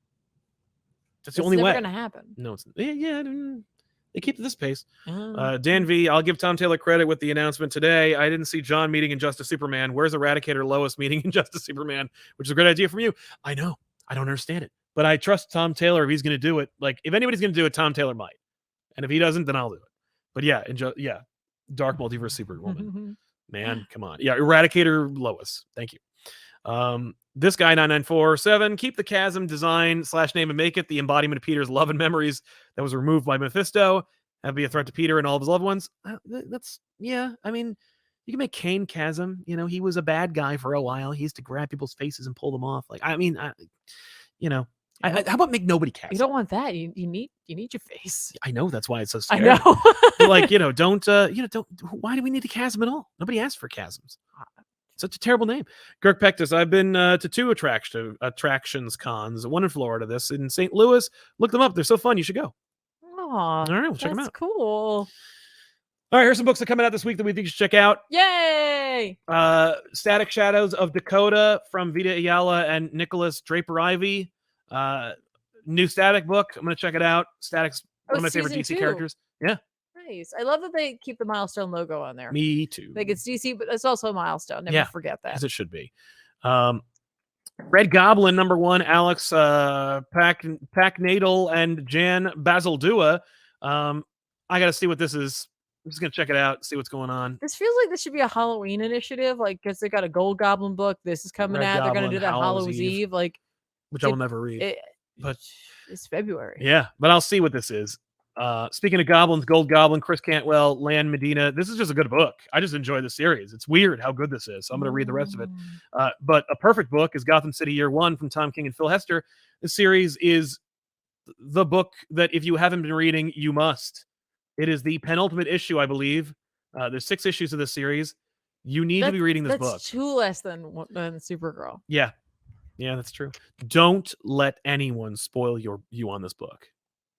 That's the only way. It's never going to happen. No, it's they keep this pace. Dan V, I'll give Tom Taylor credit with the announcement today. I didn't see John meeting Injustice Superman. Where's Eradicator Lois meeting Injustice Superman? Which is a great idea from you. I know. I don't understand it. But I trust Tom Taylor if he's going to do it. Like, if anybody's going to do it, Tom Taylor might. And if he doesn't, then I'll do it. But yeah, Dark Multiverse Superwoman. Man, come on. Yeah, Eradicator Lois. Thank you. This guy, 9947, keep the Chasm design / name and make it the embodiment of Peter's love and memories that was removed by Mephisto. That'd be a threat to Peter and all of his loved ones. I mean, you can make Kane Chasm. He was a bad guy for a while. He used to grab people's faces and pull them off. How about make nobody Chasm? You don't want that. You need your face. I know, that's why it's so scary. I know. Don't why do we need a Chasm at all? Nobody asked for Chasms. Such a terrible name. Girk Pectus, I've been to 2 attractions cons, one in Florida, this in St. Louis. Look them up. They're so fun. You should go. All right, we'll check them out. That's cool. All right, here's some books that are coming out this week that we think you should check out. Yay! Static Shadows of Dakota from Vita Ayala and Nicholas Draper-Ivy. New Static book. I'm going to check it out. Static's one of my favorite DC characters. Yeah. Nice. I love that they keep the Milestone logo on there. Me too. Like, it's DC, but it's also a Milestone. Never forget that. As it should be. Red Goblin #1, Alex Packnadel and Jan Basildua. I got to see what this is. I'm just going to check it out, see what's going on. This feels like this should be a Halloween initiative, because they got a Gold Goblin book. This is coming out. They're going to do that Halloween Eve, which I will never read. But it's February. Yeah, but I'll see what this is. Speaking of goblins, Gold Goblin, Chris Cantwell, Lan Medina. This is just a good book. I just enjoy the series. It's weird how good this is. So I'm going to read the rest of it. But a perfect book is Gotham City Year One from Tom King and Phil Hester. This series is the book that if you haven't been reading, you must. It is the penultimate issue, I believe. There's 6 issues of this series. You need to be reading this book. That's 2 less than Supergirl. Yeah. Yeah, that's true. Don't let anyone spoil you on this book.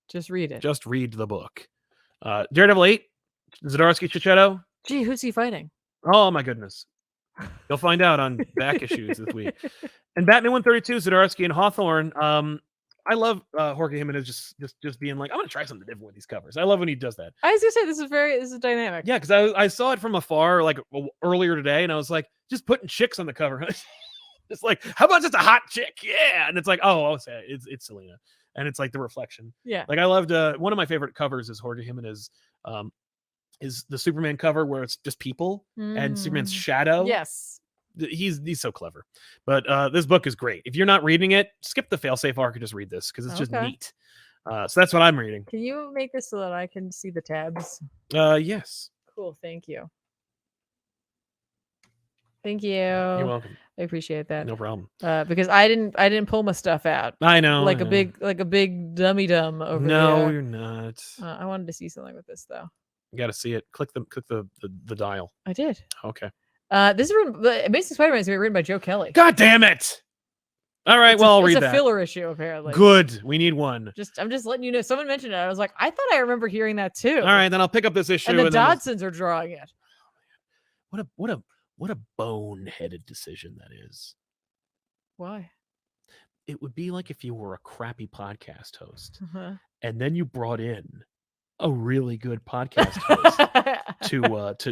Just read it. Just read the book. Daredevil 8, Zdarsky Chichetto. Gee, who's he fighting? Oh my goodness. You'll find out on back issues this week. And Batman 132, Zdarsky and Hawthorne. I love Jorge Jimenez just being like, I'm gonna try something different with these covers. I love when he does that. I was gonna say this is dynamic. Yeah, because I saw it from afar like earlier today, and I was like, just putting chicks on the cover. It's like, how about just a hot chick? Yeah, and it's like, oh, it's Selena, and it's like the reflection. Yeah, like I loved one of my favorite covers is Jorge Jimenez. Is the Superman cover where it's just people and Superman's shadow. Yes. He's so clever. But this book is great. If you're not reading it, skip the failsafe arc and just read this because it's just neat. So that's what I'm reading. Can you make this so that I can see the tabs? Yes. Cool. Thank you. Thank you. You're welcome. I appreciate that. No problem. Because I didn't pull my stuff out. I know. Like a big dummy dumb over here. No, you're not. I wanted to see something with this though. You got to see it. Click the dial. I did. Okay. This is Amazing Spider-Man is written by Joe Kelly. God damn it! All right, I'll read that. It's a filler issue apparently. Good. We need one. I'm just letting you know. Someone mentioned it. I was like, I thought I remember hearing that too. All right, then I'll pick up this issue. And the Dodsons are drawing it. What a bone-headed decision that is. Why? It would be like if you were a crappy podcast host, and then you brought in a really good podcast host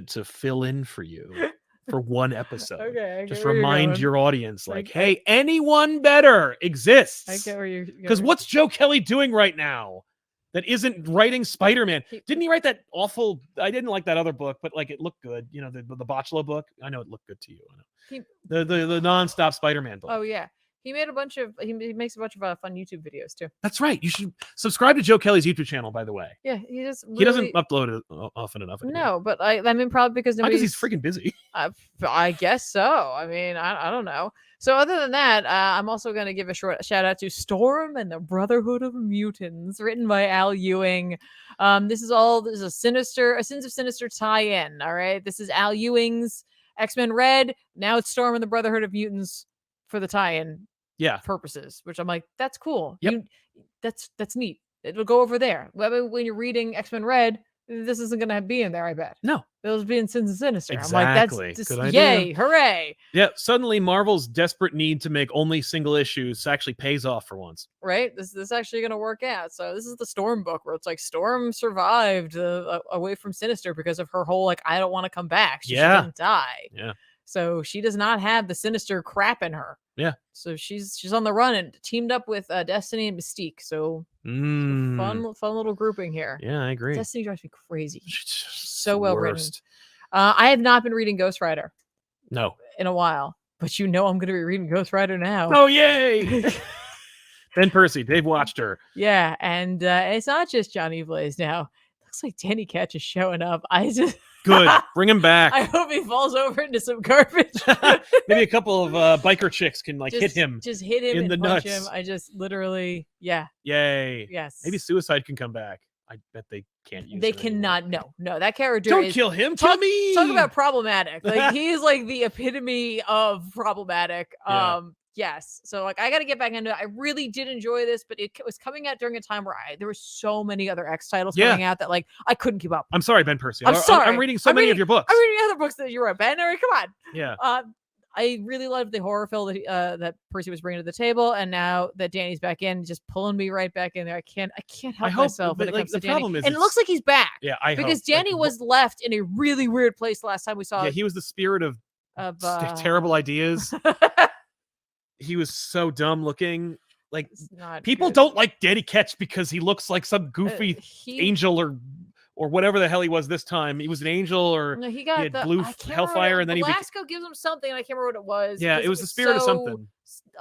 to fill in for you for one episode. Okay, just remind your audience, like, hey, anyone better exists. I get where you're going. Because what's Joe Kelly doing right now that isn't writing Spider-Man? Didn't he write that awful? I didn't like that other book, but like it looked good. You know, the Botchlo book. I know it looked good to you. I know. The nonstop Spider-Man book. Oh yeah. He makes a bunch of fun YouTube videos too. That's right. You should subscribe to Joe Kelly's YouTube channel, by the way. Yeah, he doesn't upload it often enough anymore. No, but I mean probably because he's freaking busy. I guess so. I mean, I don't know. So other than that, I'm also going to give a short shout out to Storm and the Brotherhood of Mutants, written by Al Ewing. This is a Sins of Sinister tie-in. All right, this is Al Ewing's X-Men Red. Now it's Storm and the Brotherhood of Mutants for the tie-in. Purposes, which I'm like, that's cool. Yep. That's neat. It'll go over there. When you're reading X-Men Red, this isn't gonna be in there, I bet. No. It'll be in Sins and Sinister. Exactly. I'm like, that's just yay, hooray. Yeah, suddenly Marvel's desperate need to make only single issues actually pays off for once. Right? This is actually gonna work out. So this is the Storm book where it's like Storm survived away from Sinister because of her whole like, I don't want to come back. She shouldn't die. Yeah. So she does not have the Sinister crap in her. Yeah. So she's on the run and teamed up with Destiny and Mystique. So fun little grouping here. Yeah, I agree. Destiny drives me crazy. So well written. I have not been reading Ghost Rider. No. In a while. But I'm going to be reading Ghost Rider now. Oh, yay! Ben Percy, Dave watched her. Yeah, and it's not just Johnny Blaze now. Looks like Danny Ketch is showing up. Good. Bring him back. I hope he falls over into some garbage. Maybe a couple of biker chicks can hit him. Just hit him in the punch nuts. him. I just literally, yeah. Yay. Yes. Maybe Suicide can come back. I bet they can't use They him cannot. anymore. No. That character Don't kill him. Kill me. Talk about problematic. Like he is like the epitome of problematic. Yeah. Yes. So like I got to get back into it. I really did enjoy this, but it was coming out during a time where there were so many other X titles coming out that like I couldn't keep up. I'm sorry, Ben Percy. I'm sorry. I'm reading many of your books. I'm reading other books that you wrote, Ben. Come on. Yeah. I really loved the horror film that Percy was bringing to the table, and now that Danny's back in, just pulling me right back in there. I can't help myself when it comes to Danny. And it looks like he's back. Yeah, because Danny was left in a really weird place last time we saw. Yeah, he was the spirit of terrible ideas. He was so dumb looking. Like people don't like Danny Ketch because he looks like some goofy angel or whatever the hell he was this time. He was an angel or he had blue hellfire and then Velasco gives him something and I can't remember what it was. Yeah, it was the spirit of something.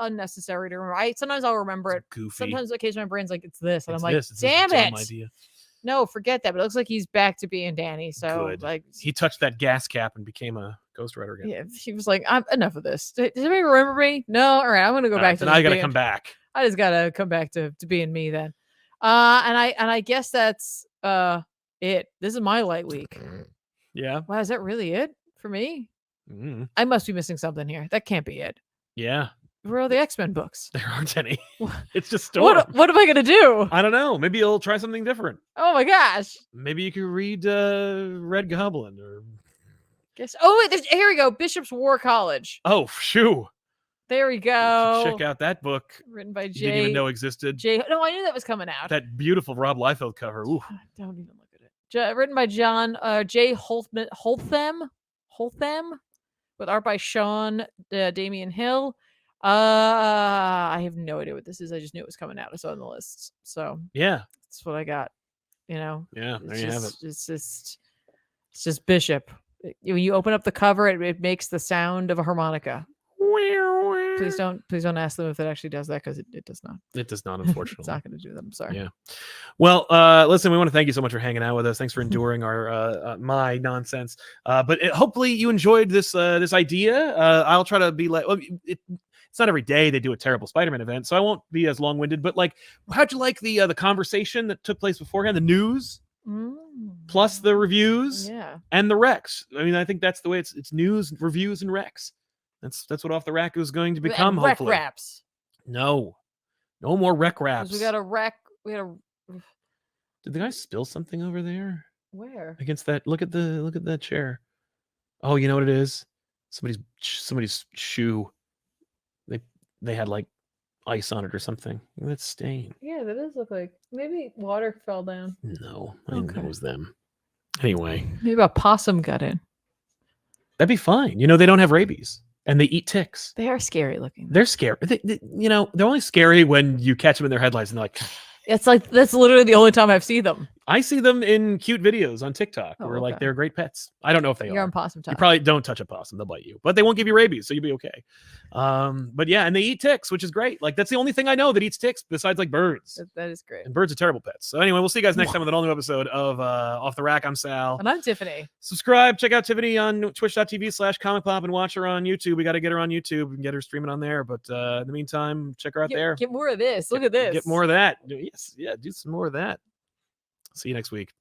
Unnecessary to remember. Sometimes I'll remember it. Goofy. Sometimes occasionally my brain's like it's this and I'm like, damn it. Idea. No, forget that. But it looks like he's back to being Danny. So good. Like he touched that gas cap and became a Ghost Rider again. Yeah, he was like, enough of this. Does anybody remember me? No, all right, I'm gonna go back to. Then I gotta come back. I just gotta come back to being me then. And I guess that's it. This is my light week. Yeah. Wow, is that really it for me? Mm. I must be missing something here. That can't be it. Yeah. Where are the X-Men books? There aren't any. It's just Storm. What am I gonna do? I don't know. Maybe you'll try something different. Oh my gosh. Maybe you could read Red Goblin or. Guess. Oh wait, here we go. Bishop's War College. Oh, shoo. There we go. Check out that book. Written by Jay. You didn't even know existed. No, I knew that was coming out. That beautiful Rob Liefeld cover. Ooh. Don't even look at it. Written by John J. Holtham, with art by Sean Damian Hill. I have no idea what this is. I just knew it was coming out. I saw it on the list. So yeah, that's what I got. Yeah, there you have it. It's just Bishop. When you open up the cover, it makes the sound of a harmonica. Please don't ask them if it actually does that, because it does not. It does not, unfortunately. It's not going to do that. I'm sorry. Yeah. Well, listen, we want to thank you so much for hanging out with us. Thanks for enduring our my nonsense. But hopefully you enjoyed this idea. I'll try to be like, well, it's not every day they do a terrible Spider-Man event, so I won't be as long-winded. But like, how'd you like the conversation that took place beforehand, the news? Plus the reviews, and the Rex. I mean, I think that's the way it's news, reviews, and Rex. That's what Off the Rack is going to become. And hopefully, Rec Raps. No more Rec Raps. We got a Rec. Did the guy spill something over there? Where? Against that? Look at that chair. Oh, you know what it is? Somebody's shoe. They had like ice on it or something. Look at that stain. Yeah, that does look like maybe water fell down. No, I think it was them. Anyway, maybe a possum got in. That'd be fine. You know, they don't have rabies and they eat ticks. They are scary looking. They're scary. They're only scary when you catch them in their headlights and they're like. It's like that's literally the only time I've seen them. I see them in cute videos on TikTok where like they're great pets. I don't know if they are. You're on possum time. You probably don't touch a possum; they'll bite you, but they won't give you rabies, so you'll be okay. But yeah, and they eat ticks, which is great. Like that's the only thing I know that eats ticks besides like birds. That is great. And birds are terrible pets. So anyway, we'll see you guys next time with an all new episode of Off the Rack. I'm Sal, and I'm Tiffany. Subscribe, check out Tiffany on twitch.tv/ComicPop and watch her on YouTube. We got to get her on YouTube and get her streaming on there. But in the meantime, check her out there. Get more of this. Look at this. Get more of that. Yes, yeah, do some more of that. See you next week.